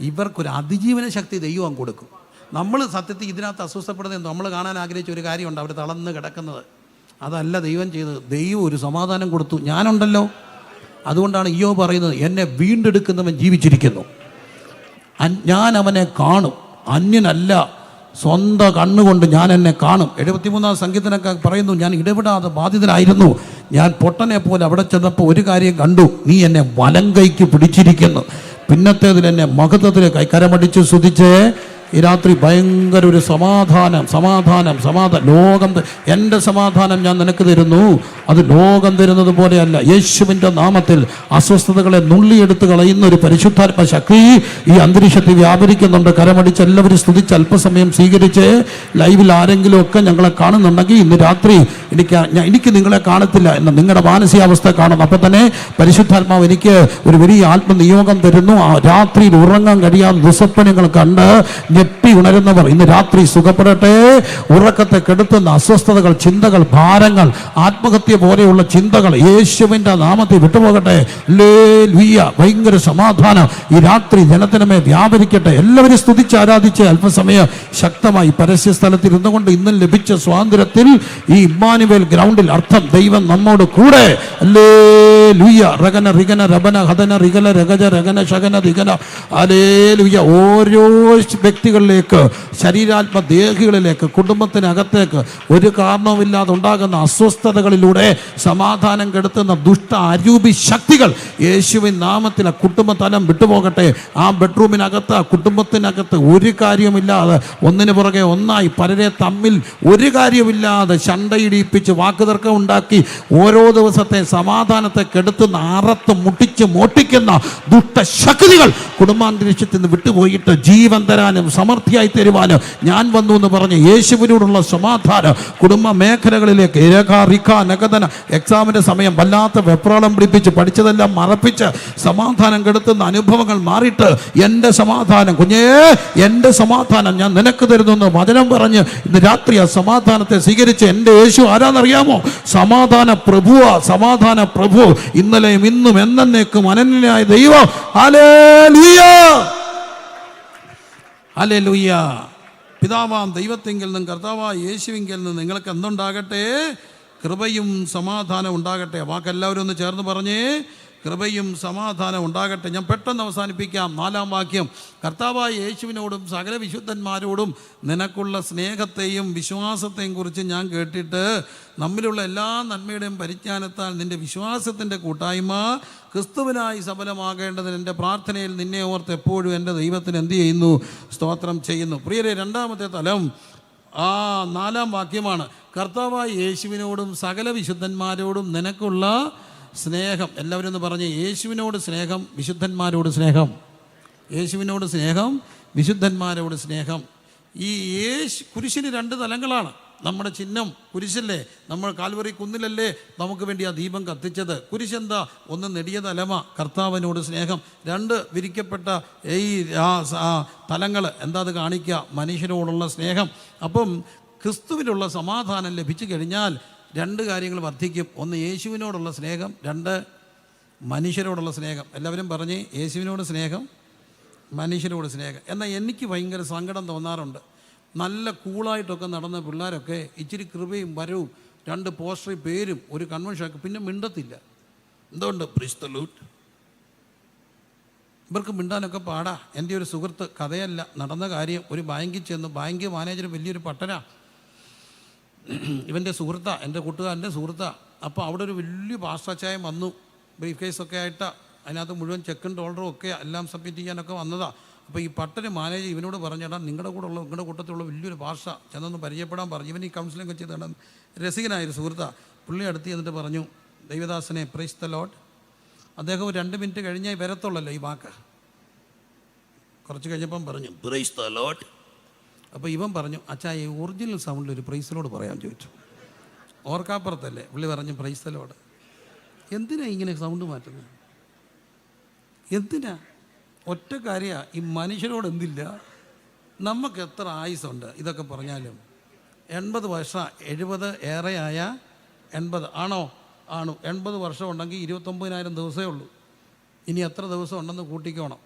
ഇവർക്കൊരു അതിജീവന ശക്തി ദൈവം കൊടുക്കും. നമ്മൾ സത്യത്തിൽ ഇതിനകത്ത് അസ്വസ്ഥപ്പെടുന്നത് നമ്മൾ കാണാൻ ആഗ്രഹിച്ച ഒരു കാര്യമുണ്ട്, അവർ തളർന്ന് കിടക്കുന്നത്. അതല്ല ദൈവം ചെയ്തത്. ദൈവം ഒരു സമാധാനം കൊടുത്തു. ഞാനുണ്ടല്ലോ. അതുകൊണ്ടാണ് ഇയ്യോബ് പറയുന്നത്, എന്നെ വീണ്ടെടുക്കുന്നവൻ ജീവിച്ചിരിക്കുന്നു, ഞാൻ അവനെ കാണും, അന്യനല്ല, സ്വന്തം കണ്ണുകൊണ്ട് ഞാൻ എന്നെ കാണും. 73-ാം സങ്കീർത്തനമൊക്കെ പറയുന്നു, ഞാൻ ഇടപെടാതെ ബാധിതനായിരുന്നു, ഞാൻ പൊട്ടനെ പോലെ അവിടെ ചെന്നപ്പോൾ ഒരു കാര്യം കണ്ടു, നീ എന്നെ വലം കൈക്ക് പിടിച്ചിരിക്കുന്നു. പിന്നത്തേതിൽ എന്നെ മഹത്വത്തിൽ കരമടിച്ച് സ്തുതിച്ച് ഈ രാത്രി ഭയങ്കര ഒരു സമാധാനം. ലോകം എൻ്റെ സമാധാനം ഞാൻ നിനക്ക് തരുന്നു, അത് ലോകം തരുന്നത് പോലെയല്ല. യേശുവിൻ്റെ നാമത്തിൽ അസ്വസ്ഥതകളെ നുള്ളിയെടുത്ത് കളയുന്ന ഒരു പരിശുദ്ധാത്മ ശക്തി ഈ അന്തരീക്ഷത്തിൽ വ്യാപരിക്കുന്നുണ്ട്. കരമടിച്ച് എല്ലാവരും സ്തുതിച്ച് അല്പസമയം സ്വീകരിച്ച്, ലൈവിൽ ആരെങ്കിലും ഒക്കെ ഞങ്ങളെ കാണുന്നുണ്ടെങ്കിൽ ഇന്ന് രാത്രി എനിക്ക് നിങ്ങളെ കാണത്തില്ല എന്ന നിങ്ങളുടെ മാനസികാവസ്ഥ കാണുന്നു. അപ്പം തന്നെ പരിശുദ്ധാത്മാവ് എനിക്ക് ഒരു വലിയ ആത്മനിയോഗം തരുന്നു. ആ രാത്രിയിൽ ഉറങ്ങാൻ കഴിയാതെ ദുസ്വപ്നങ്ങൾ കണ്ട് ഞെട്ടി ഉണരുന്നവർ ഇന്ന് രാത്രി സുഖപ്പെടട്ടെ. ഉറക്കത്തെ കെടുത്തുന്ന അസ്വസ്ഥതകൾ, ചിന്തകൾ, ഭാരങ്ങൾ, ആത്മഹത്യ ഹത്യ പോലെയുള്ള ചിന്തകൾ യേശുവിൻ്റെ നാമത്തിൽ വിട്ടുപോകട്ടെ. ഹല്ലേലൂയ. ഭയങ്കര സമാധാനം ഈ രാത്രി ജനത്തിനുമേ വ്യാപരിക്കട്ടെ. എല്ലാവരും സ്തുതിച്ച് ആരാധിച്ച് അല്പസമയം ശക്തമായി പരസ്യ സ്ഥലത്തിൽ ഇരുന്നുകൊണ്ട് ഇന്നും ലഭിച്ച സ്വാതന്ത്ര്യത്തിൽ ഈ ഇമ്മാനുവേൽ ഗ്രൗണ്ടിൽ അർത്ഥം ദൈവം നമ്മോട് കൂടെ. ഹല്ലേലൂയ. റഗന റിഗന രബന ഹദന റിഗല രഗജ രഗന ശഗന റിഗന. ഹല്ലേലൂയ. ഓരോ വ്യക്തികളിലേക്ക്, ശരീരാത്മ ദേഹികളിലേക്ക്, കുടുംബത്തിനകത്തേക്ക് ഒരു കാരണവുമില്ലാതെ ഉണ്ടാകുന്ന അസ്വസ്ഥതകളിലൂടെ സമാധാനം കെടുത്തുന്ന ദുഷ്ട അരൂപി ശക്തികൾ യേശുവിൻ നാമത്തിൽ ആ കുടുംബതലം വിട്ടുപോകട്ടെ. ആ ബെഡ്റൂമിനകത്ത്, ആ കുടുംബത്തിനകത്ത് ഒരു കാര്യമില്ലാതെ ഒന്നിനു പുറകെ ഒന്നായി പലരെ തമ്മിൽ ഒരു കാര്യമില്ലാതെ ശണ്ടയിടിപ്പിച്ച് വാക്കുതർക്കം ഉണ്ടാക്കി ഓരോ ദിവസത്തെ സമാധാനത്തെ കെടുത്തുന്ന, അറത്ത് മുട്ടിച്ച് മോട്ടിക്കുന്ന ദുഷ്ടശക്തികൾ കുടുംബാന്തരീക്ഷത്തിൽ നിന്ന് വിട്ടുപോയിട്ട് ജീവൻ തരാനും സമൃദ്ധിയായി തരുവാനും ഞാൻ വന്നു എന്ന് പറഞ്ഞ് യേശുവിനോടുള്ള സമാധാനം കുടുംബ മേഖലകളിലേക്ക് നഗതന. എക്സാമിൻ്റെ സമയം വല്ലാത്ത വെപ്രാളം പിടിപ്പിച്ച് പഠിച്ചതെല്ലാം മറപ്പിച്ച് സമാധാനം കെടുത്തുന്ന അനുഭവങ്ങൾ മാറിയിട്ട് എൻ്റെ സമാധാനം കുഞ്ഞേ, എൻ്റെ സമാധാനം ഞാൻ നിനക്ക് തരുന്നു വചനം പറഞ്ഞ് ഇന്ന് രാത്രി ആ സമാധാനത്തെ സ്വീകരിച്ച് എൻ്റെ യേശു ആരാന്നറിയാമോ? സമാധാന പ്രഭുവാ. സമാധാന പ്രഭു. ഇന്നലെയും ഇന്നും എന്നേക്കും അനന്യനായ ദൈവം. ഹല്ലേലൂയ. ഹല്ലേലൂയ. പിതാവാം ദൈവത്തെങ്കിൽ നിന്നും കർത്താവായ യേശുവിങ്കിൽ നിന്ന് നിങ്ങൾക്ക് എന്തുണ്ടാകട്ടെ? കൃപയും സമാധാനം ഉണ്ടാകട്ടെ. വാക്കെല്ലാവരും ഒന്ന് ചേർന്ന് പറഞ്ഞേ, കൃപയും സമാധാനം ഉണ്ടാകട്ടെ. ഞാൻ പെട്ടെന്ന് അവസാനിപ്പിക്കാം. 4-ാം വാക്യം. കർത്താവായ യേശുവിനോടും സകല വിശുദ്ധന്മാരോടും നിനക്കുള്ള സ്നേഹത്തെയും വിശ്വാസത്തെയും കുറിച്ച് ഞാൻ കേട്ടിട്ട് നമ്മിലുള്ള എല്ലാ നന്മയുടെയും പരിജ്ഞാനത്താൽ നിൻ്റെ വിശ്വാസത്തിൻ്റെ കൂട്ടായ്മ ക്രിസ്തുവിനായി സഫലമാകേണ്ടതിന് എൻ്റെ പ്രാർത്ഥനയിൽ നിന്നെ ഓർത്ത് എപ്പോഴും എൻ്റെ ദൈവത്തിന് എന്ത് ചെയ്യുന്നു? സ്തോത്രം ചെയ്യുന്നു. പ്രിയരെ, 2-ാമത്തെ തലം 4-ാം വാക്യമാണ്. കർത്താവായ യേശുവിനോടും സകല വിശുദ്ധന്മാരോടും നിനക്കുള്ള സ്നേഹം. എല്ലാവരും ഒന്ന് പറഞ്ഞ്, യേശുവിനോട് സ്നേഹം, വിശുദ്ധന്മാരോട് സ്നേഹം. യേശുവിനോട് സ്നേഹം, വിശുദ്ധന്മാരോട് സ്നേഹം. ഈ കുരിശിന് 2 തലങ്ങളാണ്. നമ്മുടെ ചിഹ്നം കുരിശല്ലേ? നമ്മൾ കാൽവറി കുന്നിലല്ലേ നമുക്ക് വേണ്ടി ആ ദീപം കത്തിച്ചത്? കുരിശെന്താ? ഒന്ന് നെടിയ തലമ, കർത്താവിനോട് സ്നേഹം. 2 വിരിക്കപ്പെട്ട ഈ തലങ്ങൾ എന്താ? അത് കാണിക്കുക മനുഷ്യരോടുള്ള സ്നേഹം. അപ്പം ക്രിസ്തുവിനുള്ള സമാധാനം ലഭിച്ചു കഴിഞ്ഞാൽ 2 കാര്യങ്ങൾ വർദ്ധിക്കും. ഒന്ന് യേശുവിനോടുള്ള സ്നേഹം, 2 മനുഷ്യരോടുള്ള സ്നേഹം. എല്ലാവരും പറഞ്ഞേ, യേശുവിനോട് സ്നേഹം, മനുഷ്യരോട് സ്നേഹം. എന്നാൽ എനിക്ക് ഭയങ്കര സങ്കടം തോന്നാറുണ്ട്. നല്ല കൂളായിട്ടൊക്കെ നടന്ന പിള്ളേരൊക്കെ ഇച്ചിരി കൃപയും വരവും 2 പോസ്റ്ററി പേരും ഒരു കൺവെൻഷനൊക്കെ പിന്നെ മിണ്ടത്തില്ല. എന്തുകൊണ്ട്? Praise the Lord. ഇവർക്ക് മിണ്ടാനൊക്കെ പാടാ. എൻ്റെ ഒരു സുഹൃത്ത്, കഥയല്ല നടന്ന കാര്യം, ഒരു ബാങ്കിൽ ചെന്ന് ബാങ്ക് മാനേജർ വലിയൊരു പട്ടനാ, ഇവൻ്റെ സുഹൃത്താ, എൻ്റെ കൂട്ടുകാരൻ്റെ സുഹൃത്താ. അപ്പോൾ അവിടെ ഒരു വലിയ പാസ്റ്റാച്ചായം വന്നു, ബ്രീഫ് കേസൊക്കെ ആയിട്ട്. അതിനകത്ത് മുഴുവൻ ചെക്കും ഡോളറും ഒക്കെ എല്ലാം സബ്മിറ്റ് ചെയ്യാനൊക്കെ വന്നതാണ്. അപ്പോൾ ഈ പട്ടന് മാനേജർ ഇവനോട് പറഞ്ഞേടാ, നിങ്ങളുടെ കൂട്ടത്തിലുള്ള വലിയൊരു ഭാഷ ചെന്നൊന്ന് പരിചയപ്പെടാൻ പറഞ്ഞു. ഇവൻ ഈ കൗൺസിലിംഗ് ചെയ്താണ്, രസികനായൊരു സുഹൃത്താ. പുള്ളി അടുത്ത് എന്നിട്ട് പറഞ്ഞു, ദൈവദാസനെ പ്രൈസ് ദി ലോർഡ്. അദ്ദേഹം 2 മിനിറ്റ് കഴിഞ്ഞാൽ വരത്തുള്ളല്ലോ ഈ വാക്ക്. കുറച്ച് കഴിഞ്ഞപ്പം പറഞ്ഞു പ്രൈസ് ദി ലോർഡ്. അപ്പോൾ ഇവൻ പറഞ്ഞു, അച്ഛാ ഈ ഒറിജിനൽ സൗണ്ടിൽ ഒരു പ്രൈസിലോട് പറയാൻ ചോദിച്ചു. ഓർക്കാപ്പുറത്തല്ലേ? പുള്ളി പറഞ്ഞു പ്രൈസ് ദി ലോർഡ്. എന്തിനാ ഇങ്ങനെ സൗണ്ട് മാറ്റുന്നത്? എന്തിനാ? ഒറ്റ കാര്യമാണ്, ഈ മനുഷ്യരോട് എന്തില്ല. നമുക്ക് എത്ര ആയുസുണ്ട് ഇതൊക്കെ പറഞ്ഞാലും? 80 വർഷം, 70 ഏറെയായ 80 ആണോ? ആണു. 80 വർഷം ഉണ്ടെങ്കിൽ 29,000 ദിവസമേ ഉള്ളൂ. ഇനി എത്ര ദിവസം ഉണ്ടെന്ന് കൂട്ടിക്കോണം.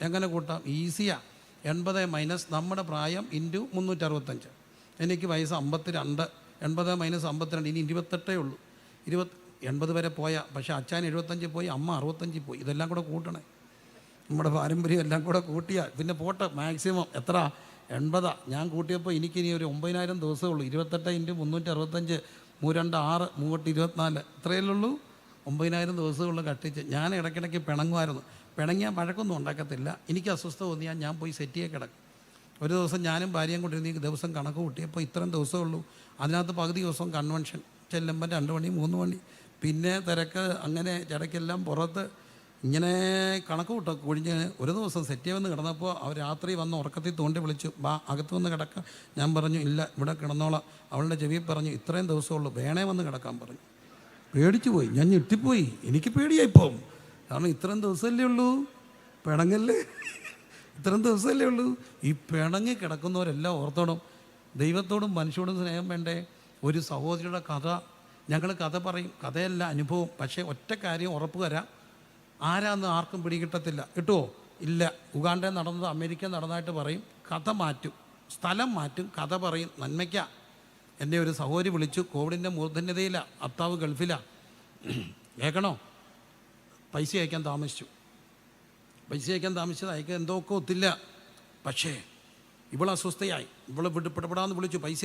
എങ്ങനെ കൂട്ടാം? ഈസിയാണ്. 80 മൈനസ് നമ്മുടെ പ്രായം ഇൻറ്റു 365. എനിക്ക് വയസ്സ് 52. 80 മൈനസ് 52, ഇനി 28 ഉള്ളൂ. 80 വരെ പോയാൽ, പക്ഷേ അച്ഛൻ 75 പോയി, അമ്മ 65 പോയി. ഇതെല്ലാം കൂടെ കൂട്ടണേ. നമ്മുടെ പാരമ്പര്യം എല്ലാം കൂടെ കൂട്ടിയാൽ പിന്നെ പോട്ടെ. മാക്സിമം എത്ര? 80. ഞാൻ കൂട്ടിയപ്പോൾ എനിക്കിനി ഒരു 9,000 ദിവസമേ ഉള്ളൂ. 28 ഇൻറ്റു 365, 3 2 6, 3 24, ഇത്രയല്ലേ ഉള്ളൂ. 9,000 ദിവസമുള്ള കട്ടിച്ച്. ഞാൻ ഇടയ്ക്കിടയ്ക്ക് പിണങ്ങുമായിരുന്നു. പിണങ്ങിയാൽ വഴക്കൊന്നും ഉണ്ടാക്കത്തില്ല. എനിക്ക് അസ്വസ്ഥത തോന്നിയാൽ ഞാൻ പോയി സെറ്റ് ചെയ്ത് കിടക്കും. ഒരു ദിവസം ഞാനും ഭാര്യയും കൊണ്ടിരുന്ന ദിവസം കണക്ക് കൂട്ടിയപ്പോൾ ഇത്രയും ദിവസമേ ഉള്ളൂ. അതിനകത്ത് പകുതി ദിവസം കൺവെൻഷൻ ചെല്ലുമ്പോൾ 2 മണി 3 മണി, പിന്നെ തിരക്ക്, അങ്ങനെ ഇടയ്ക്കെല്ലാം പുറത്ത് ഇങ്ങനെ കണക്ക് കൂട്ടൊക്കെ കുഴിഞ്ഞ് ഒരു ദിവസം സെറ്റ് ചെയ്യുമെന്ന് കിടന്നപ്പോൾ അവർ രാത്രി വന്ന് ഉറക്കത്തിൽ തോണ്ടി വിളിച്ചു, ബാ അകത്ത് വന്ന് കിടക്കാം. ഞാൻ പറഞ്ഞു ഇല്ല, ഇവിടെ കിടന്നോളാം. അവളുടെ ചെവി പറഞ്ഞു ഇത്രയും ദിവസമുള്ളൂ, വേണേ വന്ന് കിടക്കാൻ പറഞ്ഞു. പേടിച്ചു പോയി. ഞാൻ ഞെട്ടിപ്പോയി. എനിക്ക് പേടിയായിപ്പോൾ. കാരണം ഇത്രയും ദിവസമല്ലേ ഉള്ളൂ, പിണങ്ങല്ലേ, ഇത്രയും ദിവസമല്ലേ ഉള്ളൂ. ഈ പിണങ്ങി കിടക്കുന്നവരെല്ലാം ഓർത്തോണം, ദൈവത്തോടും മനുഷ്യരോടും സ്നേഹം വേണ്ടേ? ഒരു സഹോദരിയുടെ കഥ ഞങ്ങൾ കഥ പറയും, കഥയല്ല അനുഭവം. പക്ഷേ ഒറ്റ കാര്യം ഉറപ്പ് തരാം, ആരാന്ന് ആർക്കും പിടികിട്ടത്തില്ല. കിട്ടുമോ? ഇല്ല. ഉഗാണ്ടയിൽ നടന്നത് അമേരിക്ക നടന്നതായിട്ട് പറയും, കഥ മാറ്റും, സ്ഥലം മാറ്റും, കഥ പറയും. നന്മയ്ക്ക. എന്നെ ഒരു സഹോദരി വിളിച്ചു, കോവിഡിൻ്റെ മൂർധന്യതയിലാണ്, ഭർത്താവ് ഗൾഫിലാണ്. കേൾക്കണോ? പൈസ അയക്കാൻ താമസിച്ചു. പൈസ അയക്കാൻ താമസിച്ചത് അയക്കാൻ എന്തൊക്കെ ഒത്തില്ല. പക്ഷേ ഇവൾ അസ്വസ്ഥയായി. ഇവളെ പിടപെടാന്ന് വിളിച്ചു, പൈസ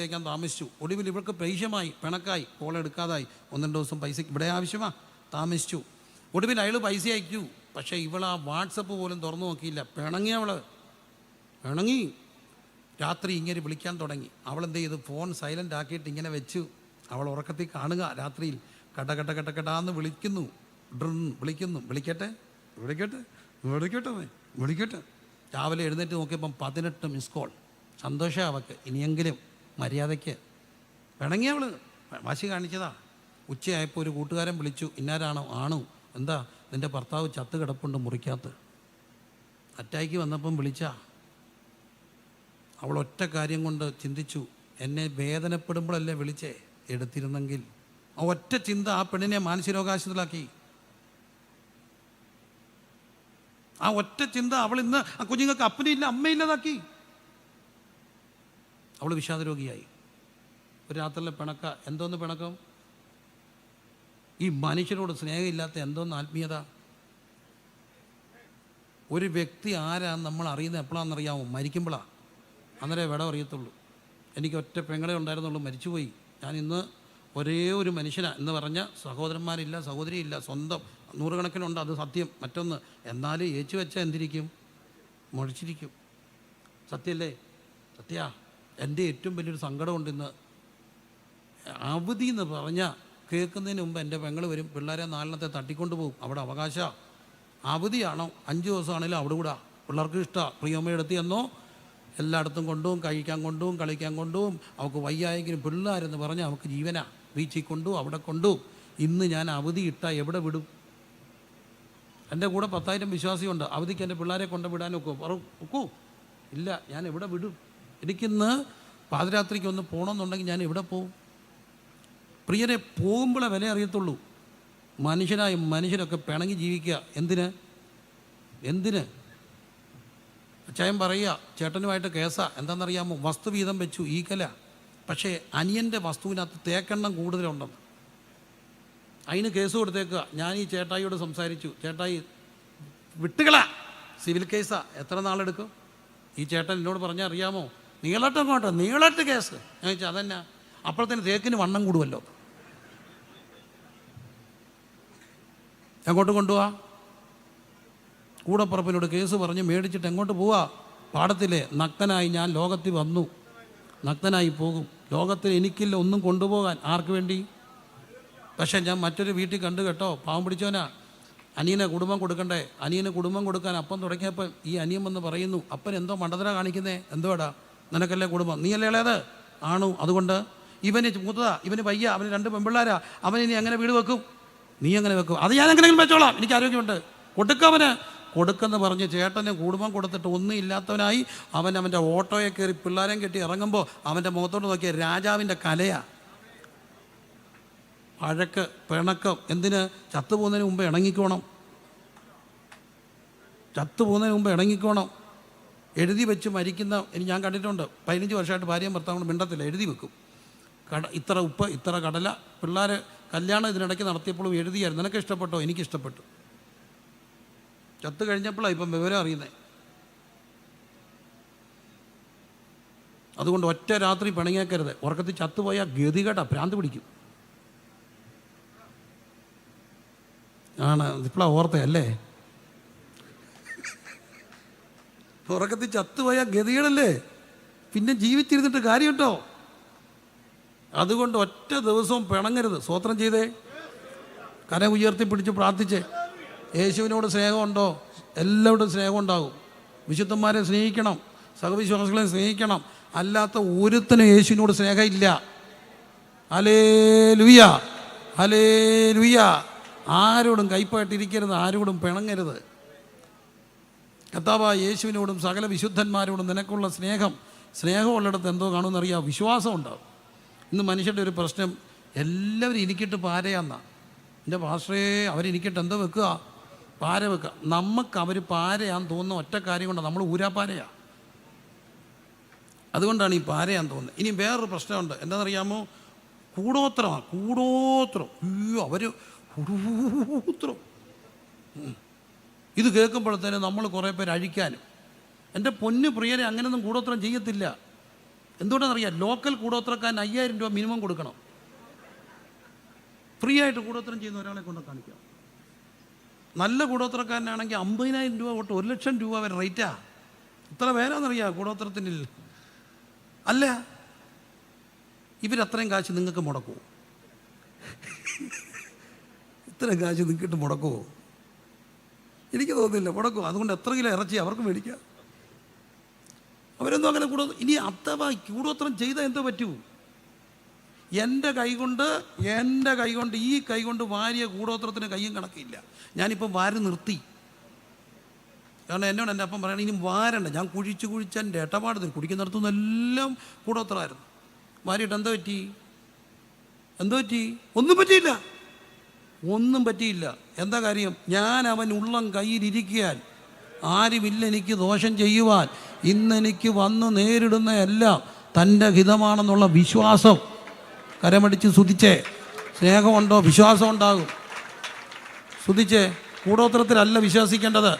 അയക്കാൻ താമസിച്ചു. ഒടുവിൽ ഇവൾക്ക് പൈസമായി, പിണക്കായി, കോൾ എടുക്കാതായി. 1-2 ദിവസം പൈസ ഇവിടെ ആവശ്യമാണ്, താമസിച്ചു. ഒടുവിൽ അയാൾ പൈസ അയക്കൂ. പക്ഷേ ഇവൾ ആ വാട്സപ്പ് പോലും തുറന്നു നോക്കിയില്ല. പിണങ്ങി. പിണങ്ങി. രാത്രി ഇങ്ങനെ വിളിക്കാൻ തുടങ്ങി. അവളെന്ത് ചെയ്തു? ഫോൺ സൈലൻ്റ് ആക്കിയിട്ട് ഇങ്ങനെ വെച്ചു. അവൾ ഉറക്കത്തിൽ കാണുക, രാത്രിയിൽ കടന്ന് വിളിക്കുന്നു. വിളിക്കുന്നു. വിളിക്കട്ടെ. രാവിലെ എഴുന്നേറ്റ് നോക്കിയപ്പം 18 മിസ് കോൾ. സന്തോഷം അവൾക്ക്. ഇനിയെങ്കിലും മര്യാദയ്ക്ക്. പിണങ്ങി അവൾ, വാശി കാണിച്ചതാ. ഉച്ചയായപ്പോൾ ഒരു കൂട്ടുകാരൻ വിളിച്ചു, ഇന്നാരാണോ? ആണോ? എന്താ? നിൻ്റെ ഭർത്താവ് ചത്ത് കിടപ്പുണ്ട് മുറിക്കകത്ത്. അറ്റാക്ക് വന്നപ്പം വിളിച്ചാ. അവൾ ഒറ്റ കാര്യം കൊണ്ട് ചിന്തിച്ചു, എന്നെ വേദനപ്പെടുമ്പോഴല്ലേ വിളിച്ചേ, എടുത്തിരുന്നെങ്കിൽ. ആ ഒറ്റ ചിന്ത ആ പെണ്ണിനെ മാനസികരോഗാശുപത്രിയിലാക്കി. ആ ഒറ്റ ചിന്ത അവൾ ഇന്ന് ആ കുഞ്ഞുങ്ങൾക്ക് അപ്പനില്ല അമ്മയില്ലതാക്കി. അവൾ വിഷാദരോഗിയായി. ഒരു രാത്രിയിലെ പിണക്ക. എന്തോന്ന് പിണക്കം? ഈ മനുഷ്യരോട് സ്നേഹമില്ലാത്ത എന്തോന്ന് ആത്മീയത? ഒരു വ്യക്തി ആരാന്ന് നമ്മൾ അറിയുന്നത് എപ്പോഴാണെന്നറിയാമോ? മരിക്കുമ്പോഴാണ്. അന്നേരം വിട അറിയത്തുള്ളൂ. എനിക്ക് ഒറ്റ പെങ്ങളെ ഉണ്ടായിരുന്നുള്ളൂ, മരിച്ചുപോയി. ഞാൻ ഇന്ന് ഒരേ ഒരു മനുഷ്യനാണ് എന്ന് പറഞ്ഞ സഹോദരന്മാരില്ല, സഹോദരിയില്ല, സ്വന്തം 100 കണക്കിനുണ്ട്. അത് സത്യം. മറ്റൊന്ന്, എന്നാലും ഏച്ചു വെച്ചാൽ എന്തിരിക്കും? മുഴിച്ചിരിക്കും. സത്യമല്ലേ? സത്യ. എൻ്റെ ഏറ്റവും വലിയൊരു സങ്കടമുണ്ട് ഇന്ന്. അവധി എന്ന് പറഞ്ഞാൽ കേൾക്കുന്നതിന് മുമ്പ് എൻ്റെ പെങ്ങൾ വരും, പിള്ളേരെ 4 തട്ടിക്കൊണ്ട് പോകും. അവിടെ അവകാശ അവധിയാണോ? 5 ദിവസമാണെങ്കിലും അവിടെ കൂടാ. പിള്ളേർക്ക് ഇഷ്ടമാണ്. പ്രിയമ്മ എടുത്ത് എന്നോ എല്ലായിടത്തും കൊണ്ടുപോകും, കഴിക്കാൻ കൊണ്ടുപോകും, കളിക്കാൻ കൊണ്ടുപോകും. അവൾക്ക് വയ്യായെങ്കിലും പിള്ളേരെന്ന് പറഞ്ഞാൽ അവൾക്ക് ജീവനാ. ബീച്ചിൽ കൊണ്ടുപോകും, അവിടെ കൊണ്ടുപോകും. ഇന്ന് ഞാൻ അവധി ഇട്ടാൽ എവിടെ വിടും? എൻ്റെ കൂടെ 10,000 വിശ്വാസിയുണ്ട്. അവധിക്ക് എൻ്റെ പിള്ളേരെ കൊണ്ട് വിടാനൊക്കെ ഒക്കൂ? ഇല്ല. ഞാൻ എവിടെ വിടും? എനിക്കിന്ന് പാതിരാത്രിക്ക് ഒന്ന് പോകണമെന്നുണ്ടെങ്കിൽ ഞാൻ എവിടെ പോകും? പ്രിയരെ, പോകുമ്പോഴേ വില അറിയത്തുള്ളൂ. മനുഷ്യരൊക്കെ പിണങ്ങി ജീവിക്കുക. എന്തിന്? അച്ചായൻ പറയുക, ചേട്ടനുമായിട്ട് കേസാ. എന്താണെന്നറിയാമോ? വസ്തു വീതം വെച്ചു, ഈക്കല. പക്ഷേ അനിയൻ്റെ വസ്തുവിനകത്ത് തേക്കെണ്ണം കൂടുതലുണ്ടെന്ന്. അതിന് കേസ് കൊടുത്തേക്കുക. ഞാൻ ഈ ചേട്ടായിയോട് സംസാരിച്ചു. ചേട്ടായി വിട്ടുകള, സിവിൽ കേസാ, എത്ര നാളെടുക്കും? ഈ ചേട്ടൻ എന്നോട് പറഞ്ഞാൽ അറിയാമോ? നീളട്ട് കേസ്. ഞാൻ ചോദിച്ചാൽ അതെന്നാ? അപ്പോഴത്തേന് തേക്കിന് വണ്ണം കൂടുമല്ലോ. എങ്ങോട്ട് കൊണ്ടുപോവാ? കൂടപ്പുറപ്പിനോട് കേസ് പറഞ്ഞ് മേടിച്ചിട്ട് എങ്ങോട്ട് പോവാ? പാടത്തിലെ നഗ്നനായി ഞാൻ ലോകത്തിൽ വന്നു, നഗ്നനായി പോകും. ലോകത്തിൽ എനിക്കില്ല ഒന്നും കൊണ്ടുപോകാൻ. ആർക്ക് വേണ്ടി? പക്ഷേ ഞാൻ മറ്റൊരു വീട്ടിൽ കണ്ടു കേട്ടോ, പാവം പിടിച്ചവനാ. അനിയനെ കുടുംബം കൊടുക്കണ്ടേ? അനിയന് കുടുംബം കൊടുക്കാൻ അപ്പം തുടങ്ങിയപ്പോൾ ഈ അനിയൻ വന്ന് പറയുന്നു, അപ്പൻ എന്തോ മണ്ടതര കാണിക്കുന്നേ, എന്തോടാ? നിനക്കല്ലേ കുടുംബം, നീയല്ലേ ഇളയത്? ആണു. അതുകൊണ്ട് ഇവന് മൂത്തതാ, ഇവന് വയ്യ, അവന് 2 പെൺപിള്ളേരാ, അവനിനി എങ്ങനെ വീട് വെക്കും? നീ എങ്ങനെ വെക്കും? അത് ഞാൻ എങ്ങനെയെങ്കിലും വെച്ചോളാം, എനിക്ക് ആരോഗ്യമുണ്ട്. കൊടുക്കെന്ന് പറഞ്ഞ് ചേട്ടന് കുടുംബം കൊടുത്തിട്ട് ഒന്നും ഇല്ലാത്തവനായി അവൻ്റെ ഓട്ടോയെ കയറി പിള്ളേരെ കെട്ടി ഇറങ്ങുമ്പോൾ അവൻ്റെ മുഖത്തോട്ട് നോക്കിയ രാജാവിൻ്റെ കലയാ. വഴക്ക്, പിണക്കം. എന്തിന്? ചത്തുപോകുന്നതിന് മുമ്പ് ഇണങ്ങിക്കോണം. എഴുതി വെച്ച് മരിക്കുന്ന ഞാൻ കണ്ടിട്ടുണ്ട്. 15 വർഷമായിട്ട് ഭാര്യയും ഭർത്താവും മിണ്ടത്തില്ല, എഴുതി വെക്കും. ഇത്ര ഉപ്പ്, ഇത്ര കടല. പിള്ളേർ കല്യാണം ഇതിനിടയ്ക്ക് നടത്തിയപ്പോഴും എഴുതിയായിരുന്നു. നിനക്ക് ഇഷ്ടപ്പെട്ടോ? എനിക്കിഷ്ടപ്പെട്ടു. ചത്ത് കഴിഞ്ഞപ്പോഴാണ് ഇപ്പം വിവരം അറിയുന്നത്. അതുകൊണ്ട് ഒറ്റ രാത്രി പിണങ്ങിയേക്കരുത്. ഉറക്കത്തിൽ ചത്തുപോയാൽ ഗതികേട്ടാ, ഭ്രാന്ത് പിടിക്കും. ആണ് ഇപ്പോഴാണ് ഓർത്തല്ലേ? ഉറക്കത്തിൽ ചത്തുപോയാൽ ഗതികേടല്ലേ, പിന്നെ ജീവിച്ചിരുന്നിട്ട് കാര്യം കേട്ടോ. അതുകൊണ്ട് ഒറ്റ ദിവസവും പിണങ്ങരുത്. സ്വോത്രം ചെയ്തേ, കര ഉയർത്തി പിടിച്ച് പ്രാർത്ഥിച്ചേ. യേശുവിനോട് സ്നേഹമുണ്ടോ? എല്ലാവരോടും സ്നേഹം ഉണ്ടാകും. വിശുദ്ധന്മാരെ സ്നേഹിക്കണം, സഹവിശ്വാസികളെ സ്നേഹിക്കണം. അല്ലാത്ത ഒരുത്തനും യേശുവിനോട് സ്നേഹമില്ല. Hallelujah, hallelujah. ആരോടും കയ്പായിട്ടിരിക്കരുത്, ആരോടും പിണങ്ങരുത്. കർത്താവായ യേശുവിനോടും സകല വിശുദ്ധന്മാരോടും നിനക്കുള്ള സ്നേഹമുള്ളിടത്ത് എന്തോ കാണുമെന്നറിയാം, വിശ്വാസം ഉണ്ടാവും. ഇന്ന് മനുഷ്യരുടെ ഒരു പ്രശ്നം, എല്ലാവരും എനിക്കിട്ട് പാരയാന്നാ. എൻ്റെ പാസ്റ്ററേ അവരെനിക്കിട്ട് എന്തോ വെക്കുക, പാര വെക്കുക. നമുക്ക് അവർ പാരയാന്ന് തോന്നുന്ന ഒറ്റ കാര്യം കൊണ്ടാണ്, നമ്മൾ ഊരാപ്പാരയാ. അതുകൊണ്ടാണ് ഈ പാരയാന്ന് തോന്നുന്നത്. ഇനി വേറൊരു പ്രശ്നമുണ്ട്, എന്താണെന്നറിയാമോ? കൂടോത്രമാണ്. കൂടോത്രം. അവർ കൂടോത്രം. ഇത് കേൾക്കുമ്പോഴത്തേന് നമ്മൾ കുറേ പേര് അഴിക്കാനും. എൻ്റെ പൊന്നു പ്രിയരെ, അങ്ങനെയൊന്നും കൂടോത്രം ചെയ്യത്തില്ല. എന്തുകൊണ്ടാണെന്നറിയാം? ലോക്കൽ കൂടോത്രക്കാരൻ 5000 രൂപ മിനിമം കൊടുക്കണം. ഫ്രീ ആയിട്ട് കൂടോത്രം ചെയ്യുന്ന ഒരാളെ കൊണ്ട് കാണിക്കാം. നല്ല കൂടോത്രക്കാരനാണെങ്കിൽ 50,000 രൂപ തൊട്ട് 1,00,000 രൂപ വരെ റേറ്റാ. ഇത്ര പേരാണെന്നറിയാം കൂടോത്രത്തിനിൽ. അല്ല, ഇവരത്രയും കാശ് നിങ്ങൾക്ക് മുടക്കുമോ? ഇത്രയും കാശ് നിങ്ങൾക്കിട്ട് മുടക്കുമോ? എനിക്ക് തോന്നുന്നില്ല മുടക്കുമോ. അതുകൊണ്ട് എത്ര കിലോ ഇറച്ചി അവർക്ക് മേടിക്കാം. അവരൊന്നും അങ്ങനെ ഇനി അഥവാ കൂടോത്രം ചെയ്താൽ എന്തോ പറ്റൂ? എൻ്റെ കൈകൊണ്ട് ഈ കൈകൊണ്ട് വാരിയ കൂടോത്രത്തിന് കയ്യും കണക്കില്ല. ഞാനിപ്പം വാരി നിർത്തി. കാരണം എന്നോട് എൻ്റെ അപ്പം പറയണം, ഇനി വാരണ്ട. ഞാൻ കുഴിച്ച് എൻ്റെ ഏട്ടപാട് തരും. കുടിക്കുന്നിടത്തുനിന്നെല്ലാം കൂടോത്രമായിരുന്നു. വാരിയിട്ട് എന്തോ പറ്റി? ഒന്നും പറ്റിയില്ല. എന്താ കാര്യം? ഞാൻ അവൻ ഉള്ളം കയ്യിലിരിക്കാൻ, ആരുമില്ല എനിക്ക് ദോഷം ചെയ്യുവാൻ. ഇന്നെനിക്ക് വന്ന് നേരിടുന്ന എല്ലാം തൻ്റെ ഹിതമാണെന്നുള്ള വിശ്വാസം. കരമടിച്ച് സ്തുതിച്ചേ. സ്നേഹമുണ്ടോ? വിശ്വാസം ഉണ്ടാകും. സ്തുതിച്ചേ. കൂടോത്രത്തിലല്ല വിശ്വസിക്കേണ്ടത്,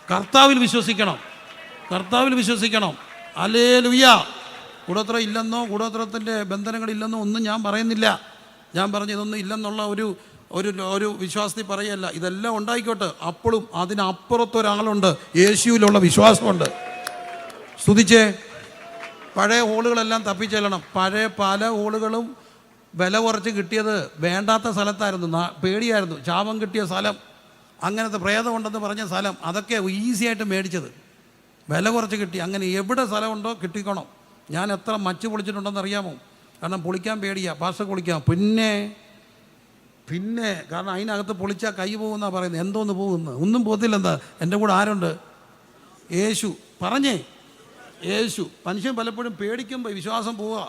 കർത്താവിൽ വിശ്വസിക്കണം. ഹല്ലേലൂയ. കൂടോത്രം ഇല്ലെന്നോ കൂടോത്രത്തിൻ്റെ ബന്ധനങ്ങളില്ലെന്നോ ഒന്നും ഞാൻ പറയുന്നില്ല. ഞാൻ പറഞ്ഞ ഇതൊന്നും ഇല്ലെന്നുള്ള ഒരു വിശ്വാസത്തിൽ പറയല്ല. ഇതെല്ലാം ഉണ്ടായിക്കോട്ടെ. അപ്പോഴും അതിനപ്പുറത്തൊരാളുണ്ട്. യേശുവിലുള്ള വിശ്വാസമുണ്ട്. സ്തുതിച്ചേ. പഴയ ഹോളുകളെല്ലാം തപ്പിച്ചെല്ലണം. പഴയ പല ഹോളുകളും വില കുറച്ച് കിട്ടിയത് വേണ്ടാത്ത സ്ഥലത്തായിരുന്നു. പേടിയായിരുന്നു. ശാപം കിട്ടിയ സ്ഥലം, അങ്ങനത്തെ പ്രേതമുണ്ടെന്ന് പറഞ്ഞ സ്ഥലം, അതൊക്കെ ഈസി ആയിട്ട് മേടിച്ചത്. വില കുറച്ച് കിട്ടി. അങ്ങനെ എവിടെ സ്ഥലമുണ്ടോ കിട്ടിക്കണം. ഞാൻ എത്ര മച്ച് പൊളിച്ചിട്ടുണ്ടെന്ന് അറിയാമോ? കാരണം പൊളിക്കാൻ പേടിയാ. പാസ്റ്റർ പൊളിക്കാം. പിന്നെ കാരണം അതിനകത്ത് പൊളിച്ചാൽ കൈ പോകുന്നാണ് പറയുന്നത്. എന്തോന്ന് പോകുന്നു? ഒന്നും പോകത്തില്ല. എന്താ? എൻ്റെ കൂടെ ആരുണ്ട്? യേശു. പറഞ്ഞേ, യേശു. മനുഷ്യൻ പലപ്പോഴും പേടിക്കുമ്പോൾ വിശ്വാസം പോവുക.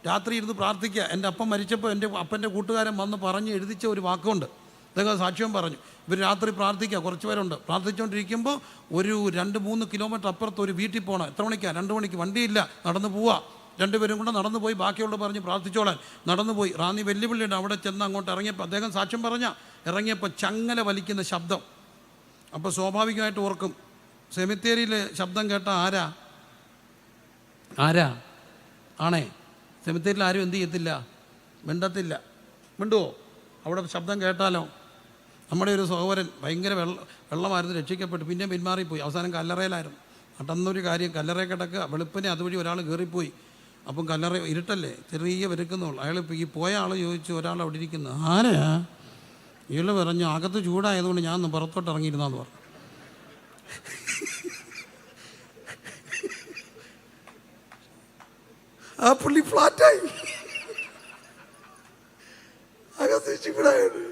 രാത്രി ഇരുന്ന് പ്രാർത്ഥിക്കുക. എൻ്റെ അപ്പം മരിച്ചപ്പോൾ എൻ്റെ അപ്പൻ്റെ കൂട്ടുകാരൻ വന്ന് പറഞ്ഞ് എഴുതിച്ച ഒരു വാക്കുണ്ട്. അദ്ദേഹം സാക്ഷ്യം പറഞ്ഞു. ഇവർ രാത്രി പ്രാർത്ഥിക്കുക. കുറച്ച് പേരുണ്ട്. പ്രാർത്ഥിച്ചുകൊണ്ടിരിക്കുമ്പോൾ ഒരു 2-3 കിലോമീറ്റർ അപ്പുറത്ത് ഒരു വീട്ടിൽ പോകണം. എത്ര മണിക്കാണ്? 2 മണിക്ക്. വണ്ടിയില്ല, നടന്നു പോവുക. 2 പേരും കൂടെ നടന്നു പോയി. ബാക്കിയുള്ള പറഞ്ഞ് പ്രാർത്ഥിച്ചോളാൻ നടന്നു പോയി. റാന്നി വെല്ലുവിളിയുണ്ട്. അവിടെ ചെന്ന് അങ്ങോട്ട് ഇറങ്ങിയപ്പോൾ അദ്ദേഹം സാക്ഷ്യം ഇറങ്ങിയപ്പോൾ ചങ്ങല വലിക്കുന്ന ശബ്ദം. അപ്പോൾ സ്വാഭാവികമായിട്ട് ഓർക്കും, സെമിത്തേരിയിൽ ശബ്ദം കേട്ട ആരാ ആണേ? സെമിത്തേരിയിൽ ആരും എന്ത് ചെയ്യത്തില്ല? മിണ്ടത്തില്ല. മിണ്ടുവോ? അവിടെ ശബ്ദം കേട്ടാലോ? നമ്മുടെ ഒരു സഹോദരൻ ഭയങ്കര വെള്ളമായിരുന്നു, രക്ഷിക്കപ്പെട്ടു. പിന്നെ പിന്മാറിപ്പോയി. അവസാനം കല്ലറയിലായിരുന്നു. പെട്ടെന്നൊരു കാര്യം, കല്ലറയിൽ കിടക്കുക. വെളുപ്പിനെ അതുവഴി ഒരാൾ കയറിപ്പോയി. അപ്പം കല്ലറ ഇരുട്ടല്ലേ, ചെറിയ വെറുക്കുന്നുള്ളൂ. അയാൾ ഈ പോയ ആൾ ചോദിച്ചു, ഒരാൾ അവിടെ ഇരിക്കുന്നു, ആരാ? ഇയാൾ പറഞ്ഞു, അകത്ത് ചൂടായതുകൊണ്ട് ഞാൻ ഒന്ന് പുറത്തോട്ട് ഇറങ്ങിയിരുന്നാന്ന് പറഞ്ഞു. ആ പുള്ളി ഫ്ലാറ്റായി. അകത്ത് ചൂടായത്.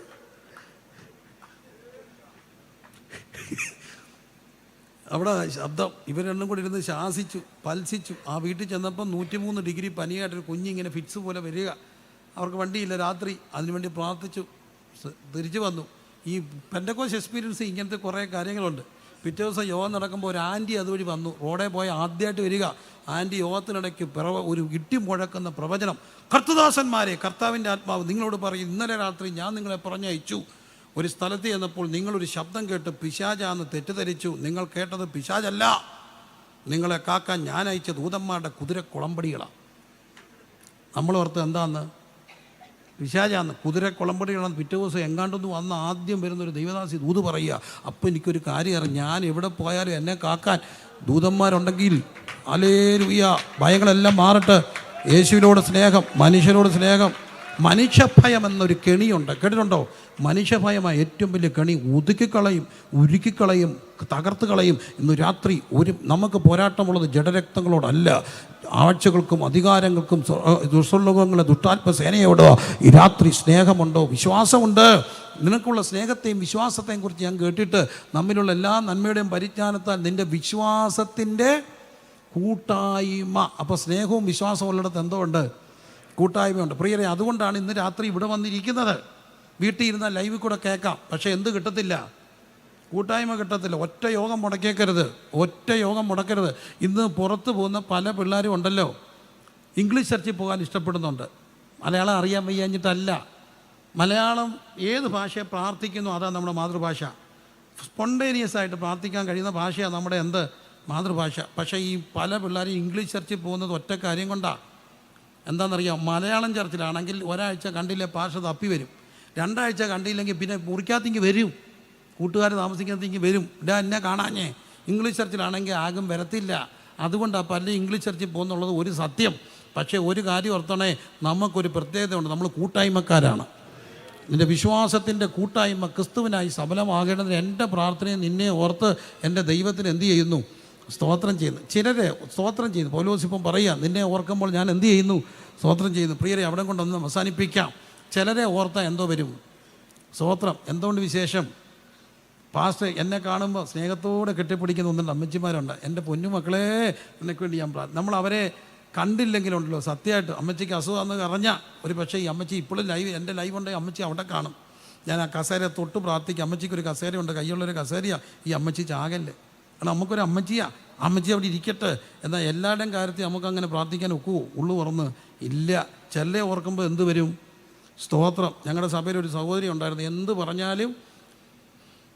അവിടെ ശബ്ദം. ഇവർ രണ്ടും കൂടി ഇരുന്ന് ശാസിച്ചു, പൽസിച്ചു. ആ വീട്ടിൽ ചെന്നപ്പോൾ 103 ഡിഗ്രി പനിയായിട്ടൊരു കുഞ്ഞിങ്ങനെ ഫിറ്റ്സ് പോലെ വരിക. അവർക്ക് വണ്ടിയില്ല. രാത്രി അതിനുവേണ്ടി പ്രാർത്ഥിച്ചു, തിരിച്ചു വന്നു. ഈ പെന്തക്കോസ്റ്റ് എക്സ്പീരിയൻസ് ഇങ്ങനത്തെ കുറേ കാര്യങ്ങളുണ്ട്. പിറ്റേ ദിവസം യോഗം നടക്കുമ്പോൾ ഒരു ആൻറ്റി അതുവഴി വന്നു. റോഡേ പോയ ആദ്യമായിട്ട് വരിക. ആൻറ്റി യോഗത്തിനിടയ്ക്ക് ഒരു ഇട്ടി മുഴക്കുന്ന പ്രവചനം. കർത്തദാസന്മാരെ, കർത്താവിൻ്റെ ആത്മാവ് നിങ്ങളോട് പറയും, ഇന്നലെ രാത്രി ഞാൻ നിങ്ങളെ പറഞ്ഞയച്ചു. ഒരു സ്ഥലത്ത് ചെന്നപ്പോൾ നിങ്ങളൊരു ശബ്ദം കേട്ട് പിശാചാന്ന് തെറ്റിദ്ധരിച്ചു. നിങ്ങൾ കേട്ടത് പിശാചല്ല, നിങ്ങളെ കാക്കാൻ ഞാൻ അയച്ച ദൂതന്മാരുടെ കുതിരക്കുളമ്പടികളാണ്. നമ്മൾ ഓർത്ത് എന്താന്ന്? പിശാചാന്ന്, കുതിരക്കുളമ്പടികളാന്ന്. പിറ്റേ ദിവസം എങ്ങാണ്ടൊന്ന് വന്ന് ആദ്യം വരുന്നൊരു ദൈവദാസി ദൂത് പറയുക. അപ്പോൾ എനിക്കൊരു കാര്യം അറിയാം, ഞാൻ എവിടെ പോയാലും എന്നെ കാക്കാൻ ദൂതന്മാരുണ്ടെങ്കിൽ ഹല്ലേലൂയ, ഭയങ്ങളെല്ലാം മാറട്ടെ. യേശുവിനോട് സ്നേഹം, മനുഷ്യരോട് സ്നേഹം. മനുഷ്യഭയം എന്നൊരു കെണിയുണ്ട്, കേട്ടിട്ടുണ്ടോ? മനുഷ്യഭയമായ ഏറ്റവും വലിയ കെണി ഒതുക്കിക്കളയും, ഉരുക്കിക്കളയും, തകർത്ത് കളയും. ഇന്ന് രാത്രി നമുക്ക് പോരാട്ടമുള്ളത് ജഡരക്തങ്ങളോടല്ല, ആഴ്ചകൾക്കും അധികാരങ്ങൾക്കും ദുസ്വലോകങ്ങളെ ദുഷ്ടാത്മ സേനയോടോ. ഈ രാത്രി സ്നേഹമുണ്ടോ? വിശ്വാസമുണ്ട്. നിനക്കുള്ള സ്നേഹത്തെയും വിശ്വാസത്തെയും കുറിച്ച് ഞാൻ കേട്ടിട്ട്, നമ്മിലുള്ള എല്ലാ നന്മയുടെയും പരിജ്ഞാനത്താൽ നിൻ്റെ വിശ്വാസത്തിൻ്റെ കൂട്ടായ്മ. അപ്പോൾ സ്നേഹവും വിശ്വാസവും ഉള്ളിടത്ത് എന്തോ ഉണ്ട്? കൂട്ടായ്മയുണ്ട്. പ്രിയരെ, അതുകൊണ്ടാണ് ഇന്ന് രാത്രി ഇവിടെ വന്നിരിക്കുന്നത്. വീട്ടിൽ ഇരുന്നാൽ ലൈവിൽ കൂടെ കേൾക്കാം, പക്ഷേ എന്ത് കിട്ടത്തില്ല? കൂട്ടായ്മ കിട്ടത്തില്ല. ഒറ്റ യോഗം മുടക്കേക്കരുത്, ഒറ്റ യോഗം മുടക്കരുത്. ഇന്ന് പുറത്ത് പോകുന്ന പല പിള്ളേരും ഉണ്ടല്ലോ, ഇംഗ്ലീഷ് ചർച്ചിൽ പോകാൻ ഇഷ്ടപ്പെടുന്നുണ്ട്. മലയാളം അറിയാൻ വയ്യാഞ്ഞിട്ടല്ല. മലയാളം ഏത് ഭാഷയെ പ്രാർത്ഥിക്കുന്നു അതാണ് നമ്മുടെ മാതൃഭാഷ. സ്പോണ്ടേനിയസ് ആയിട്ട് പ്രാർത്ഥിക്കാൻ കഴിയുന്ന ഭാഷയാണ് നമ്മുടെ മാതൃഭാഷ. പക്ഷേ ഈ പല പിള്ളേരും ഇംഗ്ലീഷ് ചർച്ചിൽ പോകുന്നത് ഒറ്റ കാര്യം കൊണ്ടാണ്. എന്താണെന്നറിയാം? മലയാളം ചർച്ചിലാണെങ്കിൽ ഒരാഴ്ച കണ്ടില്ലേ പാഷ തപ്പി വരും, 2 ആഴ്ച കണ്ടില്ലെങ്കിൽ പിന്നെ മുറിക്കാത്തേക്ക് വരും, കൂട്ടുകാർ താമസിക്കാത്തേക്ക് വരും. എന്നെ കാണാഞ്ഞേ. ഇംഗ്ലീഷ് ചർച്ചിലാണെങ്കിൽ ആകും വരത്തില്ല. അതുകൊണ്ടാണ് പല ഇംഗ്ലീഷ് ചർച്ചിൽ പോകുന്നുള്ളത് ഒരു സത്യം. പക്ഷേ ഒരു കാര്യം ഓർത്തണേ, നമുക്കൊരു പ്രത്യേകതയുണ്ട്. നമ്മൾ കൂട്ടായ്മക്കാരാണ്. നിൻ്റെ വിശ്വാസത്തിൻ്റെ കൂട്ടായ്മ ക്രിസ്തുവിനായി സഫലമാകേണ്ടതിന് എൻ്റെ പ്രാർത്ഥനയെ നിന്നെ ഓർത്ത് എൻ്റെ ദൈവത്തിന് എന്ത് ചെയ്യുന്നു? സ്തോത്രം ചെയ്യുന്നു. ചിലരെ സ്തോത്രം ചെയ്യുന്നു. പൗലോസ് ഇപ്പം പറയുക, നിന്നെ ഓർക്കുമ്പോൾ ഞാൻ എന്ത് ചെയ്യുന്നു? സ്തോത്രം ചെയ്യുന്നു. പ്രിയരെ, അവിടെ കൊണ്ടൊന്ന് അവസാനിപ്പിക്കാം. ചിലരെ ഓർത്താൽ എന്തോ വരും? സ്തോത്രം. എന്തുകൊണ്ട് വിശേഷം? പാസ്റ്റർ എന്നെ കാണുമ്പോൾ സ്നേഹത്തോടെ കെട്ടിപ്പിടിക്കുന്ന ഒന്നുണ്ട് അമ്മച്ചിമാരുണ്ട്. എൻ്റെ പൊന്നുമക്കളെ, എന്നൊക്കെ വേണ്ടി ഞാൻ നമ്മൾ അവരെ കണ്ടില്ലെങ്കിലുണ്ടല്ലോ, സത്യമായിട്ട് അമ്മച്ചിക്ക് അസുഖമാണെന്ന് അറിഞ്ഞാൽ ഒരു പക്ഷേ ഈ അമ്മച്ചി ഇപ്പോഴും എൻ്റെ ലൈവ് ഉണ്ടെങ്കിൽ അമ്മച്ചി അവിടെ കാണും. ഞാൻ ആ കസേര തൊട്ട് പ്രാർത്ഥിക്കും. അമ്മച്ചിക്കൊരു കസേരയുണ്ട്, കയ്യുള്ളൊരു കസേരയാണ്. ഈ അമ്മച്ചി ചാകല്ലേ, കാരണം നമുക്കൊരു അമ്മച്ചിയാണ്. അമ്മച്ചി അവിടെ ഇരിക്കട്ടെ. എന്നാൽ എല്ലാവരുടെയും കാര്യത്തിൽ നമുക്കങ്ങനെ പ്രാർത്ഥിക്കാൻ ഒക്കുവോ? ഉള്ളു തുറന്ന് ഇല്ല. ചെല്ലെ ഓർക്കുമ്പോൾ എന്ത് വരും? സ്തോത്രം. ഞങ്ങളുടെ സഭയിൽ ഒരു സഹോദരി ഉണ്ടായിരുന്നു, എന്ത് പറഞ്ഞാലും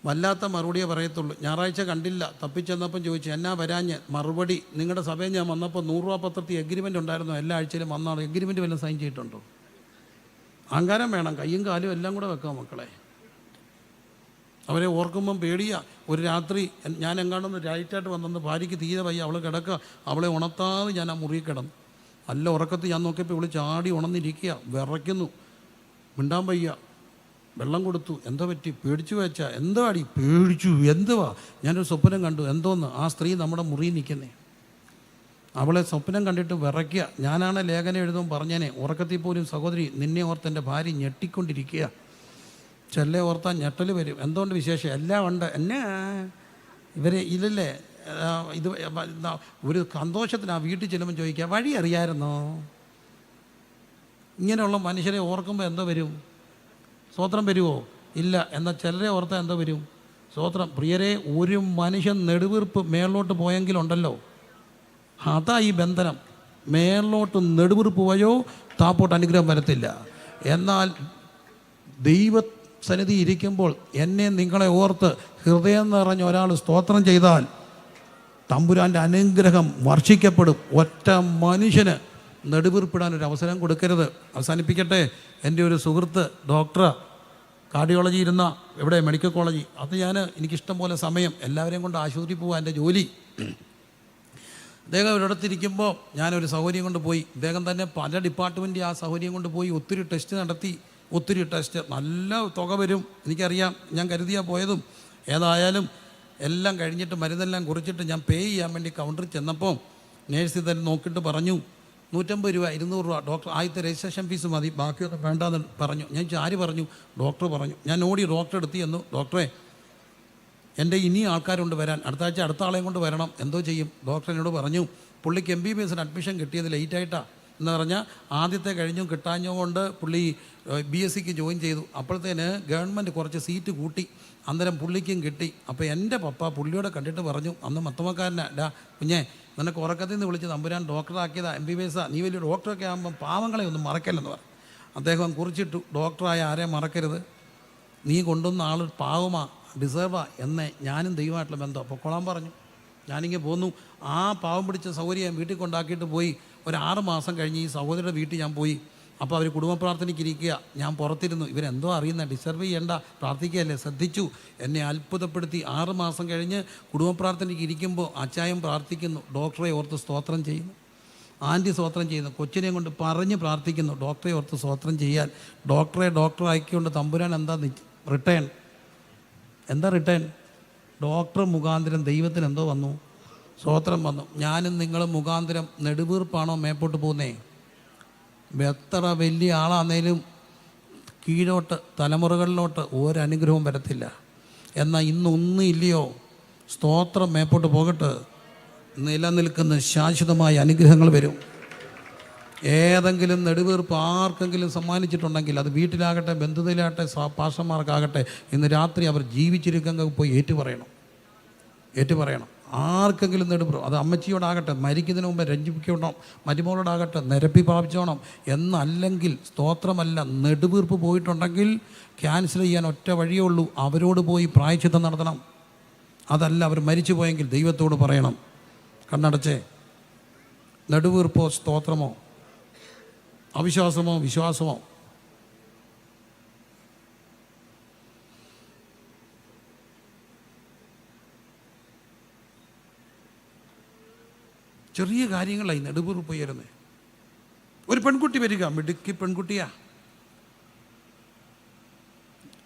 വല്ലാത്ത മറുപടിയേ പറയത്തുള്ളൂ. ഞായറാഴ്ച കണ്ടില്ല, തപ്പിച്ചെന്നപ്പം ചോദിച്ചു എന്നാ വരാഞ്ഞ്? മറുപടി, നിങ്ങളുടെ സഭയിൽ ഞാൻ വന്നപ്പോൾ 100 രൂപ പത്രത്തിൽ എഗ്രിമെൻ്റ് ഉണ്ടായിരുന്നു, എല്ലാ ആഴ്ചയിലും വന്നാണ്. എഗ്രിമെൻറ്റ് വല്ലതും സൈൻ ചെയ്തിട്ടുണ്ടോ? അഹങ്കാരം വേണം, കയ്യും കാലും എല്ലാം കൂടെ വെക്കാം മക്കളെ. അവരെ ഓർക്കുമ്പം പേടിയാ. ഒരു രാത്രി ഞാൻ എങ്ങാണ്ടൊന്ന് റൈറ്റായിട്ട് വന്നെന്ന് ഭാര്യയ്ക്ക് തീരെ വയ്യ, അവൾ കിടക്കുക. അവളെ ഉണർത്താതെ ഞാൻ ആ മുറിയിൽ കിടന്നു. നല്ല ഉറക്കത്തിൽ ഞാൻ നോക്കിയപ്പോൾ ഇവൾ ചാടി ഉണർന്നിരിക്കുക, വിറയ്ക്കുന്നു, മിണ്ടാൻ വയ്യ. വെള്ളം കൊടുത്തു. എന്താ പറ്റി? പേടിച്ചു വെച്ചാ? എന്താ അടി? പേടിച്ചു. എന്തുവാ? ഞാനൊരു സ്വപ്നം കണ്ടു. എന്തോന്ന്? ആ സ്ത്രീ നമ്മുടെ മുറിയിൽ നിൽക്കുന്നേ. അവളെ സ്വപ്നം കണ്ടിട്ട് വിറയ്ക്കുക. ഞാനാണ് ലേഖനം എഴുതുമ്പോൾ പറഞ്ഞേനെ, ഉറക്കത്തിൽ പോലും സഹോദരി നിന്നെ ഓർത്ത് എൻ്റെ ഭാര്യ ഞെട്ടിക്കൊണ്ടിരിക്കുക. ചെല്ലെ ഓർത്താൽ ഞെട്ടൽ വരും. എന്തുകൊണ്ട് വിശേഷം? എല്ലാം ഉണ്ട്. എന്നെ ഇവരെ ഇല്ലല്ലേ ഇത് ഒരു സന്തോഷത്തിന് ആ വീട്ടിൽ ചെല്ലുമ്പോൾ ചോദിക്കുക, വഴി അറിയാമായിരുന്നോ? ഇങ്ങനെയുള്ള മനുഷ്യരെ ഓർക്കുമ്പോൾ എന്തോ വരും? സ്തോത്രം വരുമോ? ഇല്ല. എന്നാൽ ചിലരെ ഓർത്താൽ എന്തോ വരും? സ്തോത്രം. പ്രിയരെ, ഒരു മനുഷ്യൻ നെടുവീർപ്പ് മേളിലോട്ട് പോയെങ്കിലുണ്ടല്ലോ, അതാ ഈ ബന്ധനം. മേളിലോട്ട് നെടുവീർപ്പ് പോയോ താപ്പോട്ട് അനുഗ്രഹം വരത്തില്ല. എന്നാൽ ദൈവസന്നിധി ഇരിക്കുമ്പോൾ എന്നെ നിങ്ങളെ ഓർത്ത് ഹൃദയം നിറഞ്ഞ ഒരാൾ സ്തോത്രം ചെയ്താൽ തമ്പുരാൻ്റെ അനുഗ്രഹം വർഷിക്കപ്പെടും. ഒറ്റ മനുഷ്യന് നെടുവീർപ്പിടാൻ ഒരു അവസരം കൊടുക്കരുത്. അവസാനിപ്പിക്കട്ടെ. എൻ്റെ ഒരു സുഹൃത്ത് ഡോക്ടർ, കാർഡിയോളജി ഇരുന്ന ഇവിടെ മെഡിക്കൽ കോളേജ്, അത് എനിക്കിഷ്ടം പോലെ സമയം എല്ലാവരെയും കൊണ്ട് ആശുപത്രിയിൽ പോകാൻ എൻ്റെ ജോലി. അദ്ദേഹം ഒരിടത്തിരിക്കുമ്പോൾ ഞാനൊരു സൗകര്യം കൊണ്ട് പോയി. അദ്ദേഹം തന്നെ പല ഡിപ്പാർട്ട്മെൻറ്റ് ആ സൗകര്യം കൊണ്ട് പോയി ഒത്തിരി ടെസ്റ്റ് നടത്തി. ഒത്തിരി ടെസ്റ്റ്, നല്ല തുക വരും എനിക്കറിയാം. ഞാൻ കരുതിയാൽ പോയതും. ഏതായാലും എല്ലാം കഴിഞ്ഞിട്ട് മരുന്നെല്ലാം കുറിച്ചിട്ട് ഞാൻ പേ ചെയ്യാൻ വേണ്ടി കൗണ്ടറിൽ ചെന്നപ്പോൾ നേഴ്സ് തന്നെ നോക്കിയിട്ട് പറഞ്ഞു 150 രൂപ 200 രൂപ ഡോക്ടർ, ആദ്യത്തെ രജിസ്ട്രേഷൻ ഫീസ് മതി, ബാക്കിയൊന്നും വേണ്ടാന്ന് പറഞ്ഞു. ഞാൻ ആര് പറഞ്ഞു? ഡോക്ടർ പറഞ്ഞു. ഞാൻ ഓടി ഡോക്ടറെ എടുത്ത് ചെന്നു. ഡോക്ടറെ, എൻ്റെ ഇനി ആൾക്കാരുണ്ട് വരാൻ, അടുത്ത ആഴ്ച അടുത്ത ആളെയും കൊണ്ട് വരണം, എന്തോ ചെയ്യും? ഡോക്ടർ എന്നോട് പറഞ്ഞു, പുള്ളിക്ക് MBBS അഡ്മിഷൻ കിട്ടിയത് ലേറ്റായിട്ടാണ് എന്ന് പറഞ്ഞാൽ ആദ്യത്തെ കഴിഞ്ഞു കിട്ടാഞ്ഞോ കൊണ്ട് പുള്ളി BSc ജോയിൻ ചെയ്തു. അപ്പോഴത്തേന് ഗവൺമെൻറ് കുറച്ച് സീറ്റ് കൂട്ടി, അന്നേരം പുള്ളിക്കും കിട്ടി. അപ്പോൾ എൻ്റെ പപ്പ പുള്ളിയോടെ കണ്ടിട്ട് പറഞ്ഞു, അന്ന് മത്തമക്കാരനാ, കുഞ്ഞേ നിനക്ക് ഉറക്കത്തിൽ നിന്ന് വിളിച്ച് തമ്പുരാൻ ഡോക്ടറാക്കിയതാ, MBBS, നീ വലിയ ഡോക്ടറൊക്കെ ആകുമ്പം പാവങ്ങളെ ഒന്നും മറക്കല്ലെന്ന് പറഞ്ഞു. അദ്ദേഹം കുറിച്ചിട്ടു, ഡോക്ടറായ ആരെയും മറക്കരുത്, നീ കൊണ്ടുവന്ന ആൾ പാവമാ, ഡിസേർവാ എന്നേ ഞാനും ദൈവമായിട്ടുള്ള ബന്ധം. പൊക്കോളാൻ പറഞ്ഞു. ഞാനിങ്ങനെ പോന്നു. ആ പാവം പിടിച്ച സൗകര്യം വീട്ടിൽ കൊണ്ടാക്കിയിട്ട് പോയി. ഒരു 6 മാസം കഴിഞ്ഞ് ഈ സഹോദരിയുടെ വീട്ടിൽ ഞാൻ പോയി. അപ്പോൾ അവർ കുടുംബ പ്രാർത്ഥനയ്ക്ക് ഇരിക്കുക, ഞാൻ പുറത്തിരുന്നു. ഇവരെന്തോ അറിയുന്ന, ഡിസ്റ്റർബ് ചെയ്യേണ്ട, പ്രാർത്ഥിക്കുകയല്ലേ, ശ്രദ്ധിച്ചു. എന്നെ അത്ഭുതപ്പെടുത്തി. 6 മാസം കഴിഞ്ഞ് കുടുംബ പ്രാർത്ഥനയ്ക്ക് ഇരിക്കുമ്പോൾ അച്ചായം പ്രാർത്ഥിക്കുന്നു, ഡോക്ടറെ ഓർത്ത് സ്തോത്രം ചെയ്യുന്നു. ആൻറ്റി സ്തോത്രം ചെയ്യുന്നു. കൊച്ചിനെയും കൊണ്ട് പറഞ്ഞ് പ്രാർത്ഥിക്കുന്നു, ഡോക്ടറെ ഓർത്ത് സ്തോത്രം ചെയ്യാൻ. ഡോക്ടറാക്കിക്കൊണ്ട് തമ്പുരാൻ എന്താ റിട്ടേൺ? എന്താ റിട്ടേൺ? ഡോക്ടർ മുഖാന്തരം ദൈവത്തിന് എന്തോ വന്നു? സ്തോത്രം വന്നു. ഞാനും നിങ്ങളും മുഖാന്തരം നെടുവീർപ്പാണോ മേപ്പോട്ട് പോകുന്നേ? എത്ര വലിയ ആളാന്നേലും കീഴോട്ട് തലമുറകളിലോട്ട് ഒരനുഗ്രഹവും വരത്തില്ല. എന്നാൽ ഇന്നൊന്നും ഇല്ലയോ? സ്തോത്രം മേപ്പോട്ട് പോകട്ടെ, നിലനിൽക്കുന്ന ശാശ്വതമായ അനുഗ്രഹങ്ങൾ വരും. ഏതെങ്കിലും നെടുവീർപ്പ് ആർക്കെങ്കിലും സമ്മാനിച്ചിട്ടുണ്ടെങ്കിൽ, അത് വീട്ടിലാകട്ടെ ബന്ധുതയിലാകട്ടെ പാസ്റ്റർമാർക്കാകട്ടെ, ഇന്ന് രാത്രി അവർ ജീവിച്ചിരിക്കെങ്കിൽ പോയി ഏറ്റുപറയണം. ആർക്കെങ്കിലും നെടുവീർപ്പ്, അത് അമ്മച്ചിയോടാകട്ടെ മരിക്കുന്നതിന് മുമ്പ് രഞ്ജിപ്പിക്കണം, മരുമോളോടാകട്ടെ നിരപ്പി പ്രാപിച്ചോണം എന്നല്ലെങ്കിൽ, സ്തോത്രമല്ല, നെടുവീർപ്പ് പോയിട്ടുണ്ടെങ്കിൽ ക്യാൻസൽ ചെയ്യാൻ ഒറ്റ വഴിയേ ഉള്ളൂ, അവരോട് പോയി പ്രായശ്ചിത്തം നടത്തണം. അതല്ല, അവർ മരിച്ചു പോയെങ്കിൽ ദൈവത്തോട് പറയണം. കണ്ണടച്ചേ. നെടുവീർപ്പോ സ്തോത്രമോ, അവിശ്വാസമോ വിശ്വാസമോ, ചെറിയ കാര്യങ്ങളായി നെടുവീർപ്പ് ഉയരുന്നത്. ഒരു പെൺകുട്ടി വരിക, മിടുക്കി പെൺകുട്ടിയാ,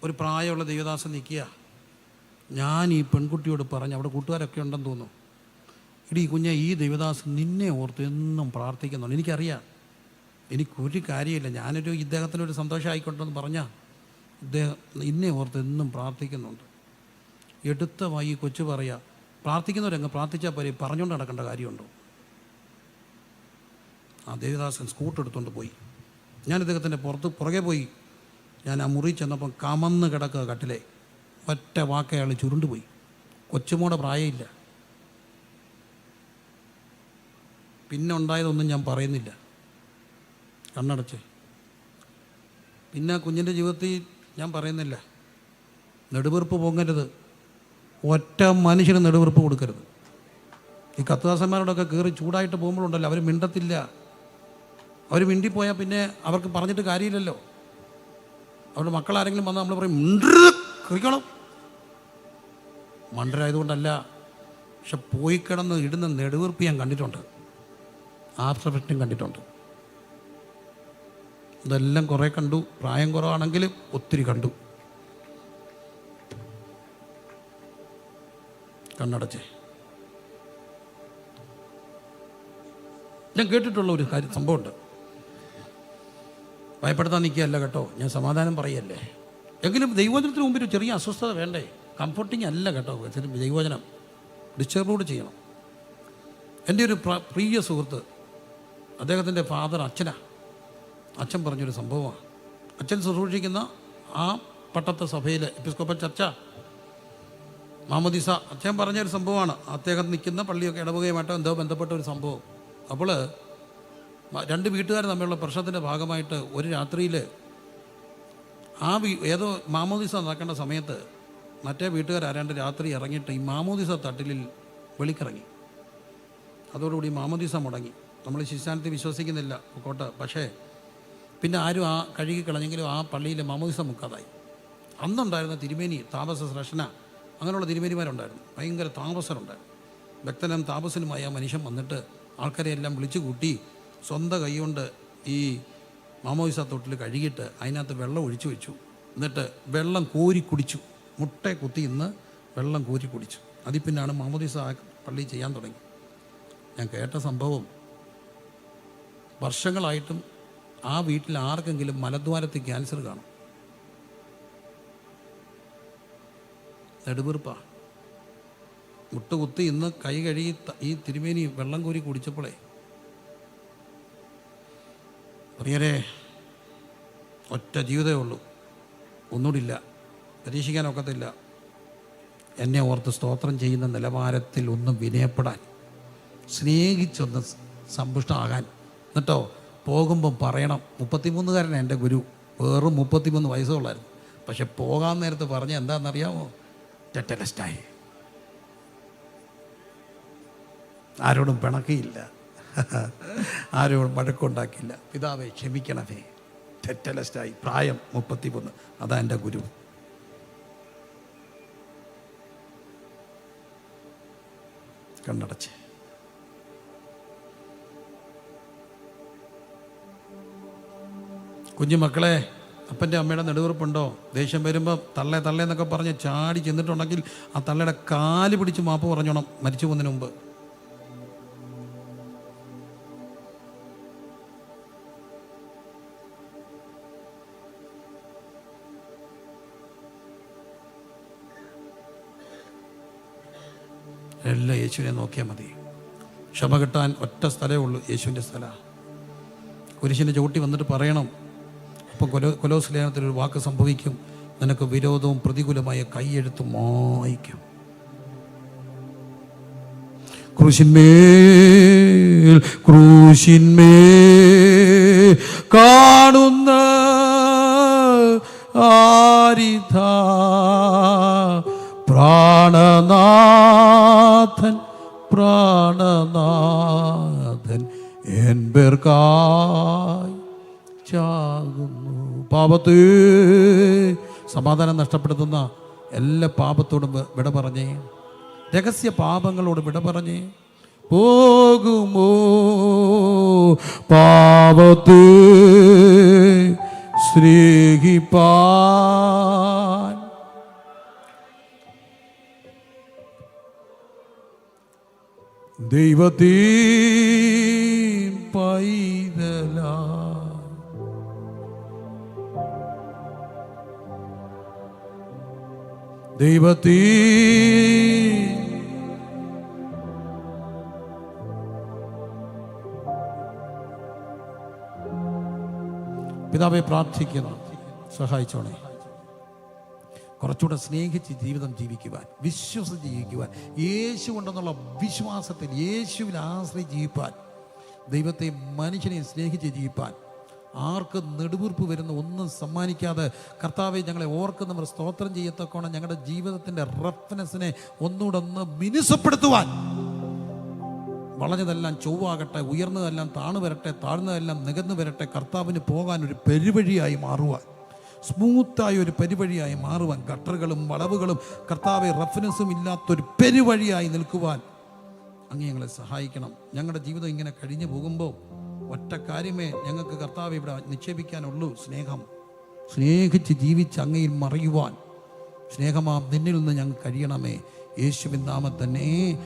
ഒരു പ്രായമുള്ള ദൈവദാസൻ നിൽക്കുക. ഞാൻ ഈ പെൺകുട്ടിയോട് പറഞ്ഞു, അവിടെ കൂട്ടുകാരൊക്കെ ഉണ്ടെന്ന് തോന്നുന്നു, ഇടീ കുഞ്ഞെ, ഈ ദൈവദാസൻ നിന്നെ ഓർത്ത് എന്നും പ്രാർത്ഥിക്കുന്നുണ്ട്. എനിക്കറിയാം, എനിക്കൊരു കാര്യമില്ല, ഇദ്ദേഹത്തിനൊരു സന്തോഷമായിക്കൊണ്ടെന്ന് പറഞ്ഞാൽ ഇദ്ദേഹം ഇന്നെ ഓർത്ത് എന്നും പ്രാർത്ഥിക്കുന്നുണ്ട്. എടുത്ത വായി കൊച്ചു പറയുക, പ്രാർത്ഥിക്കുന്നവരങ്ങ് പ്രാർത്ഥിച്ചാൽ പോരെ, പറഞ്ഞുകൊണ്ട് നടക്കേണ്ട കാര്യമുണ്ടോ? ആ ദേവദാസൻ സ്കൂട്ടർ എടുത്തുകൊണ്ട് പോയി. ഞാൻ ഇദ്ദേഹത്തിൻ്റെ പുറകെ പോയി. ഞാൻ ആ മുറി ചെന്നപ്പം കമന്ന് കിടക്കുക കട്ടിലെ. ഒറ്റ വാക്കയാൾ ചുരുണ്ടുപോയി. കൊച്ചുമോടെ പ്രായമില്ല. പിന്നെ ഉണ്ടായതൊന്നും ഞാൻ പറയുന്നില്ല, കണ്ണടച്ച്. പിന്നെ കുഞ്ഞിൻ്റെ ജീവിതത്തിൽ ഞാൻ പറയുന്നില്ല, നെടുവീർപ്പ് പൊങ്ങരുത്, ഒറ്റ മനുഷ്യന് നെടുവീർപ്പ് കൊടുക്കരുത്. ഈ കത്തുദാസന്മാരോടൊക്കെ കയറി ചൂടായിട്ട് പോകുമ്പോഴുണ്ടല്ലോ, അവർ മിണ്ടത്തില്ല. അവർ മിണ്ടിപ്പോയാൽ പിന്നെ അവർക്ക് പറഞ്ഞിട്ട് കാര്യമില്ലല്ലോ. അവരുടെ മക്കളാരെങ്കിലും വന്നാൽ നമ്മൾ പറയും മിണ്ടണം. മണ്ടരായതുകൊണ്ടല്ല, പക്ഷെ പോയി കിടന്ന് ഇടുന്ന നെടുവീർപ്പ് ഞാൻ കണ്ടിട്ടുണ്ട്, ആഫ്റ്റർ എഫക്റ്റും കണ്ടിട്ടുണ്ട്. ഇതെല്ലാം കുറേ കണ്ടു. പ്രായം കുറവാണെങ്കിലും ഒത്തിരി കണ്ടു. കണ്ണടച്ചേ. ഞാൻ കേട്ടിട്ടുള്ള ഒരു സംഭവമുണ്ട്. ഭയപ്പെടുത്താൻ നിൽക്കുകയല്ല കേട്ടോ, ഞാൻ സമാധാനം പറയല്ലേ. എങ്കിലും ദൈവവചനത്തിന് മുമ്പിൽ ചെറിയ അസ്വസ്ഥത വേണ്ടേ? കംഫർട്ടിങ് അല്ല കേട്ടോ ദൈവവചനം, ഡിസ്റ്റർബ് ചെയ്യണം. എൻ്റെ ഒരു പ്രിയ സുഹൃത്ത്, അദ്ദേഹത്തിൻ്റെ ഫാദർ അച്ഛൻ പറഞ്ഞൊരു സംഭവമാണ്. അച്ഛൻ ശുശ്രൂഷിക്കുന്ന ആ പട്ടത്തെ സഭയിലെ എപ്പിസ്കോപ്പൽ ചർച്ച മാമോദീസ അച്ഛൻ പറഞ്ഞൊരു സംഭവമാണ്. അദ്ദേഹം നിൽക്കുന്ന പള്ളിയൊക്കെ ഇടവകയുമായിട്ടോ എന്തോ ബന്ധപ്പെട്ട ഒരു സംഭവം. അപ്പോൾ രണ്ട് വീട്ടുകാർ തമ്മിലുള്ള പ്രശ്നത്തിൻ്റെ ഭാഗമായിട്ട് ഒരു രാത്രിയിൽ ഏതോ മാമോദീസ നടക്കേണ്ട സമയത്ത് മറ്റേ വീട്ടുകാരാരാണ്ട് രാത്രി ഇറങ്ങിയിട്ട് ഈ മാമോദീസ തട്ടിലിൽ വെളിക്കിറങ്ങി. അതോടുകൂടി മാമോദീസ മുടങ്ങി. നമ്മൾ ശിശാനത്തിൽ വിശ്വസിക്കുന്നില്ല കോട്ട, പക്ഷേ പിന്നെ ആരും ആ കഴുകിക്കളഞ്ഞെങ്കിലും ആ പള്ളിയിൽ മാമോദീസ മുക്കാതായി. അന്നുണ്ടായിരുന്ന തിരുമേനി താപസ ശ്രേഷ്ഠന അങ്ങനെയുള്ള തിരുമേനിമാരുണ്ടായിരുന്നു, ഭയങ്കര താപസരുണ്ടായിരുന്നു. ഭക്തനും താപസനുമായി ആ മനുഷ്യൻ വന്നിട്ട് ആൾക്കാരെ എല്ലാം വിളിച്ചു കൂട്ടി സ്വന്തം കൈകൊണ്ട് ഈ മാമോദീസ തൊട്ടിൽ കഴുകിയിട്ട് അതിനകത്ത് വെള്ളം ഒഴിച്ചു വെച്ചു. എന്നിട്ട് വെള്ളം കോരി കുടിച്ചു. മുട്ടയെ കുത്തി ഇന്ന് വെള്ളം കോരി കുടിച്ചു. അതിൽ പിന്നാണ് മാമോദീസ പള്ളി ചെയ്യാൻ തുടങ്ങി. ഞാൻ കേട്ട സംഭവം, വർഷങ്ങളായിട്ടും ആ വീട്ടിൽ ആർക്കെങ്കിലും മലദ്വാരത്തിൽ ക്യാൻസർ കാണും. നെടുവീർപ്പാ. മുട്ടുകുത്തി ഇന്ന് കൈ കഴുകി ഈ തിരുമേനി വെള്ളം കോരി കുടിച്ചപ്പോഴേ, പ്രിയരെ, ഒറ്റ ജീവിതമേ ഉള്ളൂ, ഒന്നുകൂടില്ല, പരീക്ഷിക്കാനൊക്കത്തില്ല. എന്നെ ഓർത്ത് സ്തോത്രം ചെയ്യുന്ന നിലവാരത്തിൽ ഒന്നും വിനയപ്പെടാൻ, സ്നേഹിച്ചൊന്ന് സമ്പുഷ്ടമാകാൻ. എന്നിട്ടോ പോകുമ്പം പറയണം. 33കാരനാണ് എൻ്റെ ഗുരു, വെറും 33 വയസ്സുള്ളായിരുന്നു. പക്ഷെ പോകാൻ നേരത്ത് പറഞ്ഞ എന്താണെന്നറിയാമോ? ടെറ്റലസ്റ്റായി. ആരോടും പിണക്കിയില്ല, ആരോടും വഴക്കുണ്ടാക്കില്ല. പിതാവേ ക്ഷമിക്കണമേ, ടെറ്റലസ്റ്റായി. പ്രായം 33. അതാ എൻ്റെ ഗുരു. കണ്ണടച്ച്. കുഞ്ഞുമക്കളെ, അപ്പൻ്റെ അമ്മയുടെ നെടുവീർപ്പുണ്ടോ? ദേഷ്യം വരുമ്പോൾ തള്ളേന്നൊക്കെ പറഞ്ഞ് ചാടി ചെന്നിട്ടുണ്ടെങ്കിൽ ആ തള്ളയുടെ കാല് പിടിച്ച് മാപ്പ് പറഞ്ഞോണം മരിച്ചു പോകുന്നതിന് മുമ്പ്. എല്ലാം യേശുവിനെ നോക്കിയാൽ മതി. ക്ഷമ കിട്ടാൻ ഒറ്റ സ്ഥലമേ ഉള്ളൂ, യേശുവിൻ്റെ സ്ഥലമാണ്. കുരിശിൻ്റെ ചവിട്ടി വന്നിട്ട് പറയണം. അപ്പം കൊലോസ് ലേഖനത്തിൽ ഒരു വാക്ക് സംഭവിക്കും, നിനക്ക് വിരോധവും പ്രതികൂലമായ കൈയെഴുത്തും മായ്ക്കും. ക്രൂശിന്മേൽ കാണുന്ന ആരിധ പ്രാണനാഥൻ എൻ പേർക്കായി ചാകുന്നു. പാപത്തെ സമാധാനം നഷ്ടപ്പെടുത്തുന്ന എല്ലാ പാപത്തോടും വിട പറഞ്ഞേ, രഹസ്യ പാപങ്ങളോട് വിട പറഞ്ഞേ. പോകുമോ പാപത്തെ സ്നേഹിപ്പാൻ? ദൈവത്തെ പൈതലാ ദൈവത്തെ പിതാവെ പ്രാർത്ഥിക്കുന്നു, സഹായിച്ചോണേ. കുറച്ചുകൂടെ സ്നേഹിച്ച് ജീവിതം ജീവിക്കുവാൻ, വിശ്വസിച്ച് ജീവിക്കുവാൻ, യേശു ഉണ്ടെന്നുള്ള വിശ്വാസത്തിൽ യേശുവിൽ ആശ്രയിച്ച് ജീവിപ്പാൻ, ദൈവത്തെ മനുഷ്യനെ സ്നേഹിച്ച് ജീവിപ്പാൻ, ആർക്ക് നെടുവീർപ്പ് വരുന്ന ഒന്നും സമ്മാനിക്കാതെ കർത്താവെ ഞങ്ങളെ ഓർക്കുന്നവർ സ്തോത്രം ചെയ്യത്തക്കോണം ഞങ്ങളുടെ ജീവിതത്തിൻ്റെ റെഫറൻസിനെ ഒന്നുകൂടെ മിനുസപ്പെടുത്തുവാൻ, വളഞ്ഞതെല്ലാം ചൊവ്വാകട്ടെ, ഉയർന്നതെല്ലാം താണു വരട്ടെ, താഴ്ന്നതെല്ലാം നികന്നു വരട്ടെ, കർത്താവിന് പോകാൻ ഒരു പെരുവഴിയായി മാറുവാൻ, സ്മൂത്തായ ഒരു പെരുവഴിയായി മാറുവാൻ, ഗട്ടറുകളും വളവുകളും കർത്താവെ റെഫറൻസും ഇല്ലാത്തൊരു പെരുവഴിയായി നിൽക്കുവാൻ അങ്ങ് ഞങ്ങളെ സഹായിക്കണം. ഞങ്ങളുടെ ജീവിതം ഇങ്ങനെ കഴിഞ്ഞു പോകുമ്പോൾ ഒറ്റ കാര്യമേ ഞങ്ങൾക്ക് കർത്താവ് ഇവിടെ നിക്ഷേപിക്കാനുള്ളൂ, സ്നേഹം. സ്നേഹിച്ച് ജീവിച്ച് അങ്ങയിൽ മറയുവാൻ, സ്നേഹമാം നിന്നിൽ നിന്ന് ഞങ്ങൾക്ക് കഴിയണമേ. യേശുവിൻ നാമത്തിൽ തന്നെ.